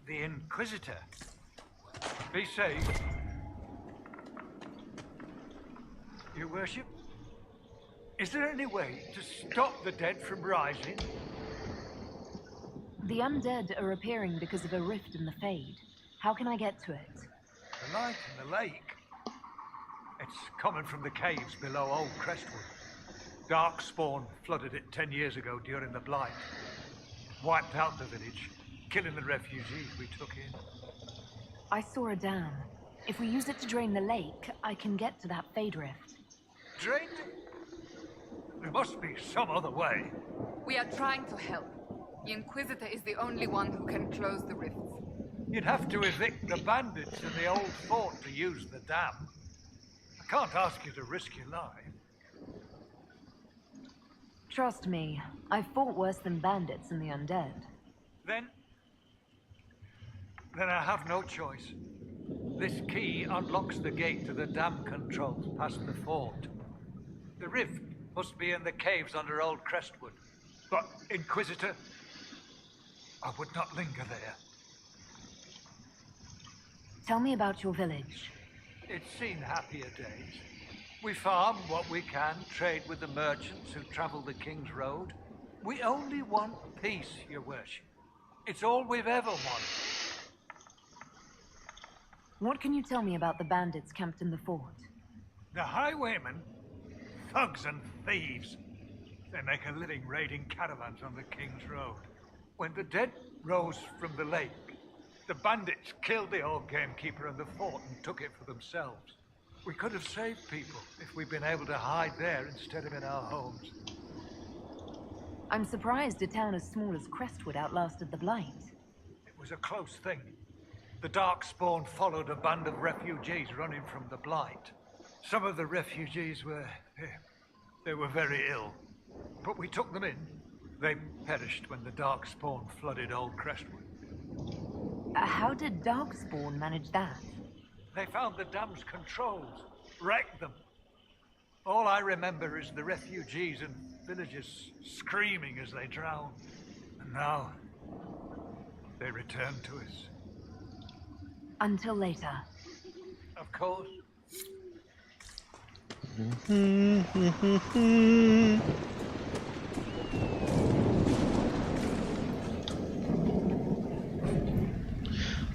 The Inquisitor. Be safe. Your Worship, is there any way to stop the dead from rising? The undead are appearing because of a rift in the Fade. How can I get to it? The light in the lake. It's coming from the caves below Old Crestwood. Darkspawn flooded it 10 years ago during the Blight. Wiped out the village, killing the refugees we took in. I saw a dam. If we use it to drain the lake, I can get to that Fade rift. Drained it? There must be some other way. We are trying to help. The Inquisitor is the only one who can close the rifts. You'd have to evict the bandits in the old fort to use the dam. I can't ask you to risk your life. Trust me, I've fought worse than bandits and the undead. Then I have no choice. This key unlocks the gate to the dam controls past the fort. The rift must be in the caves under Old Crestwood. But, Inquisitor, I would not linger there. Tell me about your village. It's seen happier days. We farm what we can, trade with the merchants who travel the King's Road. We only want peace, Your Worship. It's all we've ever wanted. What can you tell me about the bandits camped in the fort? The highwaymen, thugs and thieves. They make a living raiding caravans on the King's Road. When the dead rose from the lake, the bandits killed the old gamekeeper and the fort and took it for themselves. We could have saved people if we'd been able to hide there instead of in our homes. I'm surprised a town as small as Crestwood outlasted the Blight. It was a close thing. The Darkspawn followed a band of refugees running from the Blight. Some of the refugees were... they were very ill. But we took them in. They perished when the Darkspawn flooded old Crestwood. How did Darkspawn manage that? They found the dam's controls, wrecked them. All I remember is the refugees and villagers screaming as they drowned. And now, they return to us. Until later. Of course.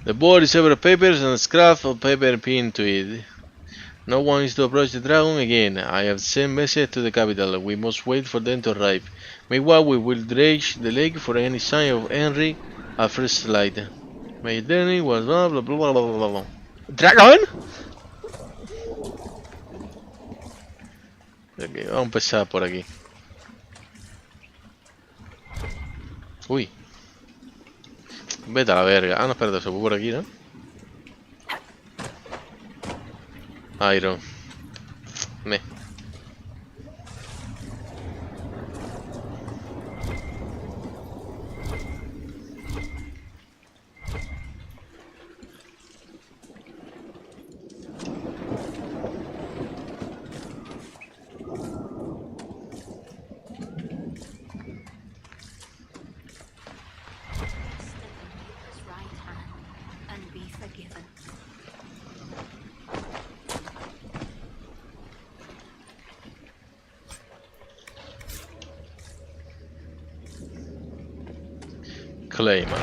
The board is several papers and a scrap of paper pinned to it. No one is to approach the dragon again. I have sent message to the capital. We must wait for them to arrive. Meanwhile, we will dredge the lake for any sign of Henry at first light. My journey was blah blah blah blah blah blah. ¿Dragon? Ok, vamos a empezar por aquí. Uy. Vete a la verga. Ah, no, espérate, se fue por aquí, ¿no? Iron. Me. Claim. Draw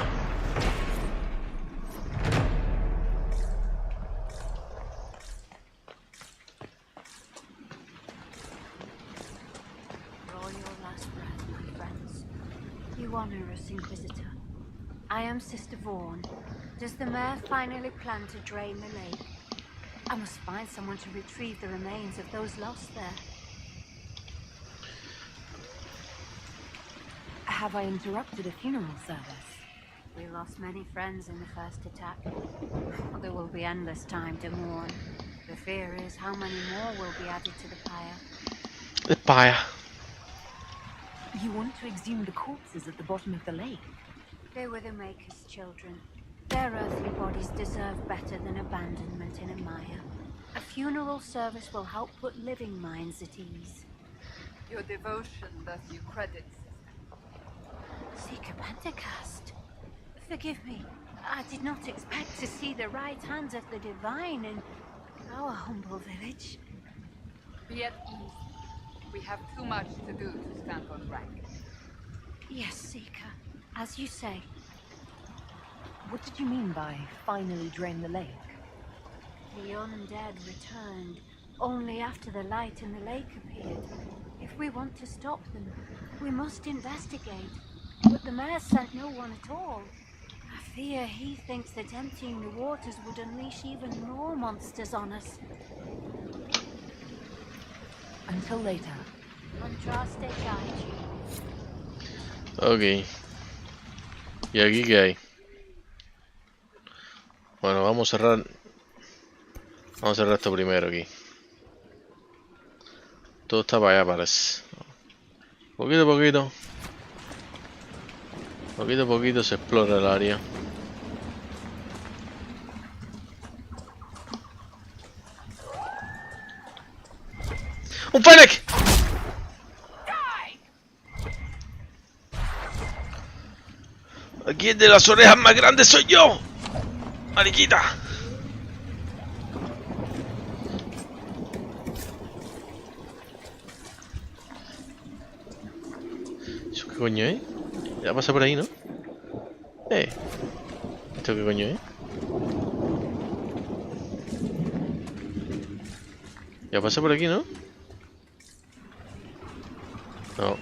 your last breath, my friends. You honor us, Inquisitor. I am Sister Vaughn. Does the mayor finally plan to drain the lake? I must find someone to retrieve the remains of those lost there. Have I interrupted a funeral service? We lost many friends in the first attack. There will be endless time to mourn. The fear is how many more will be added to the pyre. The pyre. You want to exhume the corpses at the bottom of the lake? They were the Maker's children. Their earthly bodies deserve better than abandonment in a mire. A funeral service will help put living minds at ease. Your devotion does you credit. Seeker Pentacast. Forgive me. I did not expect to see the right hand of the divine in our humble village. Be at ease. We have too much to do to stand on rank. Yes, Seeker. As you say. What did you mean by finally drain the lake? The undead returned only after the light in the lake appeared. If we want to stop them, we must investigate. But the mayor sent no one at all. I fear he thinks that emptying the waters would unleash even more monsters on us. Until later. Andraste guide you. Ok. ¿Y aquí qué hay? Bueno, vamos a cerrar. Vamos a cerrar esto primero aquí. Todo está para allá, parece. Poquito a poquito. Poquito a poquito se explora el área. ¡Un Fennec! Aquí el de las orejas más grandes soy yo, mariquita. ¿Eso qué coño es? Ya pasa por ahí, ¿no? ¿Esto qué coño es? Ya pasa por aquí, ¿no? No.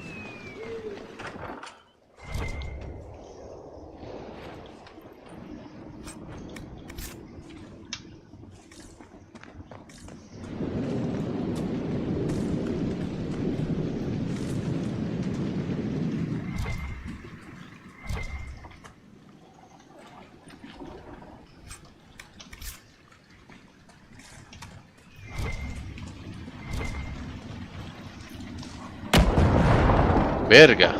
Verga.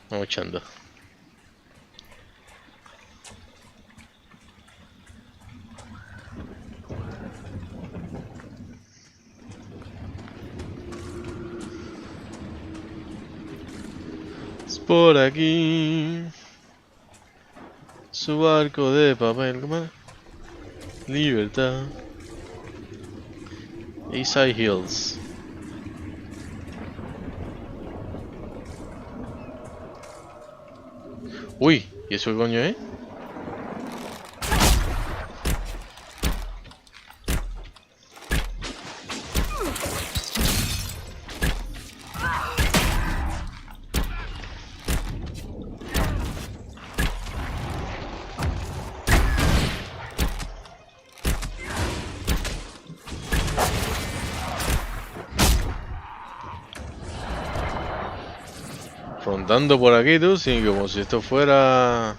Vamos echando. Es por aquí. Su barco de papel. ¿Cómo era? Libertad. Eastside Hills. Uy, ¿y eso qué coño es? Rondando por aquí tú, sí, como si esto fuera...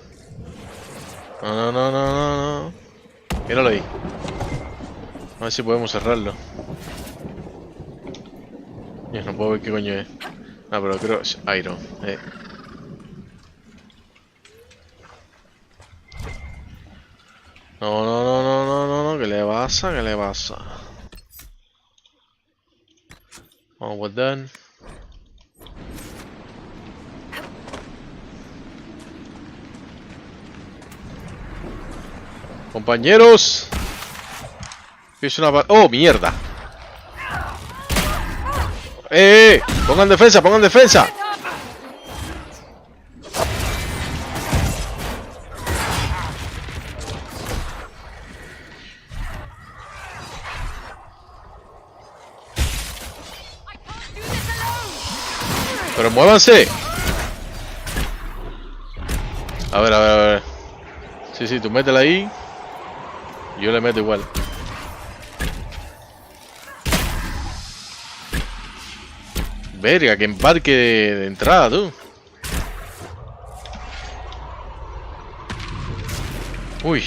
No, no, no, no, no, no. Míralo ahí. A ver si podemos cerrarlo. Yo no puedo ver qué coño es. Ah, pero creo que es Iron. No, no, no, no, no, no, no. ¿Qué le pasa? ¿Qué le pasa? Vamos, what done. Compañeros. Es una... ¡Oh, mierda! ¡Pongan defensa, pongan defensa! ¡Pero muévanse! A ver, a ver, a ver. Sí, sí, tú métela ahí. Yo le meto igual. Verga, que embarque de entrada, tú. Uy.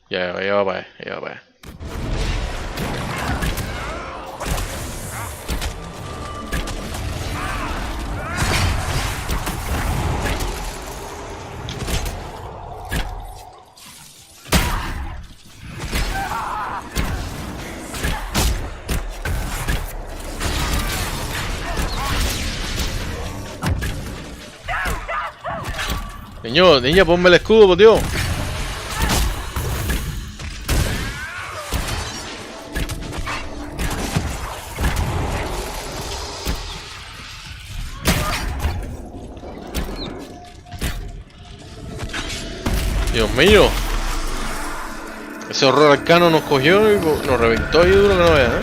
Ya va para allá, ya va para allá. Niña, ponme el escudo, por Dios. Dios mío. Ese horror arcano nos cogió y nos reventó ahí duro que no veas, ¿eh?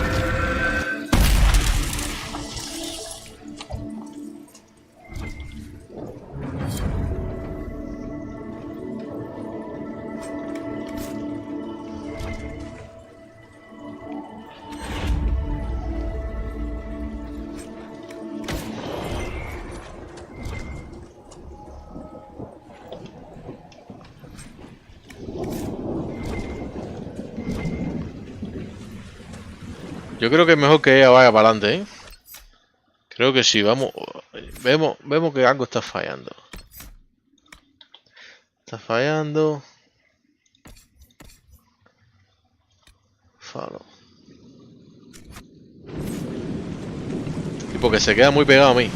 Yo creo que es mejor que ella vaya para adelante, ¿eh? Creo que sí, vamos. Vemos que algo está fallando. Está fallando. Follow. Y porque se queda muy pegado a mí.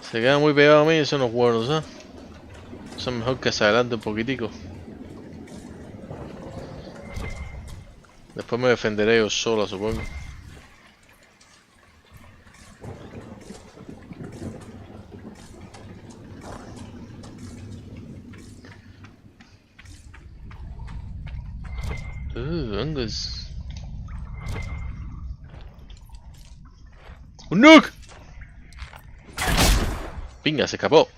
Se queda muy pegado a mí y eso no es bueno, ¿sabes? Eso es mejor que se adelante un poquitico. Después me defenderé yo solo, supongo. Angus. ¡Un nuke! Pinga, se escapó.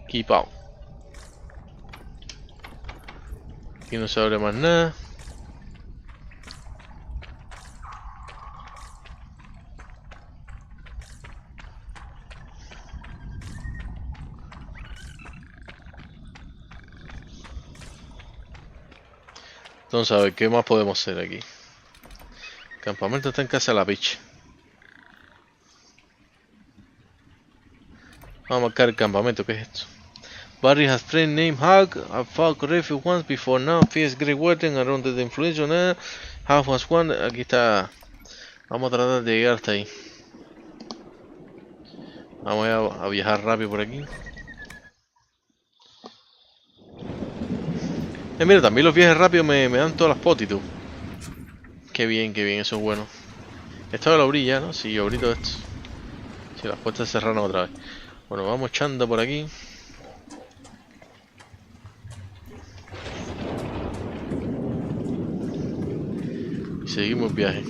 Keep out. Aquí no se abre más nada. Entonces a ver qué más podemos hacer aquí. El campamento está en casa de la bitch. Vamos a marcar el campamento, ¿qué es esto? Barry has friend named Hug. I fought refuge once before now. Fierce great wedding around the influence on her. Half was one. Aquí está. Vamos a tratar de llegar hasta ahí. Vamos a viajar rápido por aquí. Mira, también los viajes rápidos me dan todas las potis, tú. Qué bien, eso es bueno. Esto es la orilla, ¿no? Sí, ahorita esto. Sí, las puertas se cerraron otra vez. Bueno, vamos echando por aquí. Y seguimos el viaje.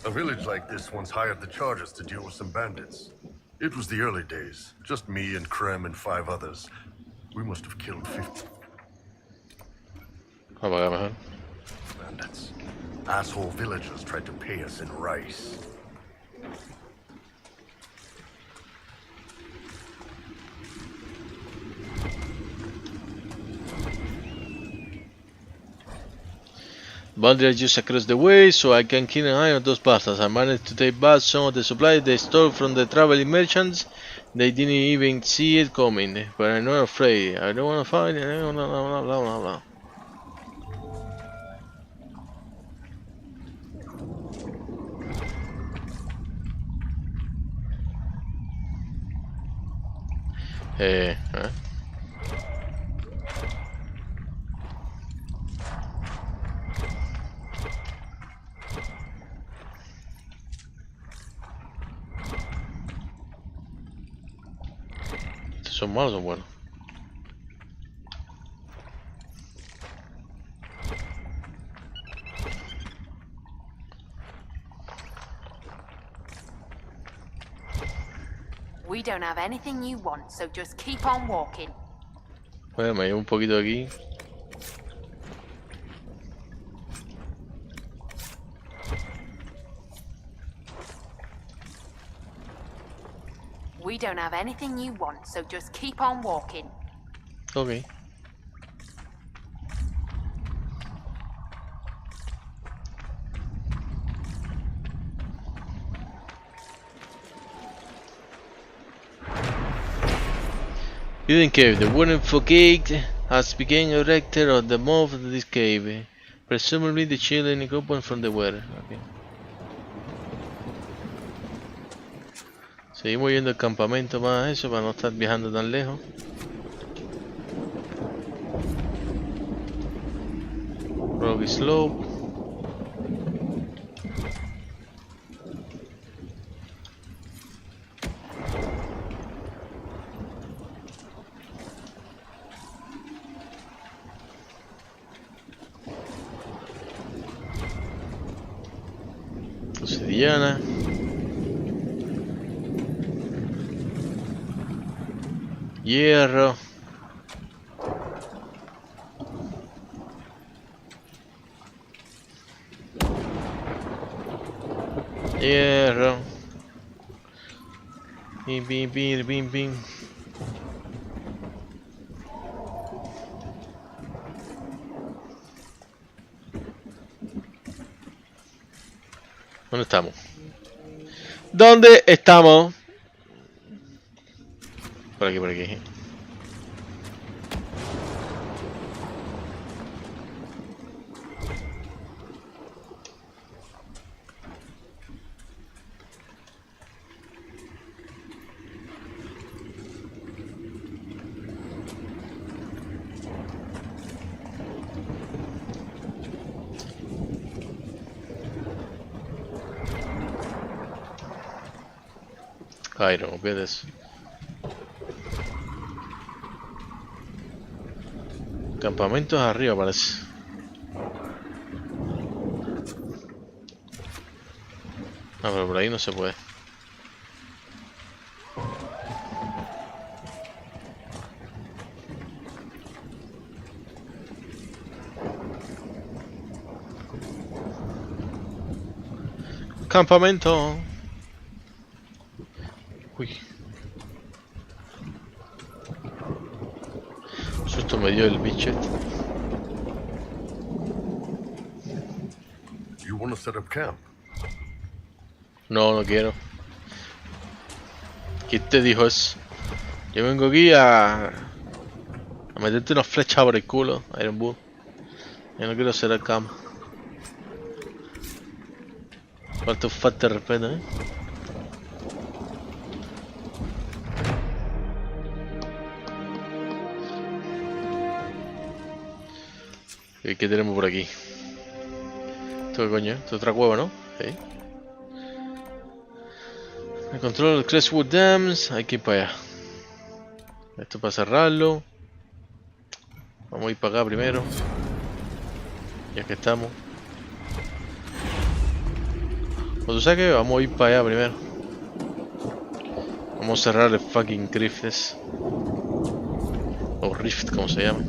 A village like this once hired the Chargers to deal with some bandits. It was the early days. Just me and Krem and 5 others. We must have killed 50 bandits. Asshole villagers tried to pay us in rice. Boundary just across the way, so I can keep an eye on those bastards. I managed to take back some of the supplies they stole from the traveling merchants. They didn't even see it coming, but I'm not afraid. I don't want to fight. Blah, blah, blah, blah, blah. ¿Son malos o buenos? We don't have anything you want, so just keep on walking. Bueno, me llevo un poquito aquí. We don't have anything you want, so just keep on walking. Okay. Hidden cave. The wooden facade has been erected on the mouth of this cave. Presumably the children open from the water. Okay. Seguimos yendo al campamento más eso para no estar viajando tan lejos. Rocky Slope. Obsidiana. Hierro. Hierro. Bim, bim, bim, bim, bim. ¿Dónde estamos? ¿Dónde estamos? Por aquí, por aquí. Ay, no, olvides. Campamentos arriba parece. Ah, pero por ahí no se puede. Campamento. Uy. Susto me dio el bicho este. You want to set up camp? No, no quiero. ¿Quién te dijo eso? Yo vengo aquí a meterte una flecha por el culo, Iron Bull. Yo no quiero ser el cama. Falta un falta de respeto, ¿eh? ¿Y qué tenemos por aquí? ¿Esto qué coño? Esto es otra cueva, ¿no? Sí. El control del Crusade Dams. Hay que ir para allá. Esto para cerrarlo. Vamos a ir para acá primero. Ya que estamos. O tú sabes que vamos a ir para allá primero. Vamos a cerrar el fucking Rift. O Rift, como se llama.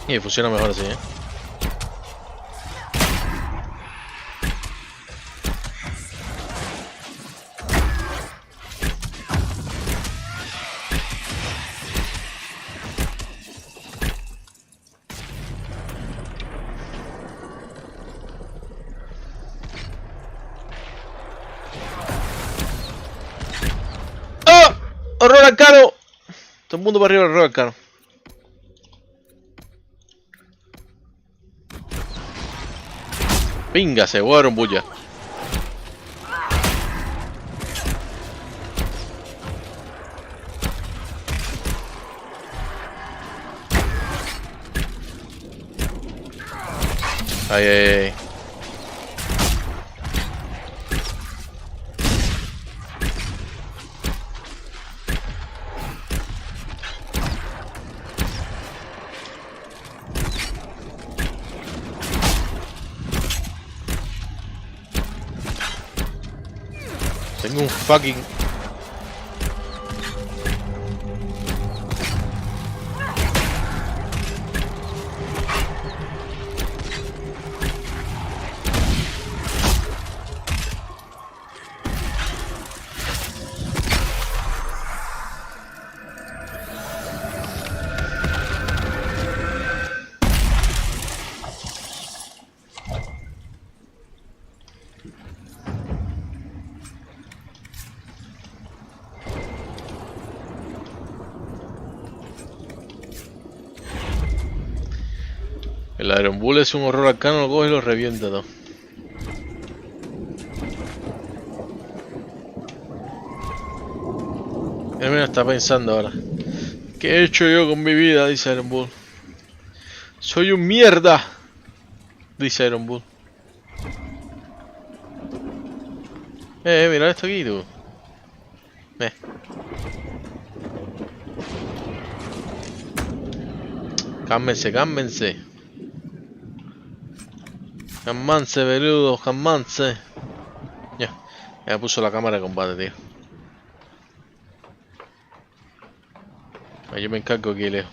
Y funciona mejor así, ¿eh? ¡Ah! ¡Horror al caro! Todo el mundo para arriba, horror al caro. Venga, se fueron bulla. Ay, ay, ay. Tengo un fucking... El Iron Bull es un horror arcano, lo coge y lo revienta todo. Él me está pensando ahora. ¿Qué he hecho yo con mi vida? Dice Iron Bull. Soy un mierda. Dice Iron Bull. Mira esto aquí, tú. Cálmense, cálmense. Calmanse, veludos, calmanse. Ya puso la cámara de combate, tío. Yo me encargo aquí, Leo.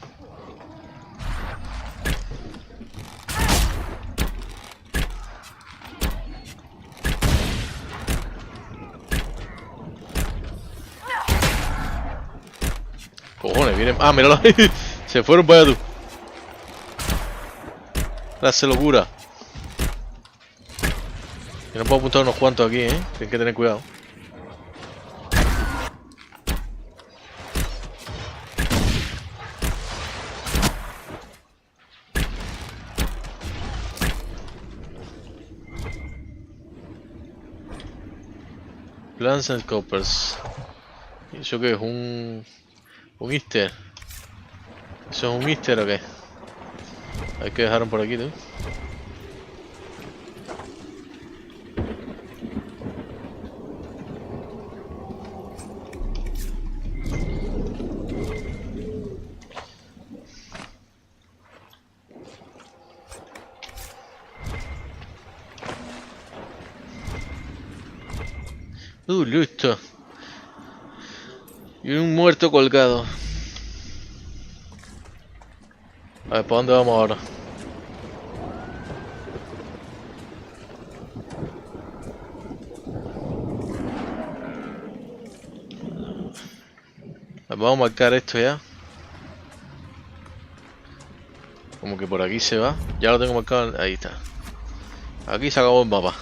Cojones, vienen. Ah, míralo. Se fueron para allá tú. Hace locura. Yo no puedo apuntar unos cuantos aquí, Tienen que tener cuidado. Plants and Coppers. ¿Y eso qué es? Un easter. ¿Eso es un easter o qué? Hay que dejarlo por aquí, ¿no? Listo. Y un muerto colgado. A ver, ¿para dónde vamos ahora? Vamos a marcar esto ya. Como que por aquí se va. Ya lo tengo marcado. Ahí está. Aquí se acabó el mapa.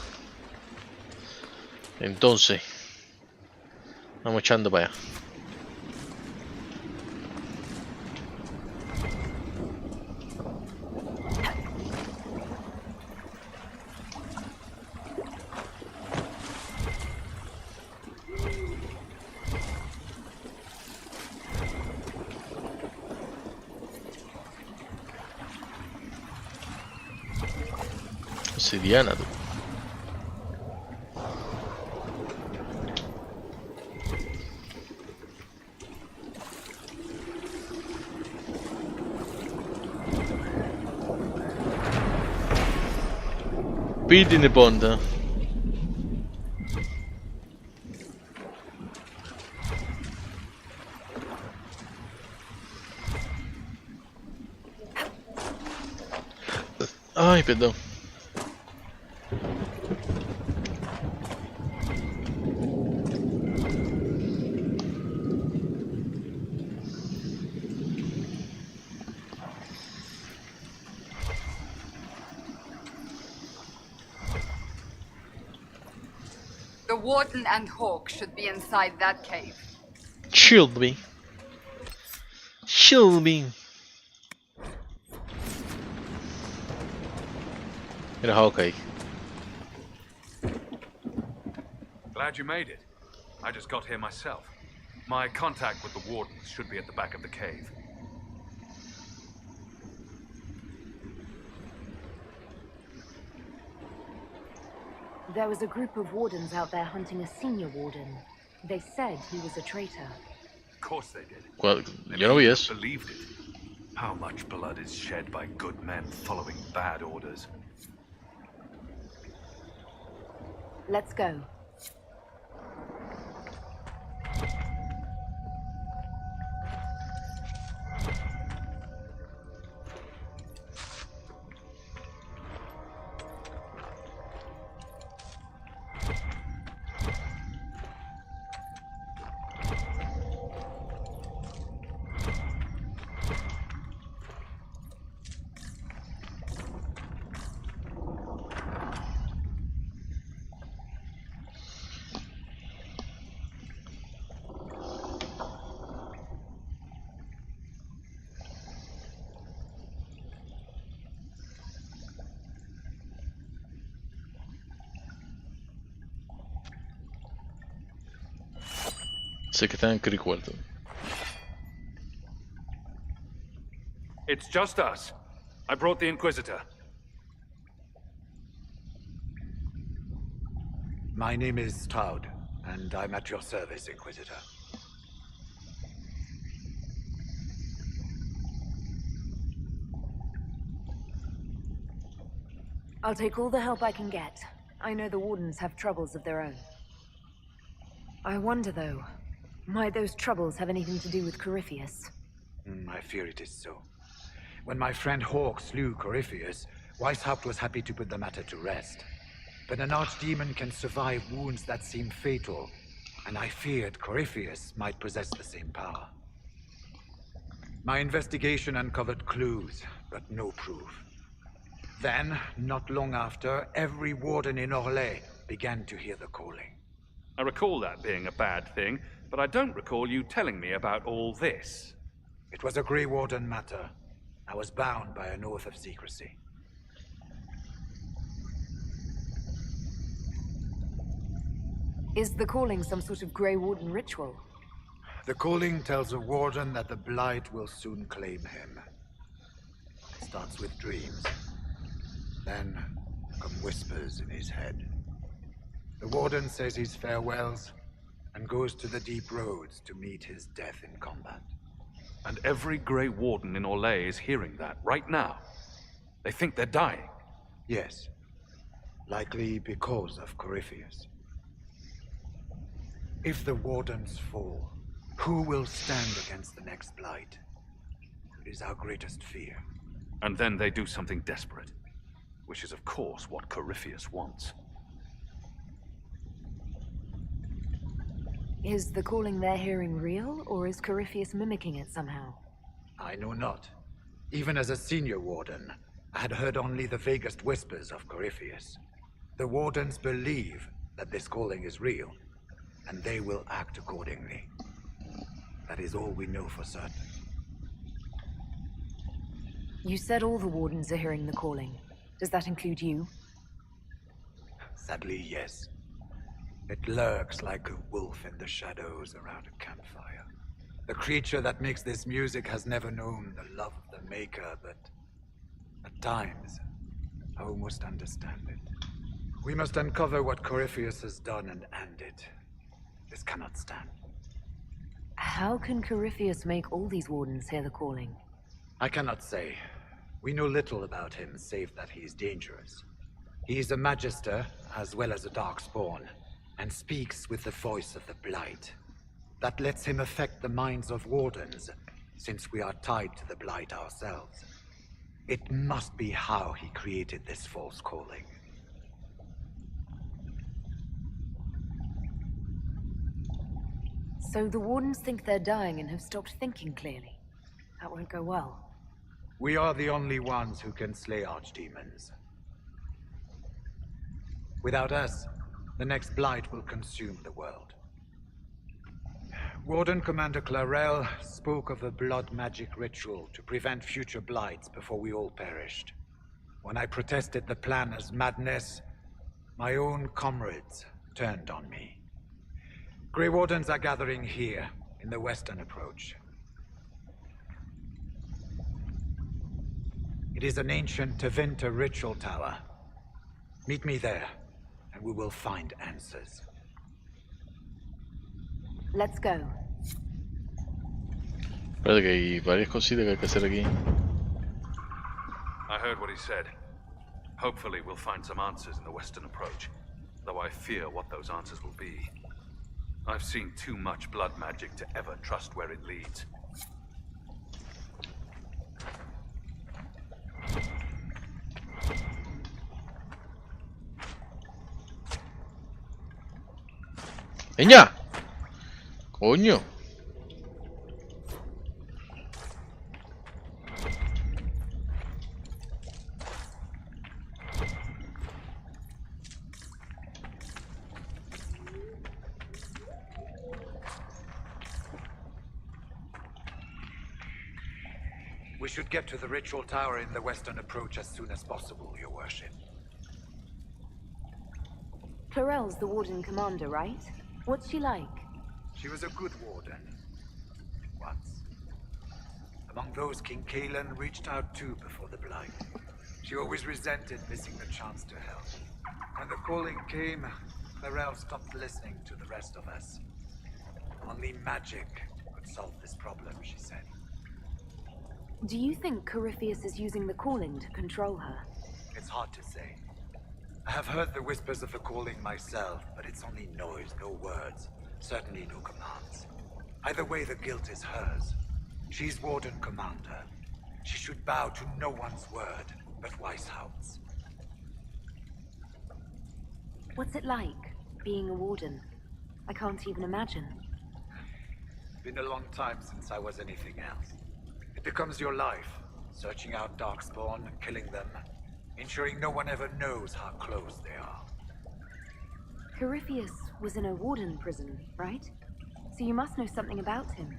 Entonces vamos echando para allá. Obsidiana, tú. Pit in the pond. Ay, perdón. The Warden and Hawk should be inside that cave. Shield me. Shield me. Mira, Hawkeye. Glad you made it. I just got here myself. My contact with the Wardens should be at the back of the cave. There was a group of wardens out there hunting a senior warden. They said he was a traitor. Of course they did. Well, They yo no vi eso. believed it. How much blood is shed by good men following bad orders? Let's go. Sé que están en Creek Walton. It's just us. I brought the Inquisitor. My name is Toud, and I'm at your service, Inquisitor. I'll take all the help I can get. I know the wardens have troubles of their own. I wonder, though, might those troubles have anything to do with Corypheus? I fear it is so. When my friend Hawk slew Corypheus, Weishaupt was happy to put the matter to rest. But an archdemon can survive wounds that seem fatal, and I feared Corypheus might possess the same power. My investigation uncovered clues, but no proof. Then, not long after, every warden in Orlais began to hear the calling. I recall that being a bad thing, but I don't recall you telling me about all this. It was a Grey Warden matter. I was bound by an oath of secrecy. Is the calling some sort of Grey Warden ritual? The calling tells a warden that the Blight will soon claim him. It starts with dreams. Then come whispers in his head. The warden says his farewells and goes to the deep roads to meet his death in combat. And every Grey Warden in Orlais is hearing that right now. They think they're dying. Yes. Likely because of Corypheus. If the Wardens fall, who will stand against the next Blight? It is our greatest fear. And then they do something desperate. Which is, of course, what Corypheus wants. Is the calling they're hearing real, or is Corypheus mimicking it somehow? I know not. Even as a senior warden, I had heard only the vaguest whispers of Corypheus. The Wardens believe that this calling is real, and they will act accordingly. That is all we know for certain. You said all the Wardens are hearing the calling. Does that include you? Sadly, yes. It lurks like a wolf in the shadows around a campfire. The creature that makes this music has never known the love of the Maker, but at times, I almost understand it. We must uncover what Corypheus has done and end it. This cannot stand. How can Corypheus make all these Wardens hear the calling? I cannot say. We know little about him, save that he is dangerous. He is a Magister, as well as a Darkspawn, and speaks with the voice of the Blight. That lets him affect the minds of Wardens, since we are tied to the Blight ourselves. It must be how he created this false calling. So the Wardens think they're dying and have stopped thinking clearly. That won't go well. We are the only ones who can slay archdemons. Without us, the next Blight will consume the world. Warden Commander Clarel spoke of a blood magic ritual to prevent future Blights before we all perished. When I protested the plan as madness, my own comrades turned on me. Grey Wardens are gathering here, in the western approach. It is an ancient Tevinter ritual tower. Meet me there, and we will find answers. Let's go. Espérate que hay varias cositas que hay que hacer aquí. I heard what he said. Hopefully we'll find some answers in the western approach, though I fear what those answers will be. I've seen too much blood magic to ever trust where it leads. ¡Peña! ¡Coño! We should get to the ritual tower in the western approach as soon as possible, Your Worship. Clarel's the Warden Commander, right? What's she like? She was a good warden. Once. Among those King Kalen reached out to before the Blight. She always resented missing the chance to help. When the calling came, Clarel stopped listening to the rest of us. Only magic could solve this problem, she said. Do you think Corypheus is using the calling to control her? It's hard to say. I have heard the whispers of the calling myself, but it's only noise, no words. Certainly no commands. Either way, the guilt is hers. She's Warden Commander. She should bow to no one's word, but Weishaupt's. What's it like, being a Warden? I can't even imagine. Been a long time since I was anything else. It becomes your life, searching out Darkspawn, killing them, ensuring no one ever knows how close they are. Corypheus was in a warden prison, right? So you must know something about him.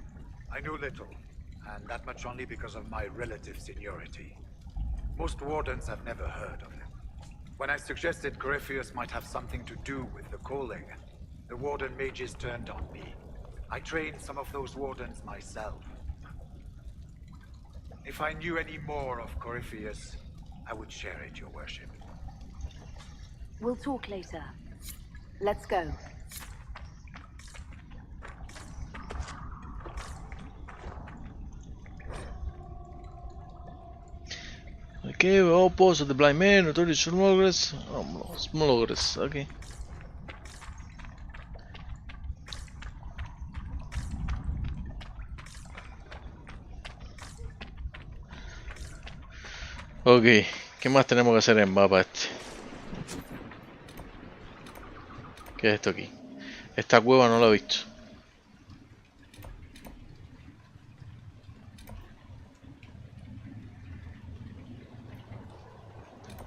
I know little, and that much only because of my relative seniority. Most wardens have never heard of him. When I suggested Corypheus might have something to do with the calling, the warden mages turned on me. I trained some of those wardens myself. If I knew any more of Corypheus, I would share it, your worship. We'll talk later. Let's go. Okay, all pause of the blind man, authority smugglers. Oh, smugglers, okay. Ok, ¿qué más tenemos que hacer en mapa este? ¿Qué es esto aquí? Esta cueva no la he visto.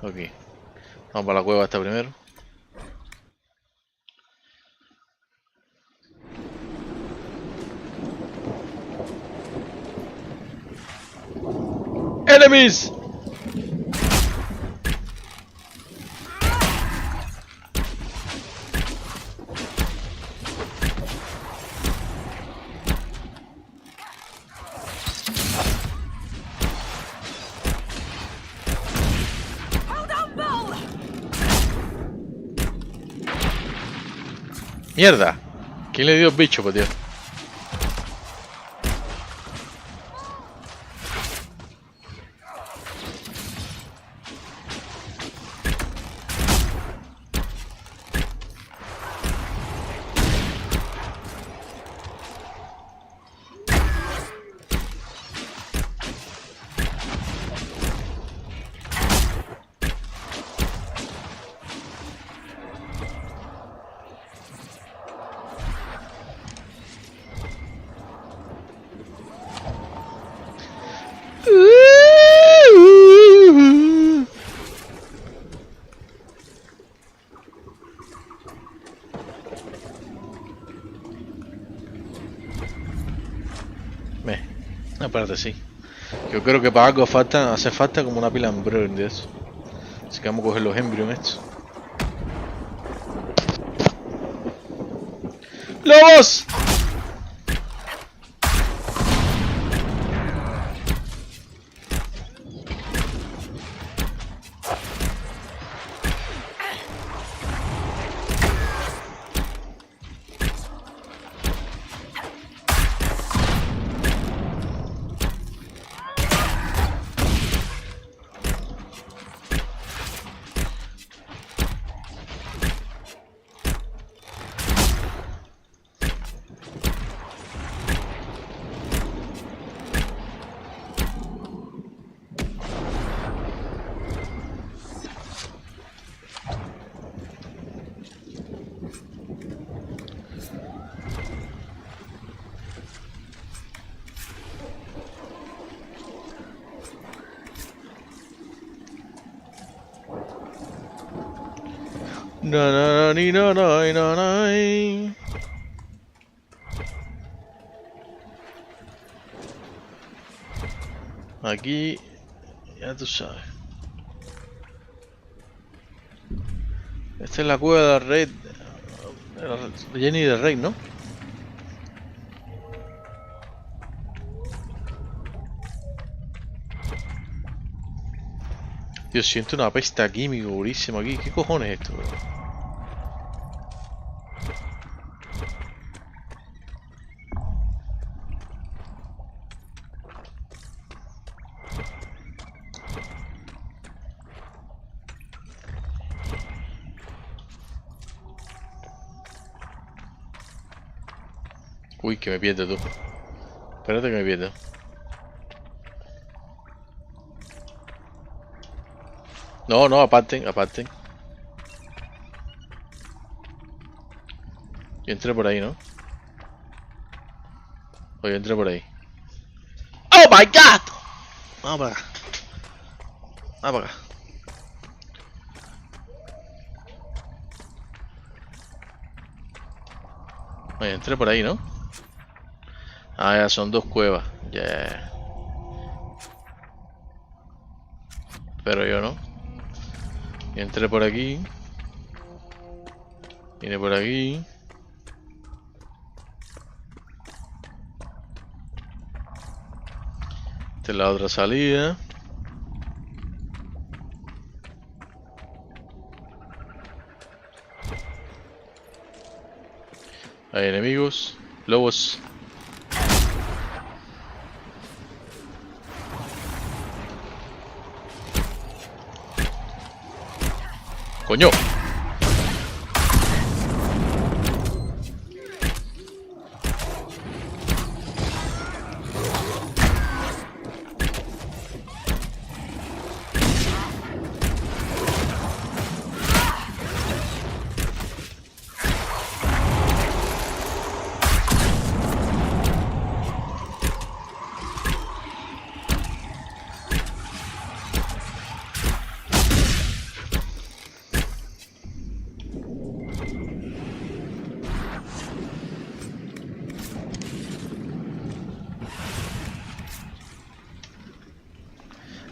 Ok, vamos para la cueva esta primero. Enemies! ¡Mierda! ¿Quién le dio el bicho, pues, tío? Espérate, sí. Yo creo que para algo hace falta como una pila de embrión de eso. Así que vamos a coger los embrios estos. ¡Lobos! Aquí, ya tú sabes. Esta es la cueva de la red. Jenny del Rey, ¿no? Dios, siento una pesta química durísima aquí. ¿Qué cojones es esto, bro? Uy, que me pierdo tú. Espérate que me pierdo. No, no, aparten, aparten. Yo entré por ahí, ¿no? O yo entré por ahí. ¡Oh! my god! Vamos para acá. Vamos para acá. Oye, entré por ahí, ¿no? Ah, ya son dos cuevas. Ya. Pero yo no. Y entré por aquí. Vine por aquí. Esta es la otra salida. Hay enemigos, lobos. ¡Coño!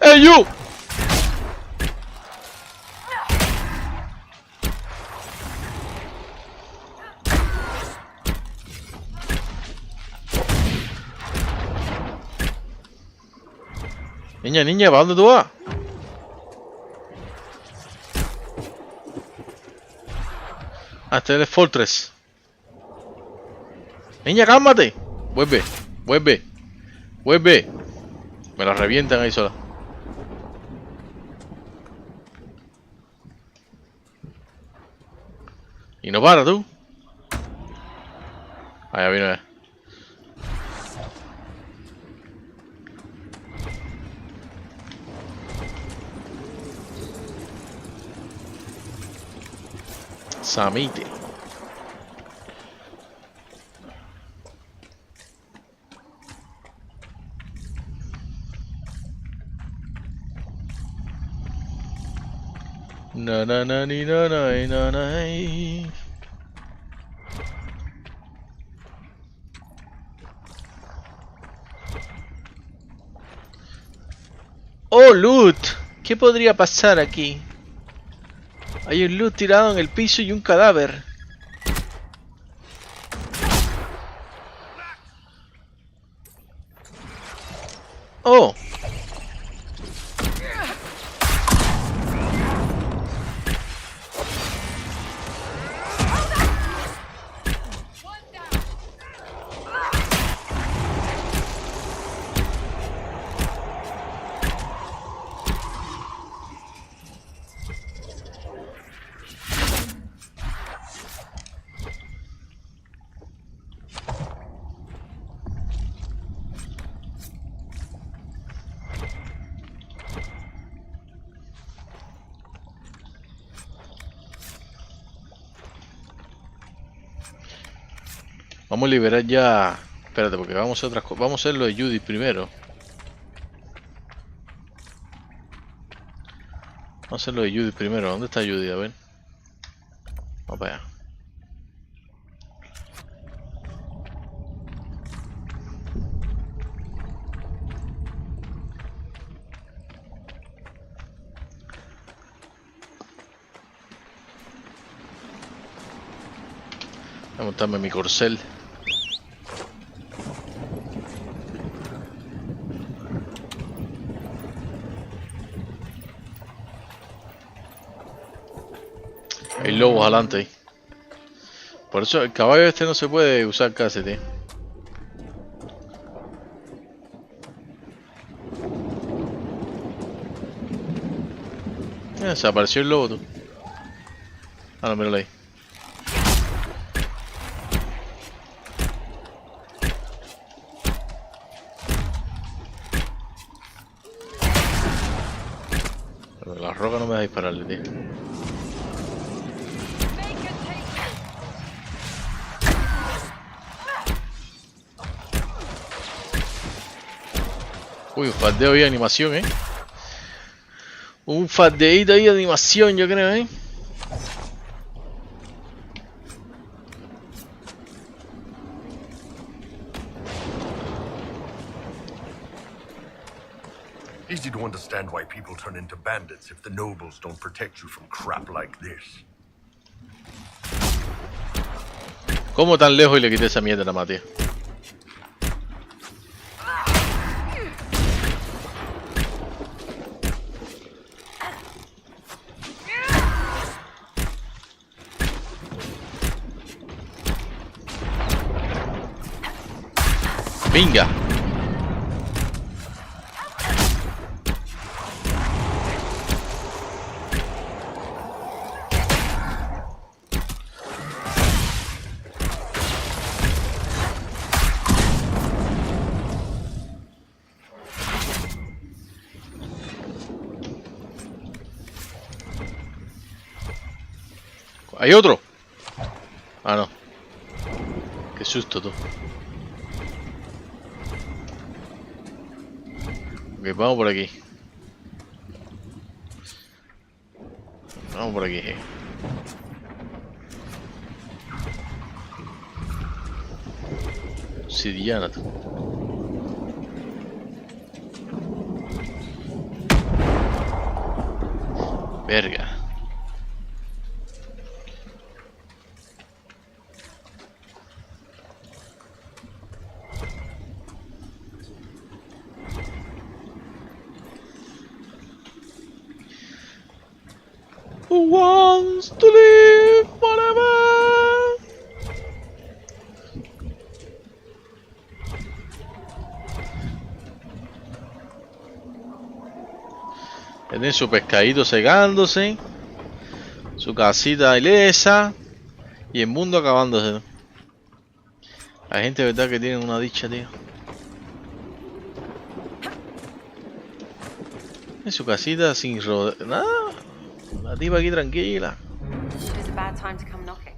¡Hey, you! Niña, niña, ¿para dónde tú vas? Ah, este es el Fortress. Niña, cálmate. Vuelve, vuelve, vuelve. Me la revientan ahí sola. Y no para tú. Allá viene. Samite. Na na na ni na na na na. Oh, loot. ¿Qué podría pasar aquí? Hay un loot tirado en el piso y un cadáver. Oh. Vamos a liberar ya... Espérate, porque vamos a hacer otras cosas. Vamos a hacer lo de Judy primero. Vamos a hacer lo de Judy primero. ¿Dónde está Judy? A ver. Vamos para allá. Voy a montarme mi corcel. Hay lobos adelante ahí. Por eso el caballo este no se puede usar casi, tío. Desapareció el lobo, tú. Ah, no, míralo ahí. Pero la roca no me da dispararle, tío. Uy, un fardeo ahí de animación, Un fardeíto ahí de animación, yo creo, Easy to understand why people turn into bandits if the nobles don't protect you from crap like this. ¿Cómo tan lejos y le quité esa mierda a la Matías? Venga. ¿Hay otro? Ah, no. Qué susto tú. Ok, vamos por aquí. Vamos por aquí. Obsidiana. Verga. Who wants to live forever? Tienen su pescadito secándose, su casita ilesa y el mundo acabándose. Hay gente de verdad que tiene una dicha, tío. En su casita sin nada. La tipa aquí tranquila. It is a bad time to come knocking.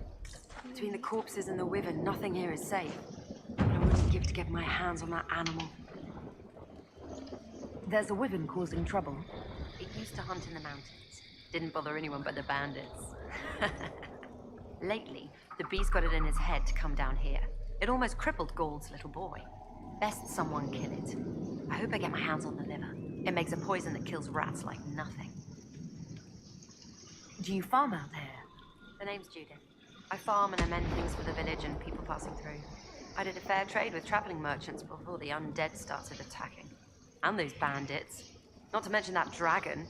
Between the corpses and the wyvern, nothing here is safe. But I wouldn't give to get my hands on that animal. There's a wyvern causing trouble. It used to hunt in the mountains. Didn't bother anyone but the bandits. Lately, the beast got it in his head to come down here. It almost crippled Gauld's little boy. Best someone kill it. I hope I get my hands on the liver. It makes a poison that kills rats like nothing. Do you farm out there? The name's Judith. I farm and I mend things for the village and people passing through. I did a fair trade with traveling merchants before the undead started attacking. And those bandits. Not to mention that dragon.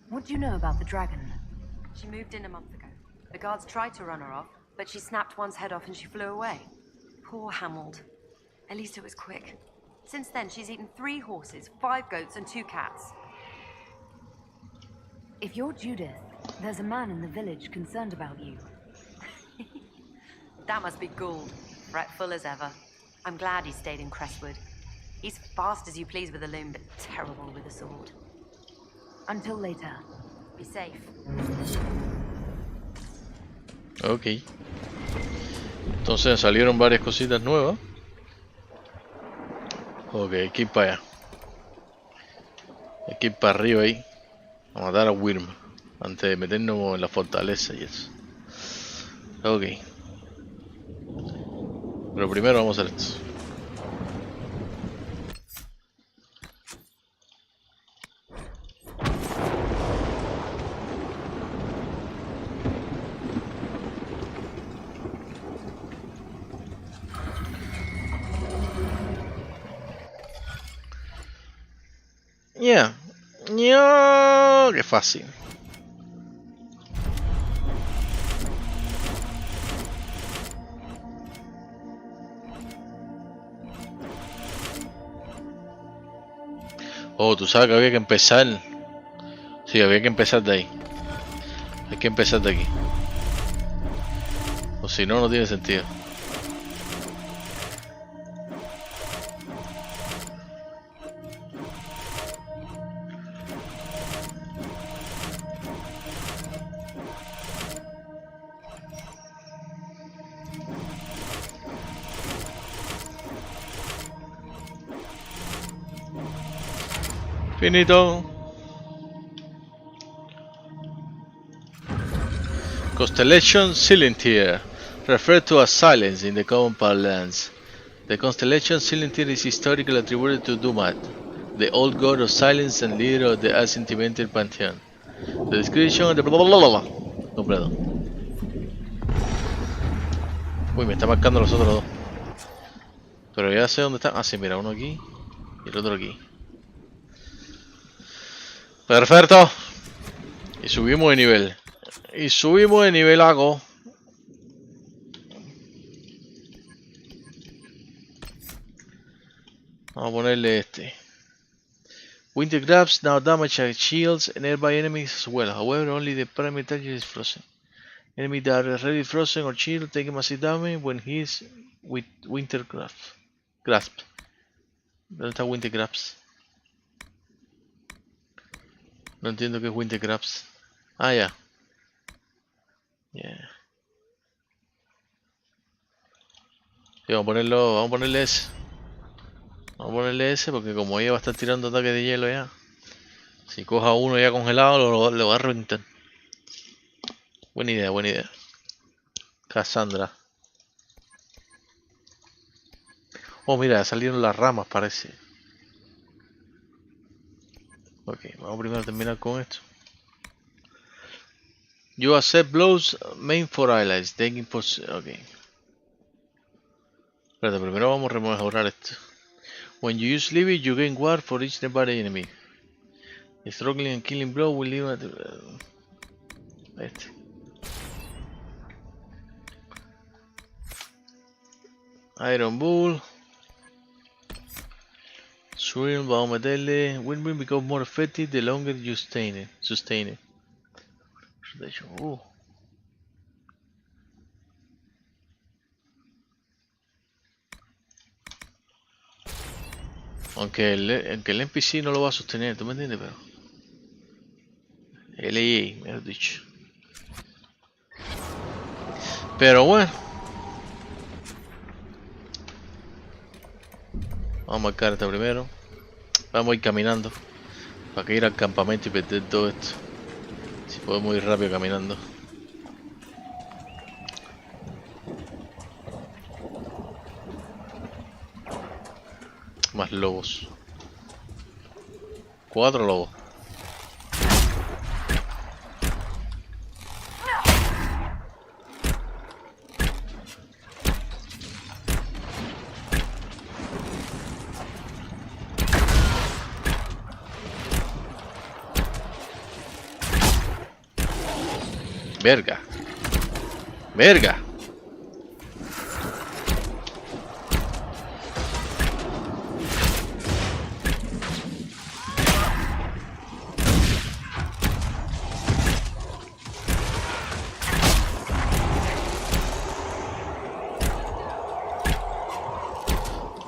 What do you know about the dragon? She moved in a month ago. The guards tried to run her off, but she snapped one's head off and she flew away. Poor Hamold. At least it was quick. Since then, she's eaten 3 horses, 5 goats, and 2 cats. If you're Judith, there's a man in the village concerned about you. That must be Gould, fretful as ever. I'm glad he stayed in Crestwood. He's fast as you please with a loom, but terrible with a sword. Until later. Be safe. Ok. Entonces salieron varias cositas nuevas. Ok, hay que ir para allá. Hay que ir para arriba ahí. A matar a Wyrm. Antes de meternos en la fortaleza y eso. Ok. Pero primero vamos a hacer esto. Yeah. Qué fácil. Oh, tú sabes que había que empezar. Sí, había que empezar de ahí. Hay que empezar de aquí. O si no, no tiene sentido. Finito. Constellation Silentir, referred to as Silence in the common parlance. The constellation Silentir is historically attributed to Dumat, the old god of silence and leader of the asentimental pantheon. The description of the completo. Uy, me está marcando los otros dos. Pero ya sé dónde están. Ah, sí, mira, uno aquí y el otro aquí. Perfecto. Y subimos de nivel. Y subimos de nivel hago. Vamos a ponerle este. Winter grabs now damage shields and nearby enemies as well. However, only the primary target is frozen. Enemy that are already frozen or shield take massive damage when he is with winter grasp. ¿Dónde está winter grabs? No entiendo qué es winter grabs. Ah, ya. Yeah. Sí, vamos a ponerle ese. Vamos a ponerle ese porque como ella va a estar tirando ataques de hielo ya. Si coja uno ya congelado lo va a reventar. Buena idea, buena idea. Cassandra. Oh, mira, salieron las ramas, parece. Ok, vamos primero a terminar con esto. You accept blows main for allies. Taking possession. Ok. Espérate, primero vamos a mejorar esto. When you use Libby, you gain guard for each nearby enemy. Struggling and killing blow will leave at este. Iron Bull. Swirl, vamos a meterle. Windmill becomes more effective the longer you sustain it. De hecho, aunque el NPC no lo va a sostener, ¿tú me entiendes? Pero el AA, mejor dicho. Pero bueno, vamos a marcar esta primero. Vamos a ir caminando para que ir al campamento y perder todo esto. Si podemos ir rápido caminando. Más lobos. 4 lobos. Verga. Verga.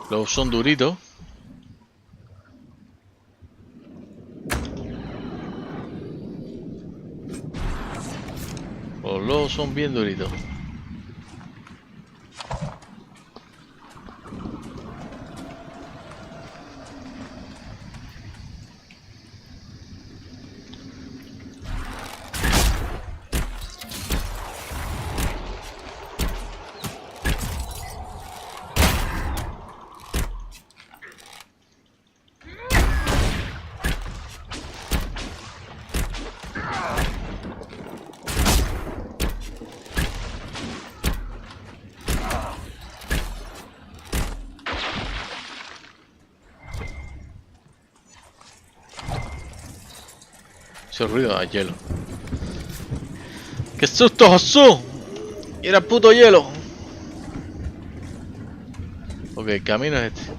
Los son duritos. Los lobos son bien duritos. Ese ruido a hielo. ¡Qué susto, Josu! Y era puto hielo. Ok, el camino es este.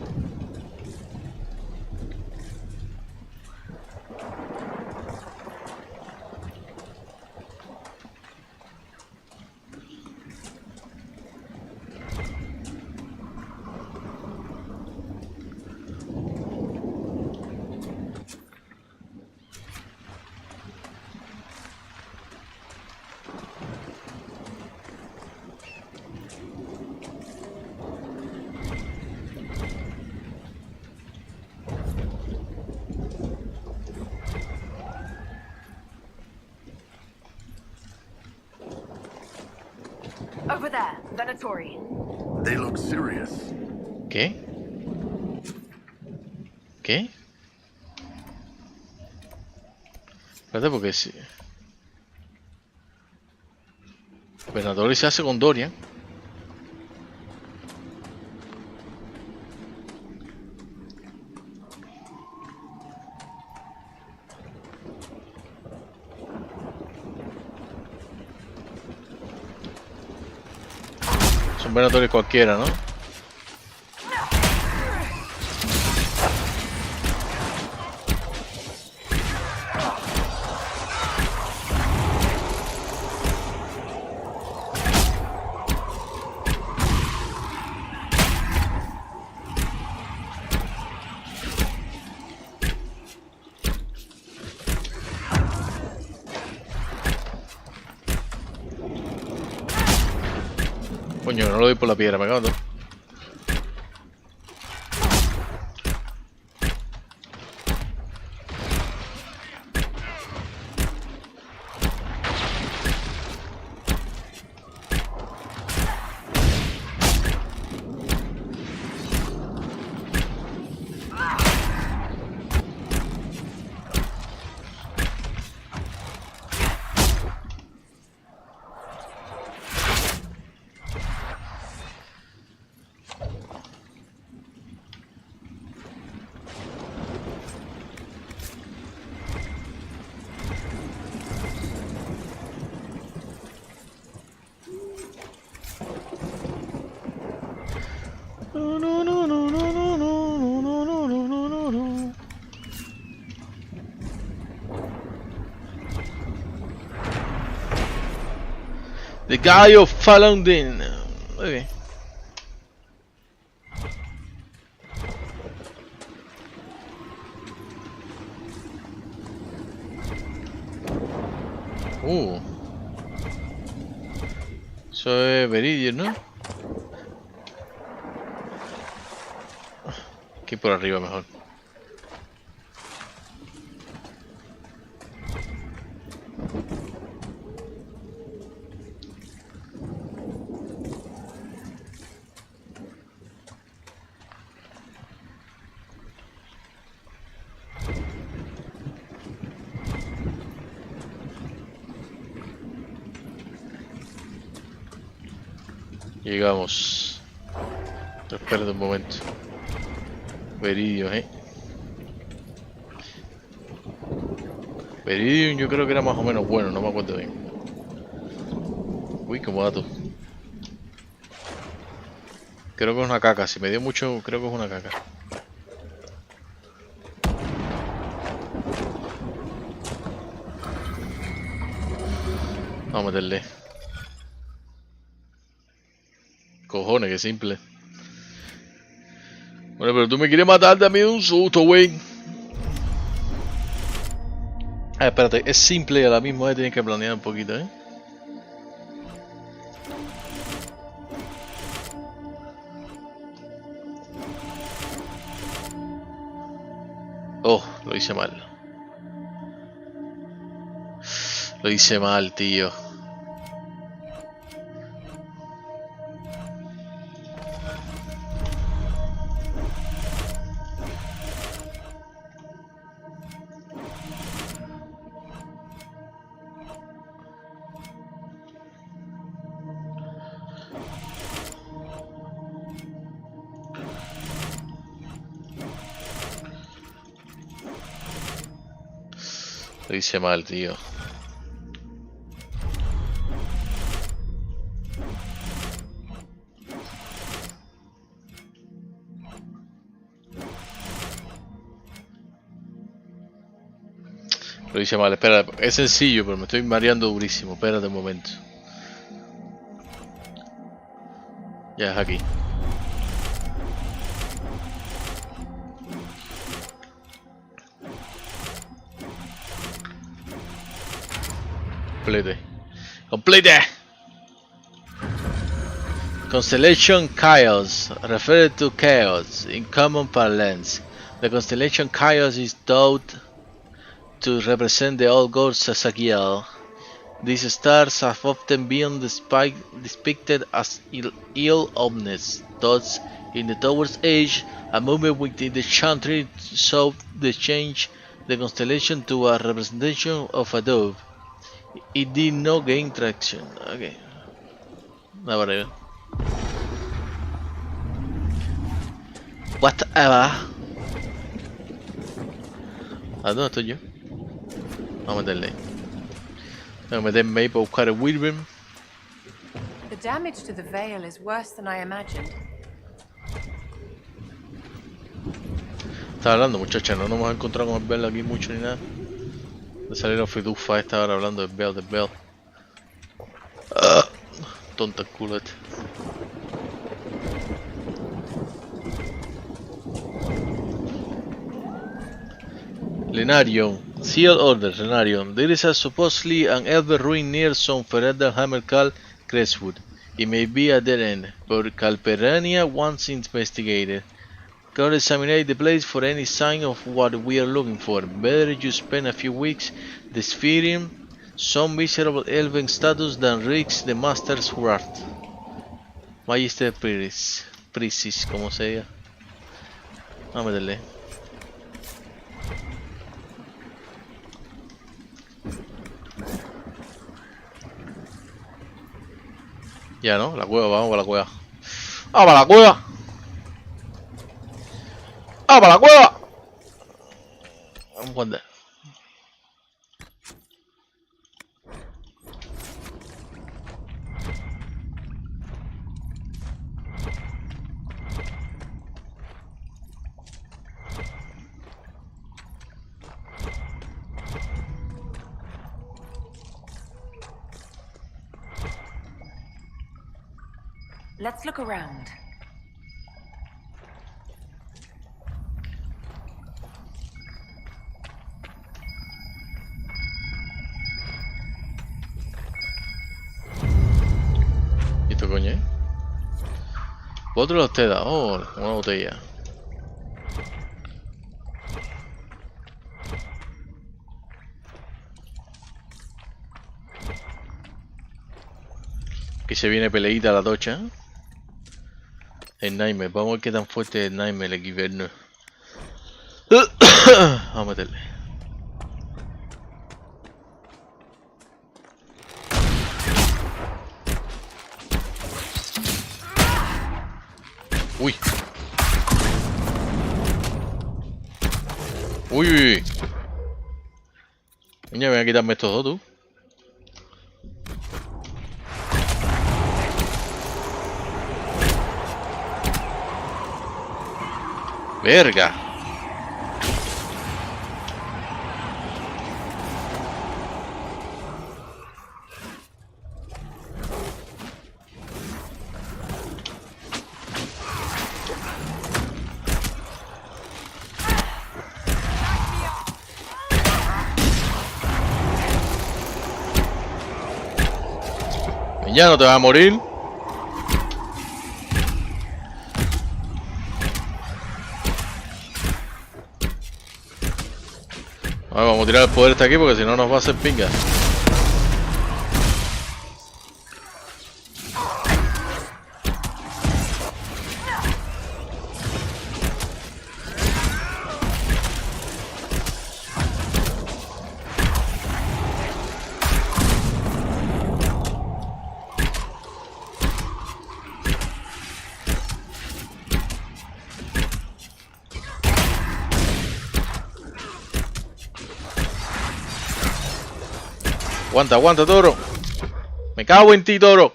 over there. Venatori. They look serious. ¿Qué? ¿Qué? Espérate, porque si... Venatori se hace con Dorian. Son Venatori cualquiera, ¿no? Coño, no lo doy por la piedra, me cago en todo. The guy of Fallen Din. Okay. Eso es Viridian, ¿no? Aquí por arriba mejor. Llegamos. Espera un momento. Viridian, Viridian yo creo que era más o menos bueno, no me acuerdo bien. Uy, como dato. Creo que es una caca, si me dio mucho, creo que es una caca. Vamos a meterle. Cojones, qué simple. Bueno, pero tú me quieres matar también de un susto, güey. Ah, espérate, es simple y a la misma vez tienes que planear un poquito, ¿eh? Oh, lo hice mal. Lo hice mal, tío. Lo hice mal, tío. Lo hice mal, espera, es sencillo, pero me estoy mareando durísimo. Espérate un momento. Ya es aquí. Complete. Constellation Chaos referred to chaos in common parlance. The constellation Chaos is thought to represent the old gods Sasakiel, These stars have often been depicted as ill-omened. Thus, in the Tower's age, a movement within the chantry sought to change the constellation to a representation of a dove. It did not gain traction. Okay. Whatever. Whatever. ¿A dónde estoy yo? Vamos a meterle. Tengo que meterme ahí para buscar el Wyvern. The damage to the veil is worse than I imagined. Estaba hablando, muchacha, no nos hemos encontrado con el Bell aquí mucho ni nada. De salir a Fidufa esta hora hablando del Bell. Tonto el culo este. Lenarion. Seal Order, Lenarion. There is supposedly an elven ruin near some Ferendan hammer called Crestwood. It may be a dead end, but Calperania wants investigated. Go examine the place for any sign of what we are looking for. Better you spend a few weeks disfiguring some miserable elven status than risk the Master's wrath. Magister Prisis, como se diga. Vamos a meterle. Ya no, la cueva, vamos a la cueva. ¡Vamos a la cueva! ¡Vamos a la cueva! Vamos a andar. Let's look around. ¿Y esto coño, Otro te da, una botella. Que se viene peleita a la tocha. El Nightmare, vamos a ver qué tan fuerte es el Nightmare, el Giverno. Vamos a meterle. Uy. Uy. Coño, ven a quitarme estos dos, tú. Verga. Ya no te vas a morir. Vamos a tirar el poder hasta aquí porque si no nos va a hacer pinga. Aguanta, aguanta, toro. Me cago en ti, toro.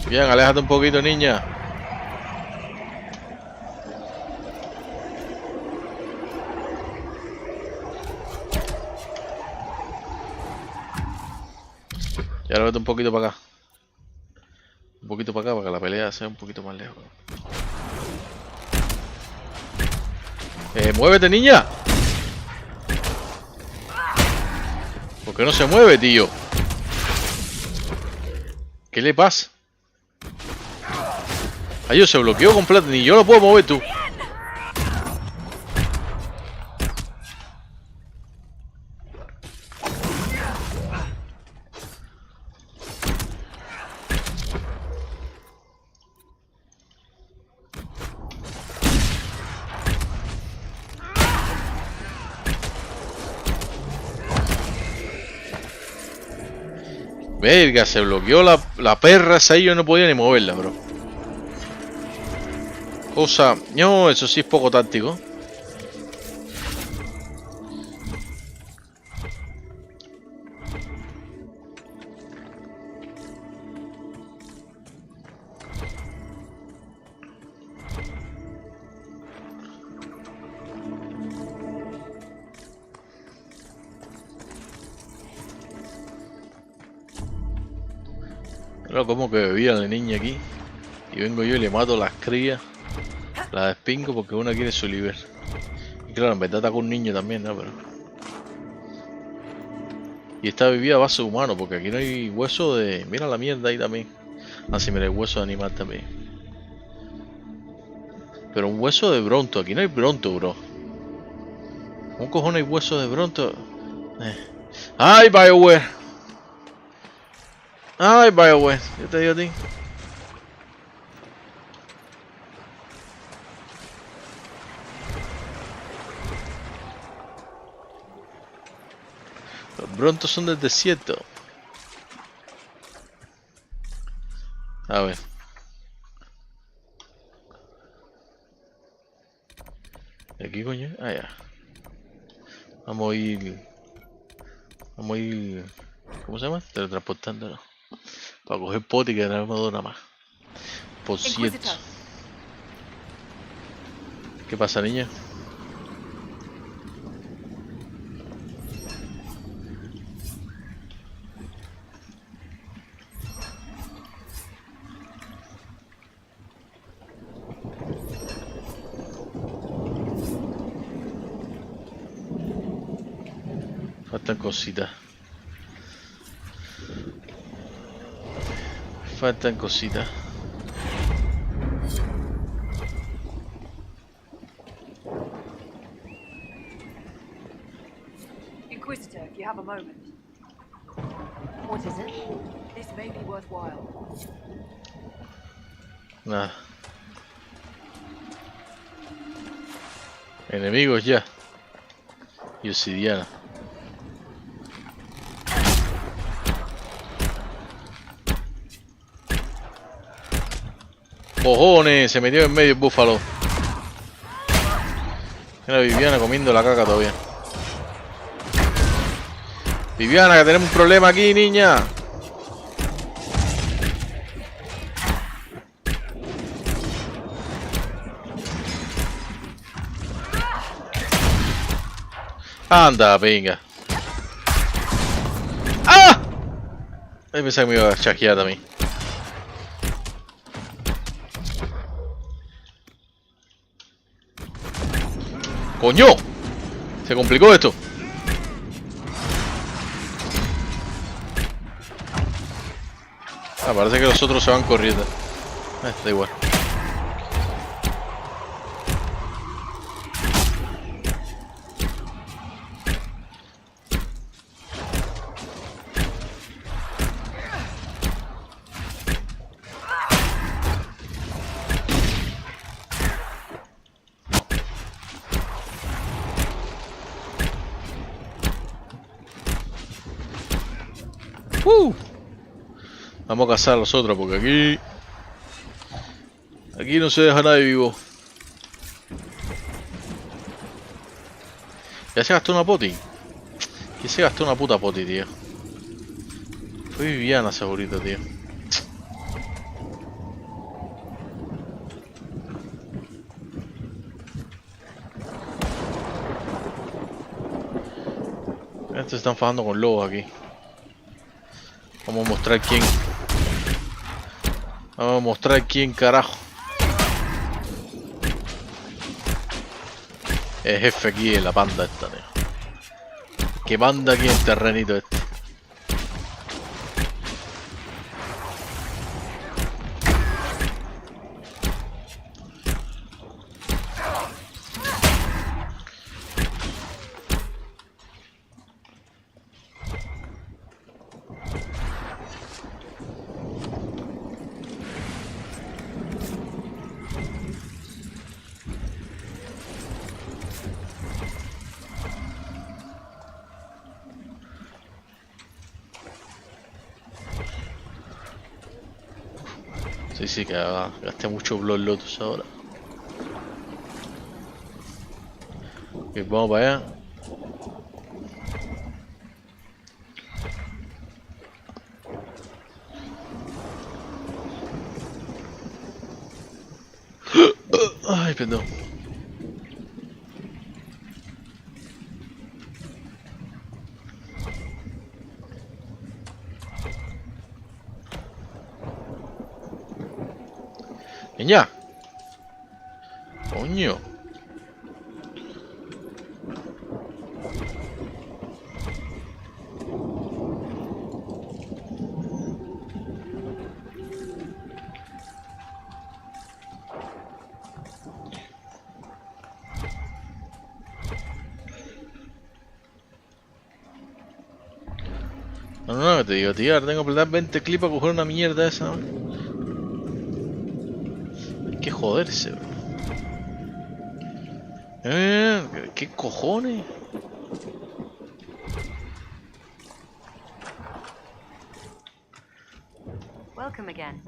Bien, aléjate un poquito, niña. Y ahora vete un poquito para acá. Un poquito para acá para que la pelea sea un poquito más lejos. ¡Muévete, niña! ¿Por qué no se mueve, tío? ¿Qué le pasa? Ay, se bloqueó completo. Ni yo lo puedo mover, tú. Verga, se bloqueó la perra esa y yo no podía ni moverla, bro. Cosa... No, eso sí es poco táctico. Pero como que bebía la niña aquí. Y vengo yo y le mato las crías. Las despingo porque una quiere su liber. Y claro, en verdad está con un niño también, ¿no? Pero... Y esta vivía a base humano, porque aquí no hay hueso de... Mira la mierda ahí también. Así mira, hay hueso de animal también. Pero un hueso de bronto, aquí no hay bronto, bro. ¿Cómo cojones hay hueso de bronto? ¡Ay, BioWare! ¡Ay, BioWare! Yo te digo a ti. Los brontos son del desierto. A ver. ¿De aquí, coño? Ah, ya. Vamos a ir... Vamos a ir... ¿Cómo se llama? Teletransportándolo. Para coger poti y que no me dura más. Por cierto. ¿Qué pasa, niña? Faltan cositas. Faltan cositas. Inquisitor, if you have a moment. What is it? This may be worthwhile. Nada. Enemigos ya. Y obsidiana. ¡Cojones! Se metió en medio el búfalo. Mira Viviana comiendo la caca todavía. Viviana, que tenemos un problema aquí, niña. Anda, venga. ¡Ah! Ahí pensaba que me iba a chasquear también. ¡Coño! Se complicó esto. Ah, parece que los otros se van corriendo. Da igual. Vamos a cazar a los otros porque aquí no se deja nadie vivo. ¿Ya se gastó una poti? ¿Quién se gastó una puta poti, tío? Fue Viviana segurito, tío. Estos se están fajando con lobos aquí. Vamos a mostrar quién. Vamos a mostrar quién carajo es jefe aquí en la panda esta, tío. Que manda aquí en el terrenito este. Sí, que gasté mucho Blood Lotus ahora. Ok, vamos para allá. Ay, perdón. Niña. Coño. No, te digo, tío, ahora tengo que apretar 20 clips para coger una mierda esa. Hay que joderse, bro. ¿Qué cojones? Welcome again.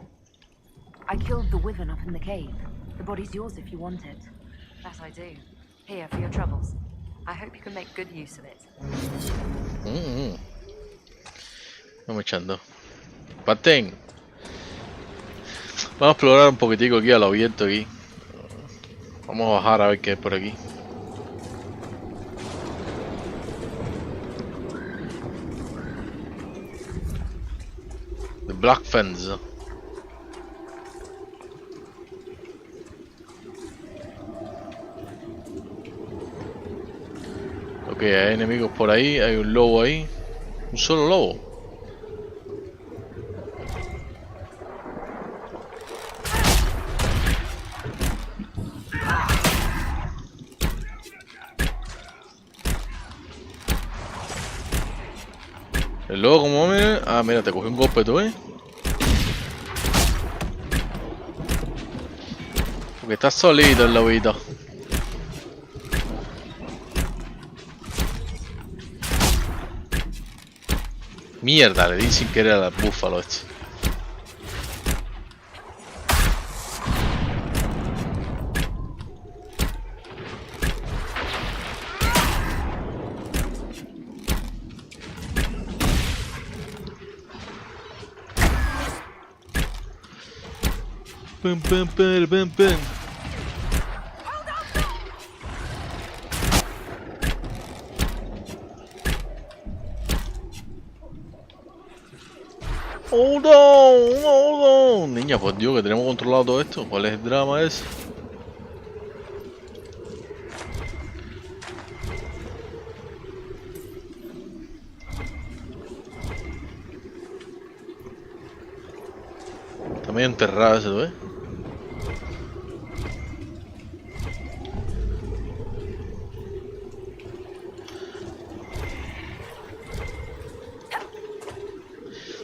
I killed the wyvern up in the cave. The body's yours if you want it. That I do. Here for your troubles. I hope you can make good use of it. Vamos echando. Paten. Vamos a explorar un poquitico aquí a lo abierto aquí. Vamos a bajar a ver qué hay por aquí. The Black Fence. Ok, hay enemigos por ahí, hay un lobo ahí. Un solo lobo. El lobo como me... Ah, mira, te cogí un golpe tú, Porque estás solito el lobito. Mierda, le di sin querer al búfalo este. Pum, pum, pum, pum, pum. Hold on. Niña, por Dios, que tenemos controlado todo esto. ¿Cuál es el drama ese? Está medio enterrado ese, ¿ves?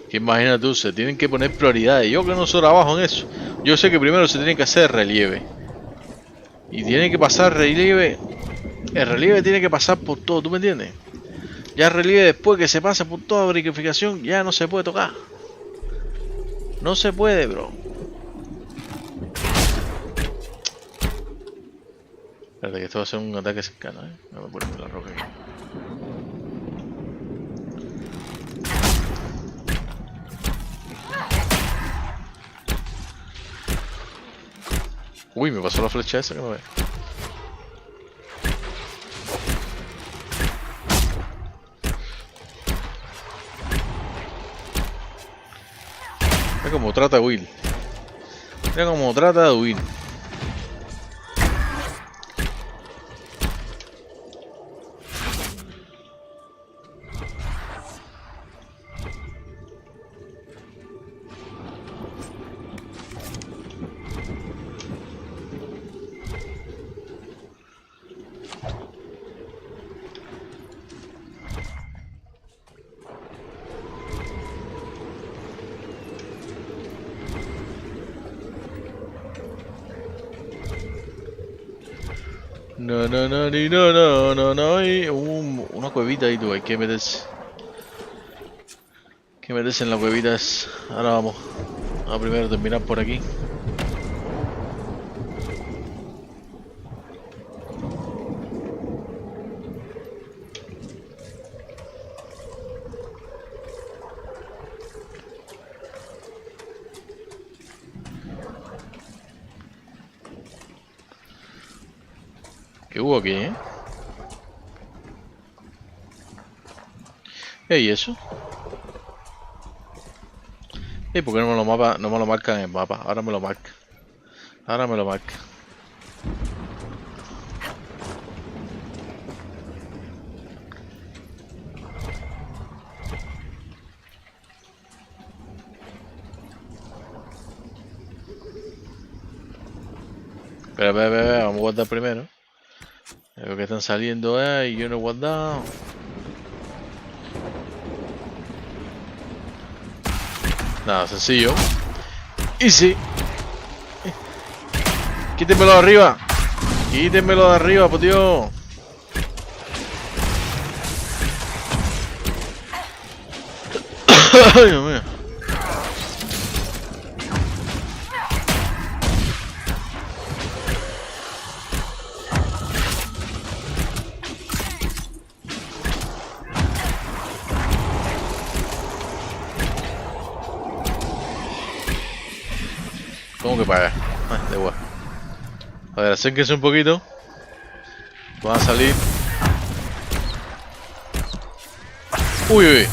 Que imagínate tú, se tienen que poner prioridades. Yo que no soy trabajo en eso. Yo sé que primero se tiene que hacer relieve. Y tiene que pasar relieve. El relieve tiene que pasar por todo, ¿tú me entiendes? Ya el relieve después que se pasa por toda verificación ya no se puede tocar. No se puede, bro. Espérate que esto va a ser un ataque cercano, Vamos a ponerme la roca aquí. Uy, me pasó la flecha esa que no ve. Mira cómo trata Will. Mira cómo trata de Will. No, hay una cuevita ahí, tú, hay que meterse. En la cuevita esa. Ahora vamos. Vamos a primero terminar por aquí. ¿Qué hubo aquí, ¿Y eso? ¿Y por qué no me lo marca en el mapa? Ahora me lo marca. Ahora me lo marca. Espera, vamos a guardar primero. Veo que están saliendo y yo no he guardado. Nada, sencillo. Easy. Quítemelo de arriba. Quítemelo de arriba, por Dios. Ay, Dios mío. ¿Cómo que para allá? Da igual. A ver, acérquense un poquito. Van a salir. Uy, uy.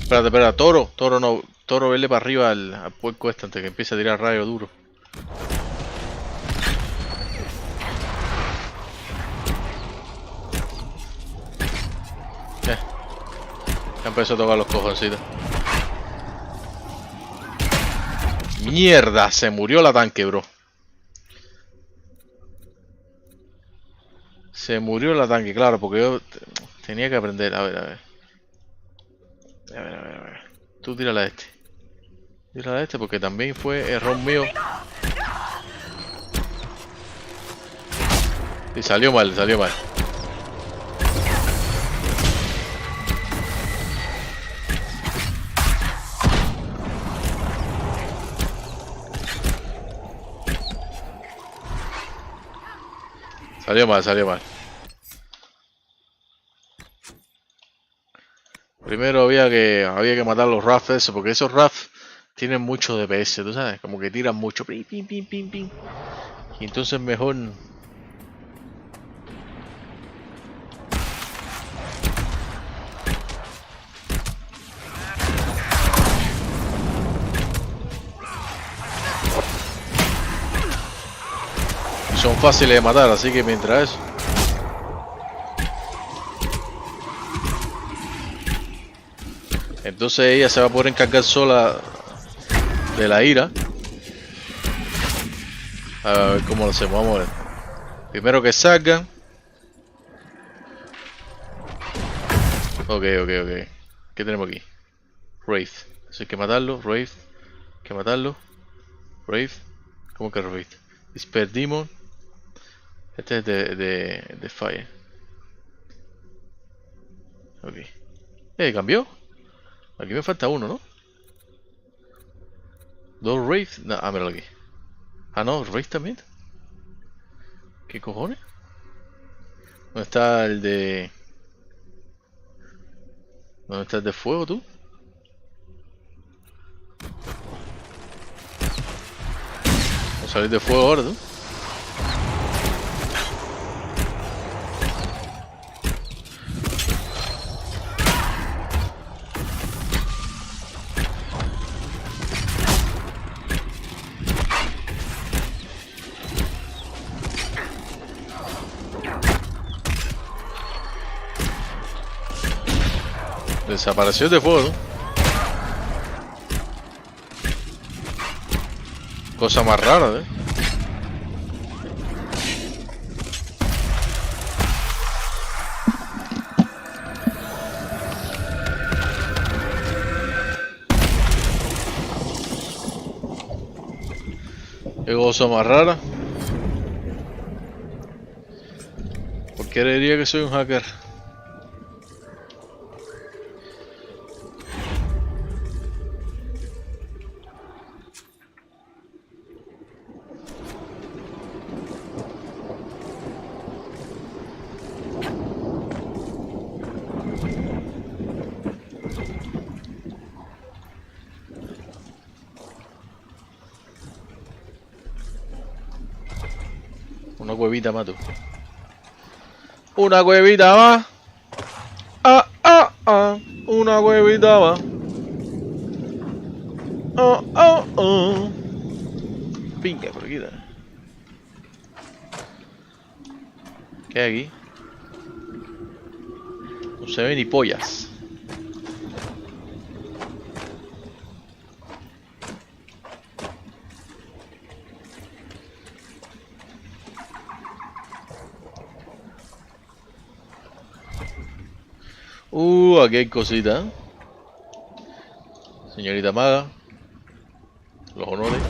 Espera, toro no, toro verle para arriba al puerco este antes que empiece a tirar rayo duro. Ya empezó a tocar los cojoncitos. Mierda, se murió la tanque, bro. Se murió la tanque, claro, porque yo tenía que aprender. A ver. Tú tírala a este. Tírala a este porque también fue error mío. Y salió mal, Salió mal. Primero había que matar los RAF eso, porque esos RAF tienen mucho DPS, tú sabes, como que tiran mucho. Pim. Y entonces mejor. Son fáciles de matar, así que mientras eso. Entonces ella se va a poder encargar sola de la ira. A ver cómo lo hacemos, vamos a ver. Primero que salgan. Ok. ¿Qué tenemos aquí? Wraith. Eso hay que matarlo. Wraith. Hay que matarlo. Wraith. ¿Cómo que Wraith? Despair Demon. Este es de Fire. Ok. ¿Cambió? Aquí me falta uno, ¿no? ¿Dos Wraith? No, míralo aquí. Ah, no, Wraith también. ¿Qué cojones? ¿Dónde está el de...? ¿Dónde está el de fuego, tú? Vamos a salir de fuego ahora, tú. Desapareció de fuego, ¿no? Cosa más rara, ¿eh? Qué cosa más rara. ¿Por qué diría que soy un hacker? Una cuevita más, tú. Una cuevita más. Ah, ah, ah. Una cuevita más. Oh, oh, oh. Pinga, por aquí. ¿Qué hay aquí? No se ven ni pollas. Aquí hay cositas. Señorita maga. Los honores.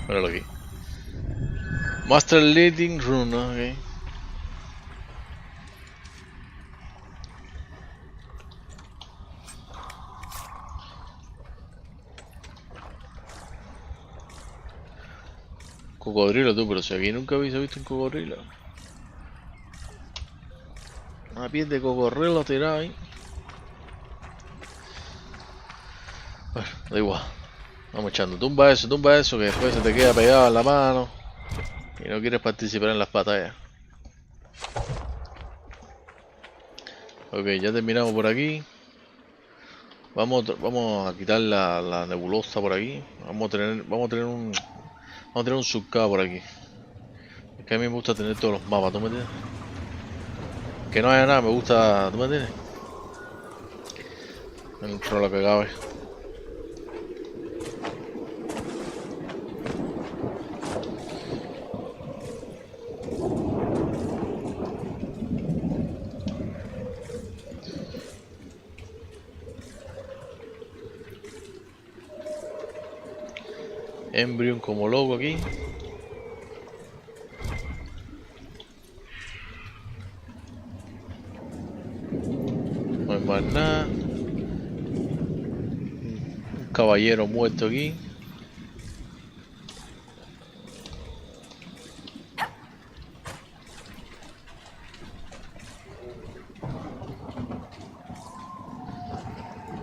Míralo aquí. Master Leading Rune, ok. Cocodrilo tú, pero si aquí nunca habéis visto un cocodrilo. Una piel de cocodrilo tirada ahí. Bueno, da igual. Vamos echando. Tumba eso, que después se te queda pegado en la mano. Y no quieres participar en las batallas. Ok, ya terminamos por aquí. Vamos a quitar la nebulosa por aquí. Vamos a tener un surcado por aquí. Es que a mí me gusta tener todos los mapas, ¿tú me entiendes? Que no haya nada, me gusta, ¿tú me entiendes? Dentro de lo que cabe. Embryon como loco aquí. No hay más nada. Un caballero muerto aquí.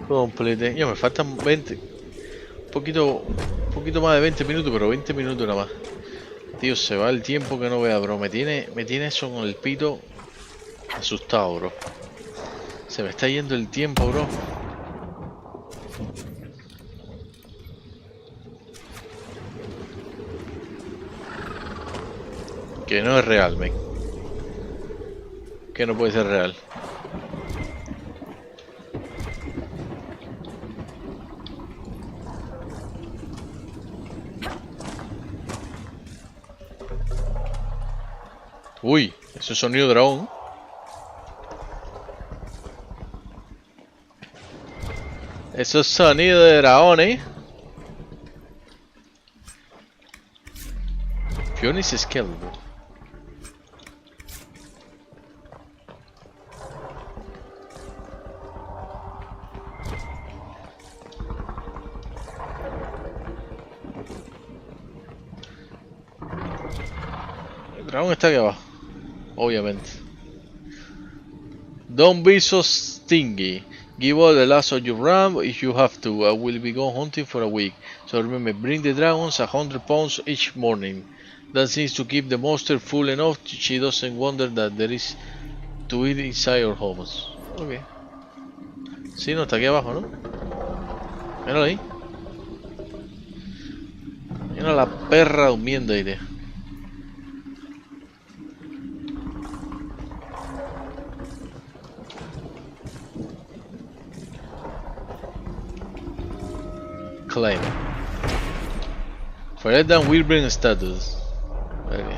Complete. Ya me faltan 20. Un poquito más de 20 minutos, pero 20 minutos nada más. Tío, se va el tiempo que no vea, bro. Me tiene eso con el pito asustado, bro. Se me está yendo el tiempo, bro. Que no es real, men. Que no puede ser real. Uy, ese sonido de dragón. Eso es sonido de dragón, Fionis Skeleton. El dragón está aquí abajo. Obviamente. Don't be so stingy. Give all the last of your ram if you have to. I will be going hunting for a week. So remember, bring the dragons 100 pounds each morning. That seems to keep the monster full enough she doesn't wonder that there is to eat inside our homes. Ok. Sí, no, está aquí abajo, ¿no? Míralo ahí. Mira la perra durmiendo ahí, tío. Claim. For that will bring status. Okay.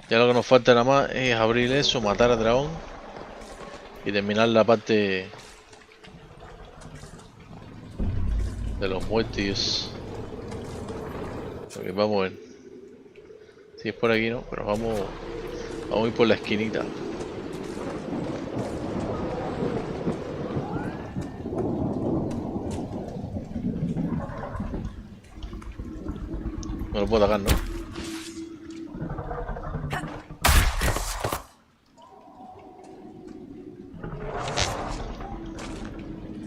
Ya lo que nos falta nada más es abrir eso, matar al dragón y terminar la parte de los muertos. Ok, vamos a ver. Si es por aquí, no, pero vamos a ir por la esquinita. No lo puedo atacar, ¿no?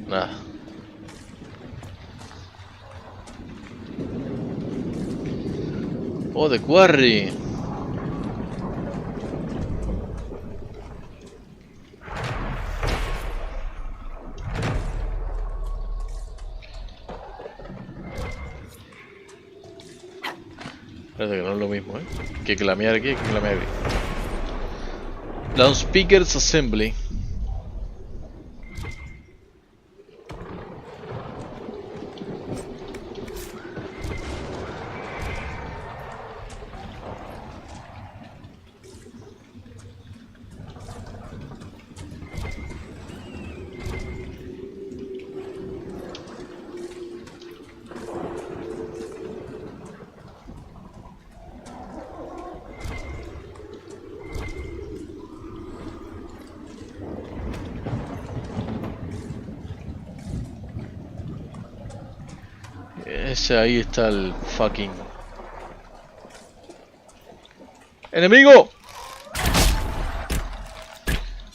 Nada. Oh, de quarry. Espérate que no es lo mismo, ¿eh? Que clamear aquí, hay que clamear aquí. Loudspeakers Assembly. Ese ahí está el fucking... ¡Enemigo!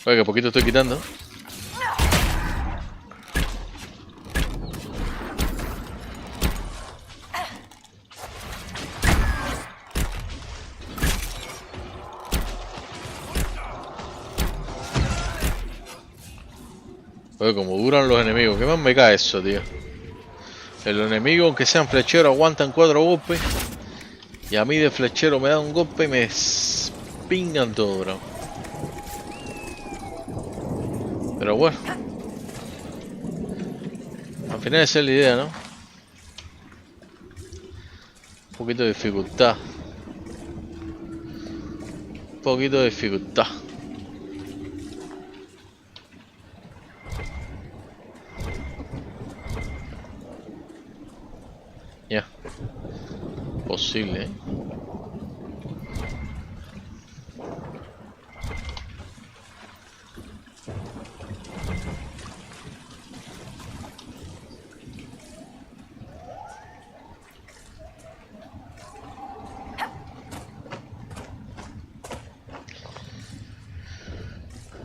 Oye, que poquito estoy quitando. Oye, como duran los enemigos. ¿Qué más me cae eso, tío? Los enemigos, aunque sean flecheros, aguantan 4 golpes. Y a mí de flechero me dan un golpe y me pingan todo, bro. Pero bueno. Al final esa es la idea, ¿no? Un poquito de dificultad. Un poquito de dificultad. Ya. Posible, ¿eh?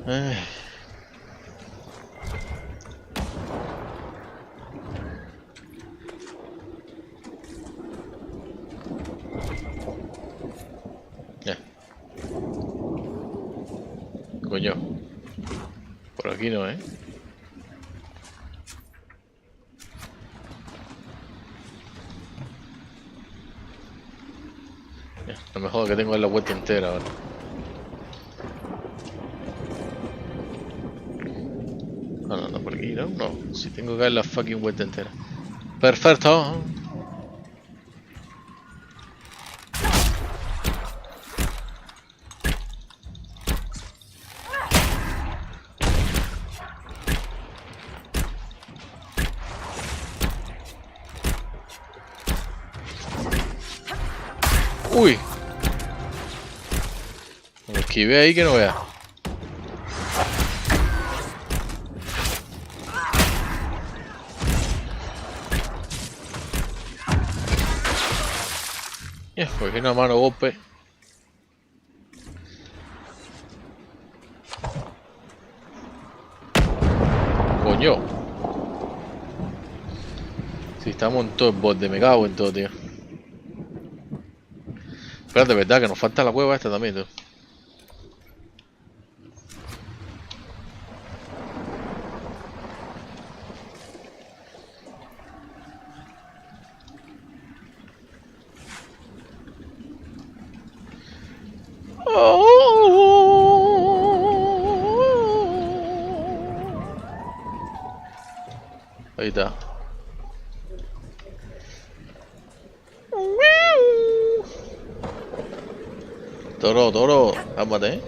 Ay. Ya. Coño. Por aquí no, ¿eh? Ya. Lo mejor que tengo es la vuelta entera ahora. No, por aquí, ¿no? No, si tengo que dar la fucking vuelta entera. Perfecto. Uy. Me esquivé ahí que no vea. Pues una mano golpe. Coño. Si estamos en todo el borde, me cago en todo, tío. Espérate, verdad que nos falta la cueva esta también, tío. Ahí está. Toro, cálmate, ¿eh?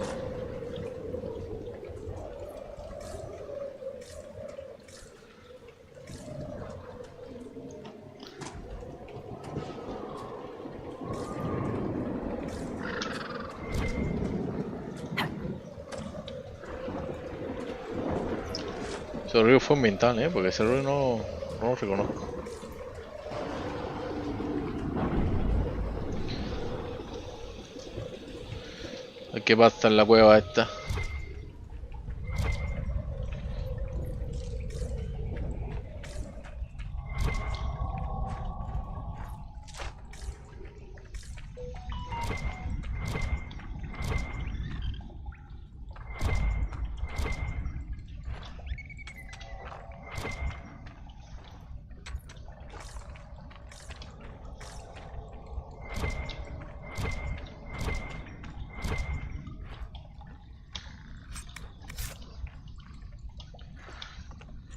Ese ruido fue mental, porque ese ruido no lo reconozco. ¿Qué pasa en la cueva esta?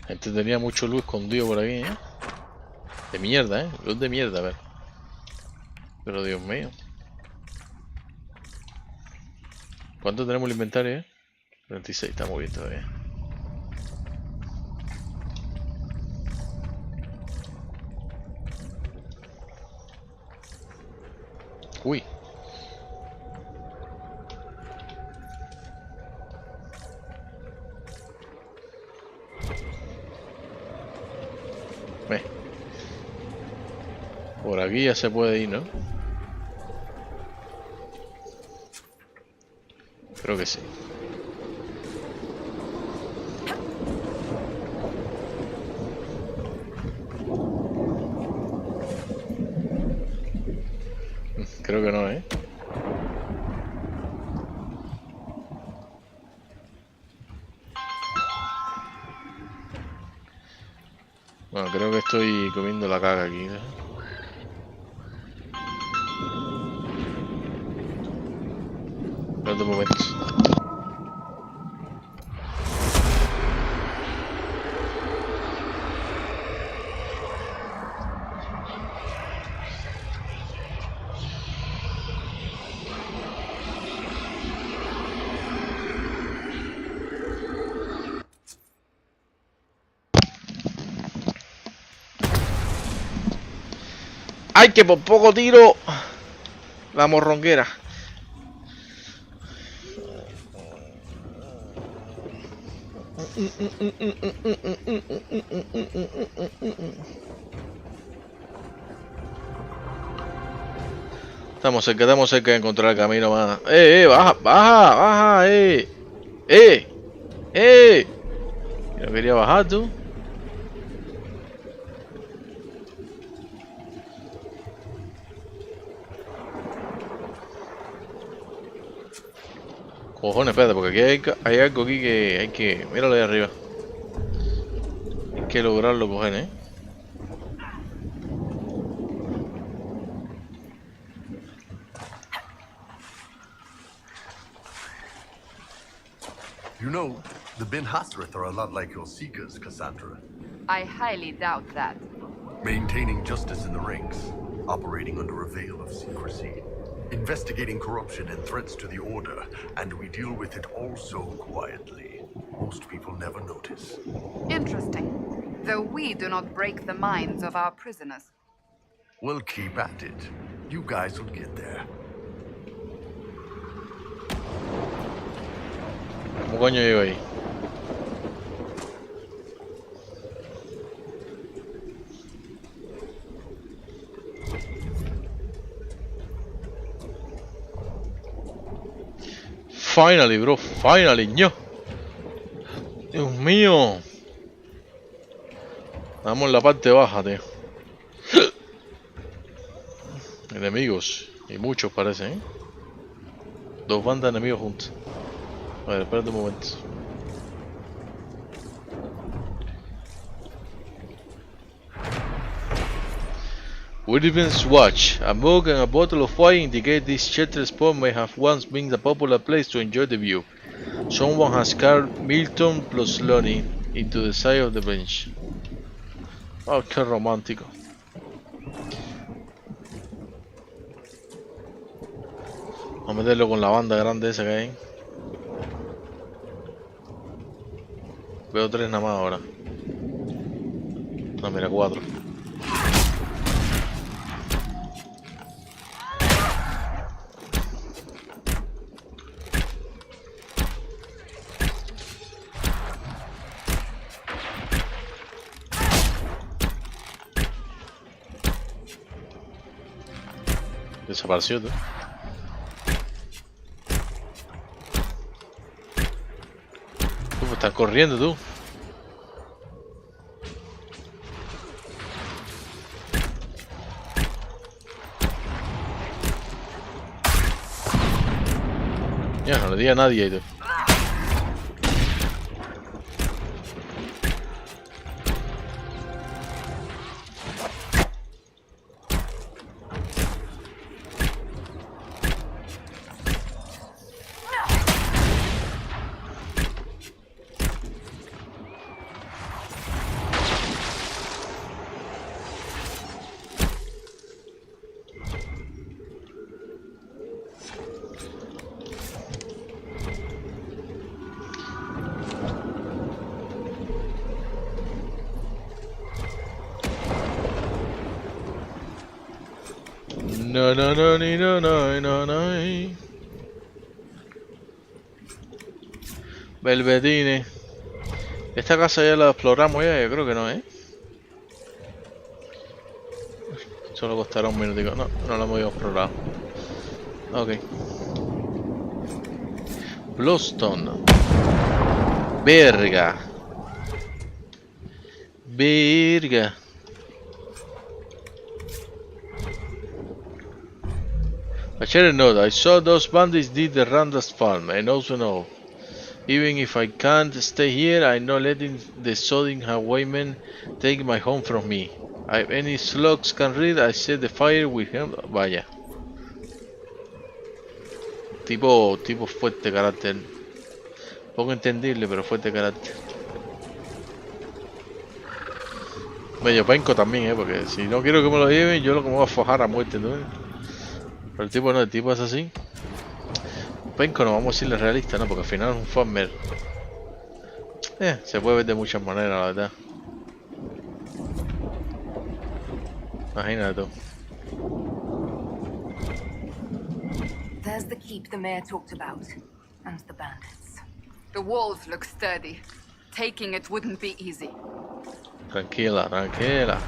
Este tenía mucho luz escondido por aquí, De mierda, luz de mierda, a ver. Pero Dios mío. ¿Cuánto tenemos el inventario, 36, está muy bien todavía. Uy. Por aquí ya se puede ir, ¿no? Creo que sí. Creo que no, Bueno, creo que estoy comiendo la caga aquí, Espérate un momento. ¡Ay, que por poco tiro la morronguera! Estamos cerca de encontrar el camino más. Baja, Yo quería bajar, tú. Cojones, espérate, porque aquí hay algo aquí que hay que... Míralo ahí arriba. Hay que lograrlo coger, You know, the Bin Hasrith are a lot like your Seekers, Cassandra. I highly doubt that. Maintaining justice in the ranks, operating under a veil of secrecy, investigating corruption and threats to the Order, and we deal with it all so quietly. Most people never notice. Interesting. Though we do not break the minds of our prisoners. Well, keep at it. You guys will get there. ¿Cómo coño llego ahí? Finally, bro, finally, ño. Dios mío. Estamos en la parte baja, tío. Enemigos, y muchos parecen, Dos bandas de enemigos juntos. A ver, espérate un momento. Woodman's Watch. A mug and a bottle of wine indicate this shelter spot may have once been a popular place to enjoy the view. Someone has carved Milton plus Lonnie into the side of the bench. Oh, qué romántico. Vamos a meterlo con la banda grande esa que hay. Veo 3 nada más ahora. No, mira, 4. Desapareció tú. Pues están corriendo tú. Ya, no le di a nadie ahí tú. No, no, no, ni, no, no, no, no. Belvedine. Esta casa ya la exploramos ya, yo creo que no, ¿eh? Solo costará un minutico. No, no la hemos ido a explorar. Ok. Bluestone. Verga. Verga. A shared note, I saw those bandits did the Randas farm, and also know. Even if I can't stay here, I'm not letting the sodding highwaymen take my home from me. If any slugs can read, I set the fire with him. Vaya. Tipo fuerte carácter. Poco entendible, pero fuerte carácter. Medio penco también, porque si no quiero que me lo lleven, yo lo que me voy a fojar a muerte, ¿no? Pero el tipo no, el tipo es así. Penco no vamos a decirle realista, ¿no? Porque al final es un farmer. Se puede ver de muchas maneras, la verdad. Imagínate tú. There's the keep the mayor talked about, and the bandits. The walls look sturdy. Taking it wouldn't be easy. Tranquila, tranquila.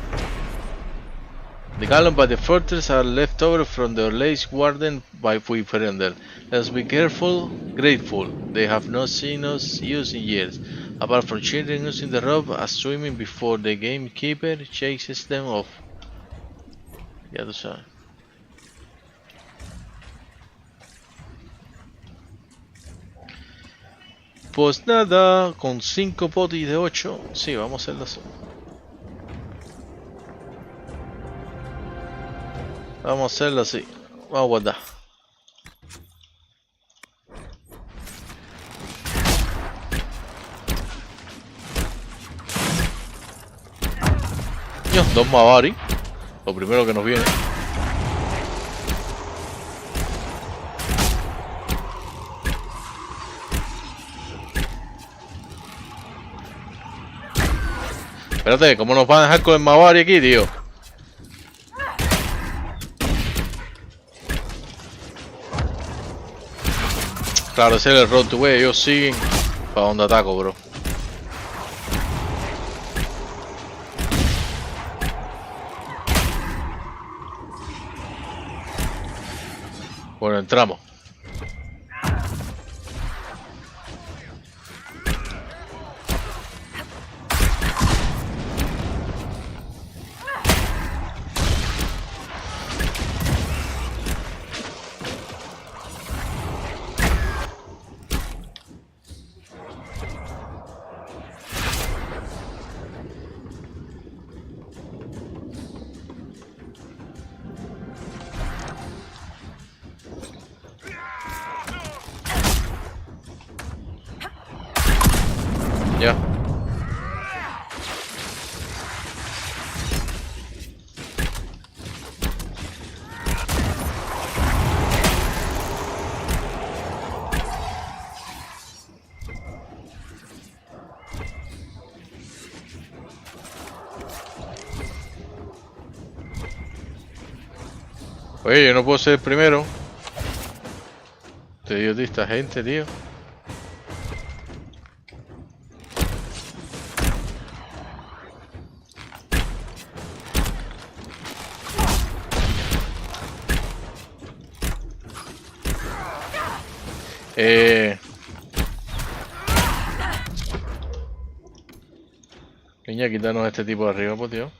The gallons by the fortress are left over from the Orlace Warden by Wyferender. Let's be grateful. They have not seen us use in years, apart from cheering us in the rope as swimming before the gamekeeper chases them off. Ya tú sabes. Pues nada, con 5 potis de 8, sí, vamos a hacerlo así. Vamos a hacerlo así. Vamos a guardar. Dios, 2 Mavari. Lo primero que nos viene. Espérate, ¿cómo nos van a dejar con el Mavari aquí, tío? Claro, ese es el error, tú ves, ellos siguen para donde ataco, bro. Bueno, entramos. Ya. Oye, yo no puedo ser el primero. Te digo, esta gente, tío. Niña, quítanos a este tipo de arriba, pues, tío.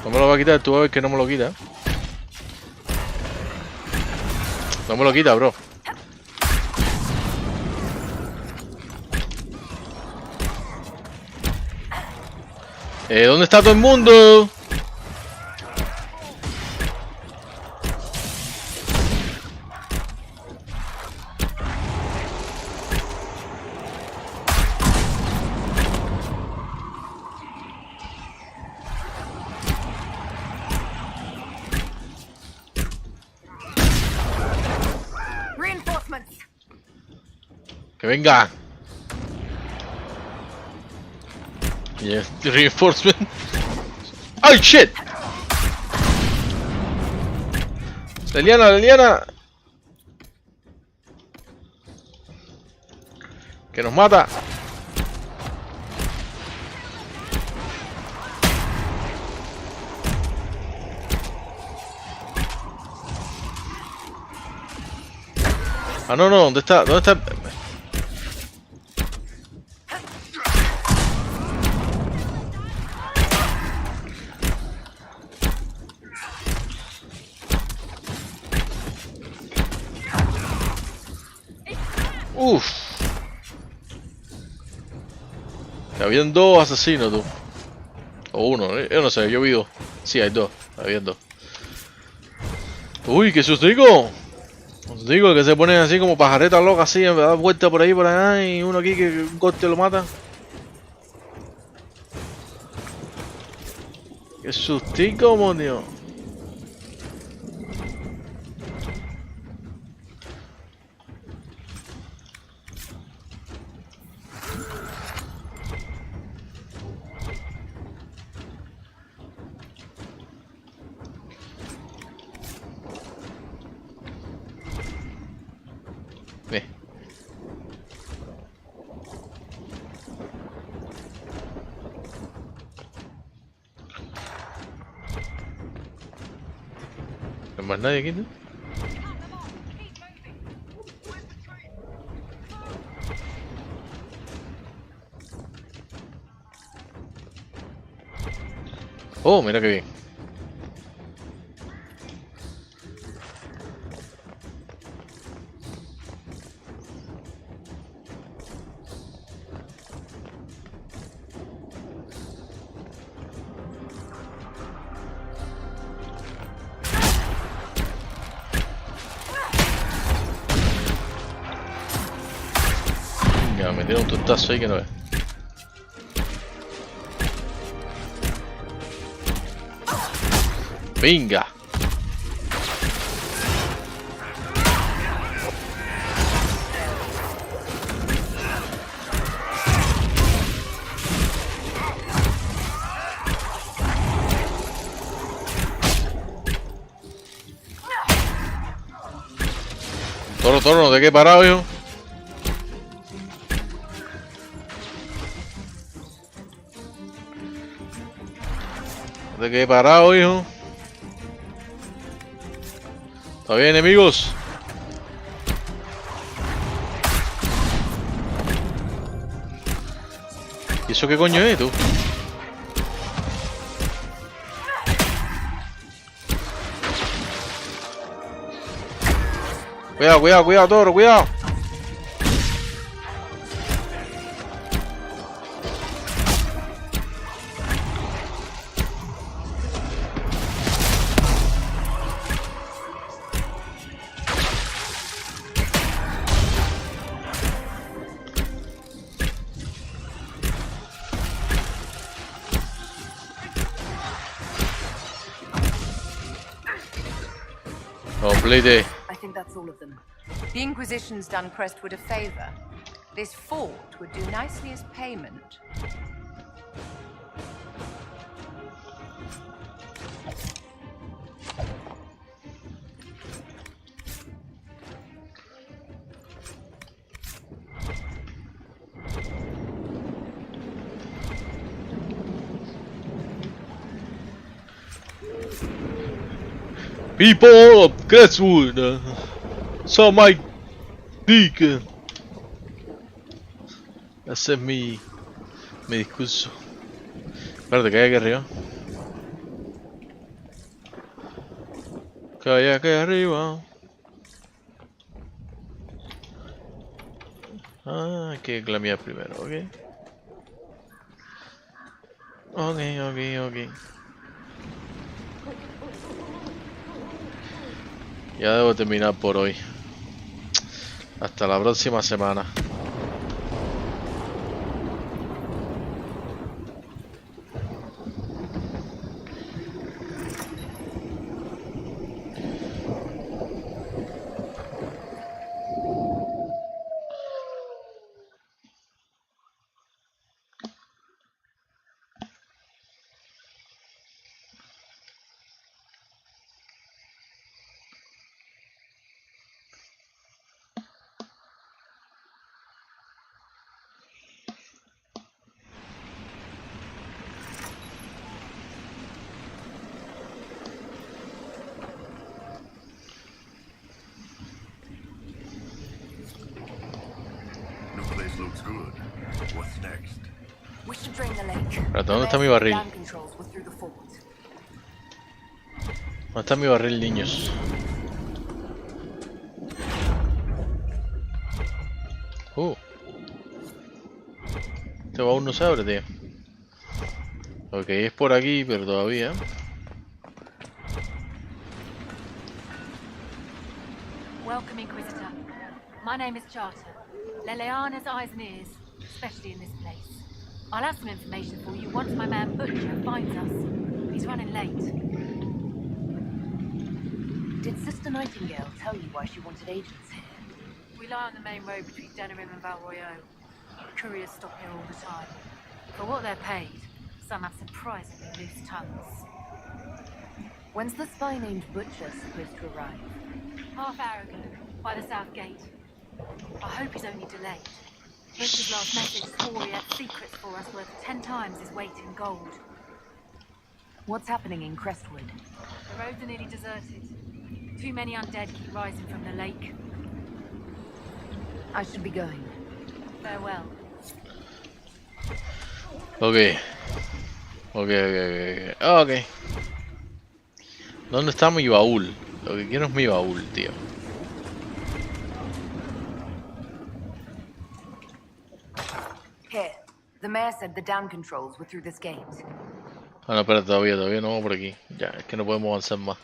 No me lo va a quitar, tú vas a ver que no me lo quita. No me lo quita, bro. ¿Dónde está todo el mundo? Que venga. Yes, reinforcement. ¡Oh, shit! Leliana. Que nos mata. Ah, no, ¿dónde está? Uf. Habían dos asesinos, tú. O uno, yo no sé, yo vi dos. Sí, hay dos, habían dos. Uy, qué sustico. Os digo que se ponen así como pajaretas locas, así, da vuelta por ahí, por allá, y uno aquí que un corte lo mata. Qué sustico, monio. No hay más nadie aquí, ¿no? Oh, mira qué bien. Venga, me tira un tostazo ahí que no ve. Venga. Toro, no te quedes parado, hijo. No te quedes parado, hijo. ¿Está bien, enemigos? ¿Y eso qué coño es, tú? Cuidado, Toro, cuidado. Complete. I think that's all of them. The Inquisition's done Crestwood a favor. This fort would do nicely as payment. People of Crestwood, so my dick. Ese es mi discurso. Espérate, que hay aquí arriba. Que hay aquí arriba. Ah, hay que clamear primero, ok. Ok. Ya debo terminar por hoy. Hasta la próxima semana. Looks good. What's next? We should drain the lake. Espérate, ¿dónde está mi barril? Dam controls were through the fort. ¿Dónde está mi barril, niños? Este baúl no se abre, tío. Ok, es por aquí, pero todavía. Welcome, Inquisitor. My name is Charter. Leliana's eyes and ears, especially in this place. I'll have some information for you once my man Butcher finds us. He's running late. Did Sister Nightingale tell you why she wanted agents here? We lie on the main road between Denerim and Valroyo. Couriers stop here all the time. For what they're paid, some have surprisingly loose tongues. When's the spy named Butcher supposed to arrive? Half hour ago, by the south gate. I hope he's only delayed. Butcher's last message swore he had secrets for us worth 10 times his weight in gold. What's happening in Crestwood? The roads are nearly deserted. Too many undead keep rising from the lake. I should be going. Farewell. Ok. ¿Dónde está mi baúl? Lo que quiero es mi baúl, tío. Here. The mayor said the dam controls were through this gate. Ah, no, espera, todavía no vamos por aquí. Ya, es que no podemos avanzar más.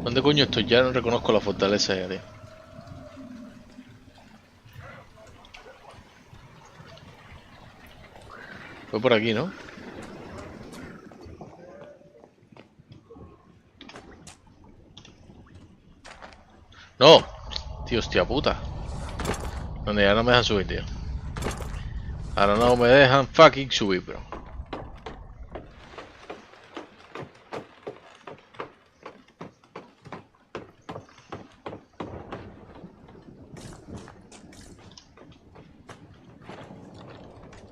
¿Dónde coño estoy? Ya no reconozco la fortaleza ya, tío. Fue por aquí, ¿no? ¡No! Tío, hostia puta. Donde ya no me dejan subir, tío. Ahora no me dejan fucking subir, bro.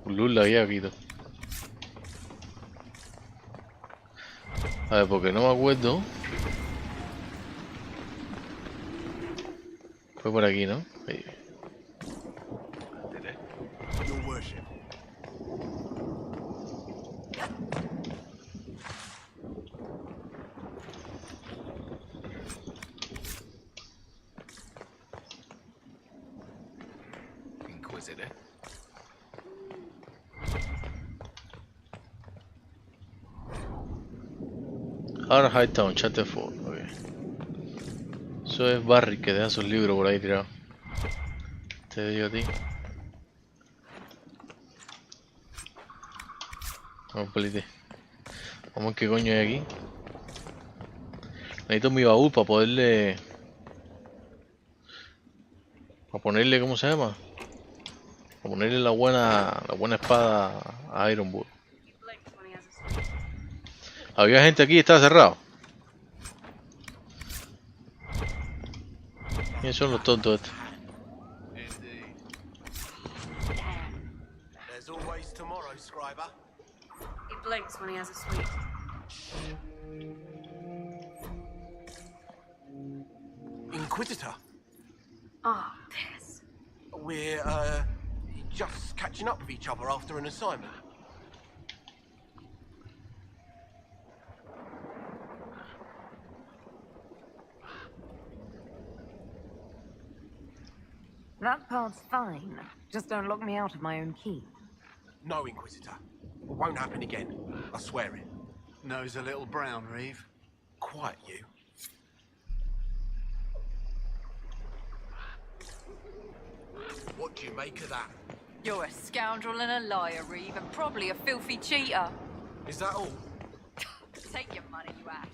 Luz la había quitado. A ver, porque no me acuerdo. Fue por aquí, ¿no? Ahí. Inquisitor. Ahora Hightown, Chapter 4. Okay. Eso es Barry que deja sus libros por ahí tirados. Te digo a ti. Vamos, pelite. Vamos a ver qué coño hay aquí. Necesito mi baúl para poderle... Para ponerle, ¿cómo se llama? Para ponerle la buena espada a Ironwood. Había gente aquí y estaba cerrado. ¿Quiénes son los tontos estos? Scriber. He blinks when he has a sweet. Inquisitor. Ah, piss. We're, just catching up with each other after an assignment. That part's fine. Just don't lock me out of my own key. No, Inquisitor. It won't happen again. I swear it. Nose a little brown, Reeve. Quiet, you. What do you make of that? You're a scoundrel and a liar, Reeve, and probably a filthy cheater. Is that all? Take your money, you ass.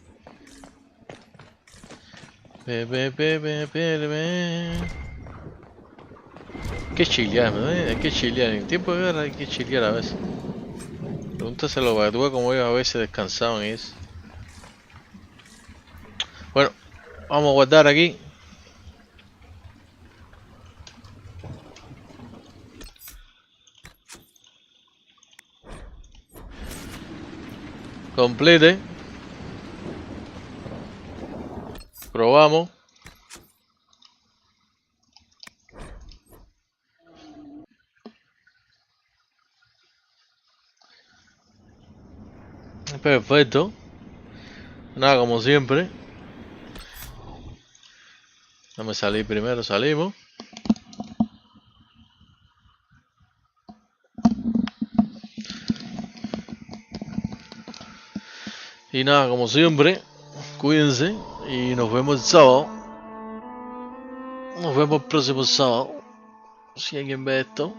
Hay que chilear, ¿no? Hay que chilear. En tiempo de guerra hay que chilear a veces. Pregúntaselo a Batúa como ellos a veces descansaban y eso. Bueno, vamos a guardar aquí. Complete. Probamos. Perfecto. Nada, como siempre. Déjame salir primero, salimos. Y nada, como siempre, cuídense y nos vemos el sábado. Nos vemos el próximo sábado. Si alguien ve esto.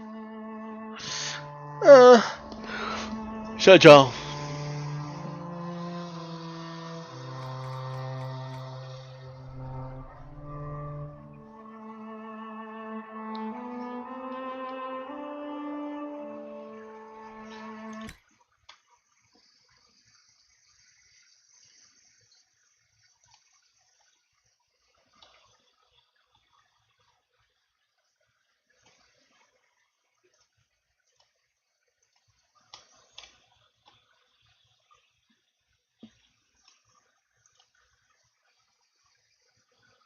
Chao, chao.